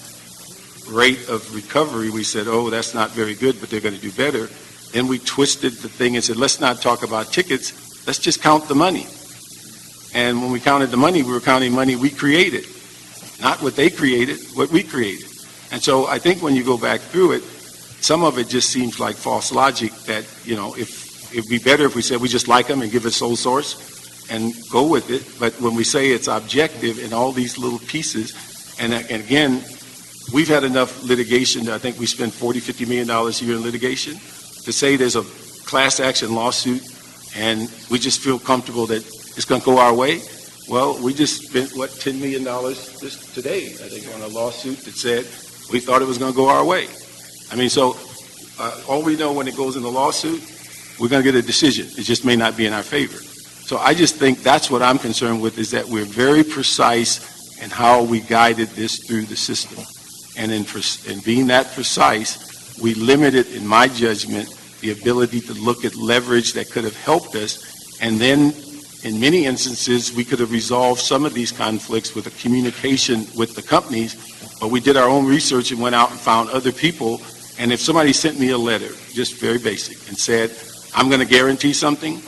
rate of recovery, we said, oh, that's not very good, but they're going to do better. Then we twisted the thing and said, let's not talk about tickets, let's just count the money. And when we counted the money, we were counting money we created, not what they created, what we created. And so I think when you go back through it, some of it just seems like false logic that, you know, if it'd be better if we said we just like them and give it sole source and go with it. But when we say it's objective in all these little pieces, and again, we've had enough litigation that I think we spend $40-50 million a year in litigation. To say there's a class action lawsuit and we just feel comfortable that it's going to go our way, well, we just spent, what, $10 million just today, I think, on a lawsuit that said we thought it was going to go our way. I mean, so all we know when it goes in the lawsuit, we're going to get a decision. It just may not be in our favor. So I just think that's what I'm concerned with, is that we're very precise in how we guided this through the system. And in being that precise, we limited, in my judgment, the ability to look at leverage that could have helped us. And then, in many instances, we could have resolved some of these conflicts with a communication with the companies, but we did our own research and went out and found other people. And if somebody sent me a letter, just very basic, and said, I'm going to guarantee something,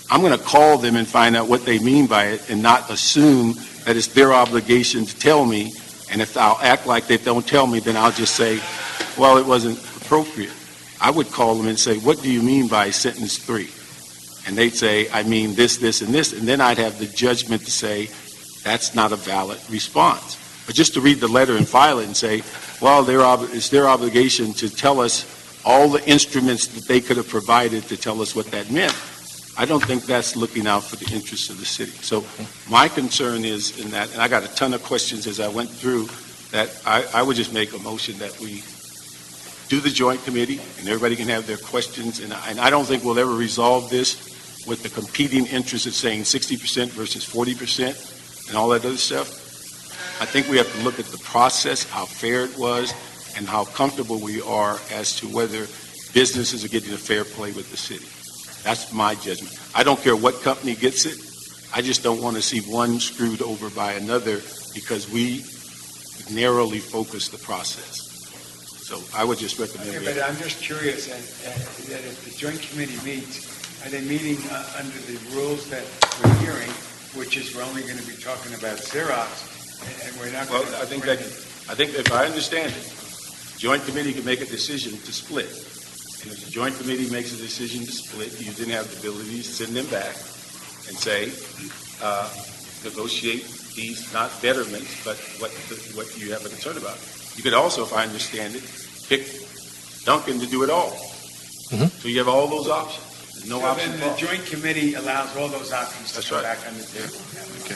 I'm going to call them and find out what they mean by it and not assume that it's their obligation to tell me. And if I'll act like they don't tell me, then I'll just say, well, it wasn't appropriate. I would call them and say, what do you mean by sentence 3? And they'd say, I mean this, this, and this. And then I'd have the judgment to say, that's not a valid response. But just to read the letter and file it and say, well, it's their obligation to tell us all the instruments that they could have provided to tell us what that meant, I don't think that's looking out for the interests of the city. So my concern is in that, and I got a ton of questions as I went through, that I would just make a motion that we do the joint committee, and everybody can have their questions, and I don't think we'll ever resolve this with the competing interests of saying 60% versus 40% and all that other stuff. I think we have to look at the process, how fair it was, and how comfortable we are as to whether businesses are getting a fair play with the city. That's my judgment. I don't care what company gets it. I just don't want to see one screwed over by another because we narrowly focus the process. So I would just recommend. Okay, but I'm just curious that if the joint committee meets, are they meeting under the rules that we're hearing, which is we're only going to be talking about Xerox, and we're not going to... Well, I think if I understand it, the joint committee can make a decision to split. And if the joint committee makes a decision to split, you then have the ability to send them back and say, negotiate these, not betterments, but what you have a concern about. You could also, if I understand it, pick Duncan to do it all. Mm-hmm. So you have all those options. There's no option. Then the joint committee allows all those options to come back on the table. Okay.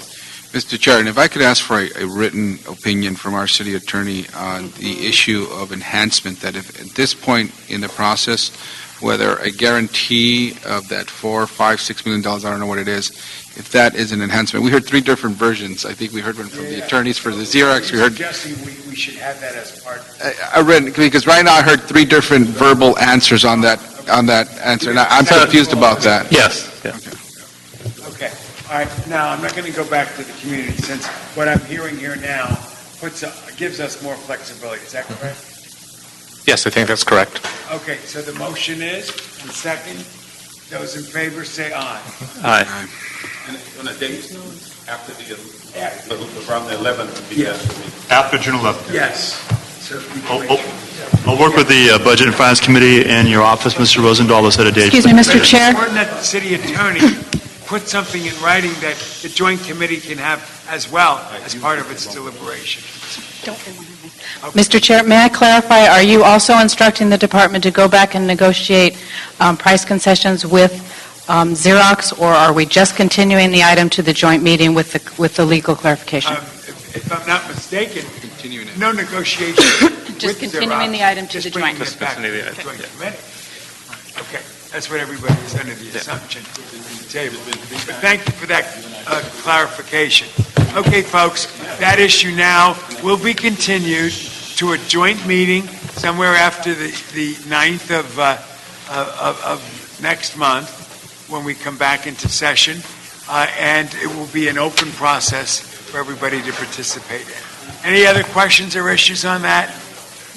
Mr. Chair, and if I could ask for a written opinion from our city attorney on the issue of enhancement, that if at this point in the process, whether a guarantee of that $4, $5, $6 million, I don't know what it is, if that is an enhancement. We heard 3 different versions. I think we heard one from the attorneys for the Xerox. We heard. Suggesting we should have that as part. I read, because right now I heard 3 different verbal answers on that answer, and I'm confused about that. Yes. Okay. All right. Now, I'm not going to go back to the community, since what I'm hearing here now gives us more flexibility. Is that correct? Yes, I think that's correct. Okay. So the motion is, and second, those in favor say aye. Aye. And on a date after around the 11th. Yeah. After June 11th. Yes. So I'll work with the Budget and Finance Committee and your office, Mr. Rosendahl, to set a date. Excuse me, Mr. Chair. It's important that the city attorney put something in writing that the joint committee can have as well as part of its deliberation. Mr. Chair, may I clarify, are you also instructing the department to go back and negotiate price concessions with Xerox, or are we just continuing the item to the joint meeting with the legal clarification? If I'm not mistaken, no negotiation. Just continuing the item to the joint. Just bringing it back to the joint committee. Okay, that's what everybody is under the assumption at the table. But thank you for that clarification. Okay, folks, that issue now will be continued to a joint meeting somewhere after the 9th of next month when we come back into session, and it will be an open process for everybody to participate in. Any other questions or issues on that?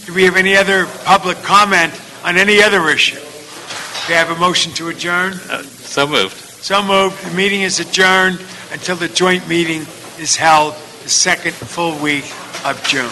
Do we have any other public comment on any other issue? Do we have a motion to adjourn? So moved. So moved. The meeting is adjourned until the joint meeting is held the second full week of June.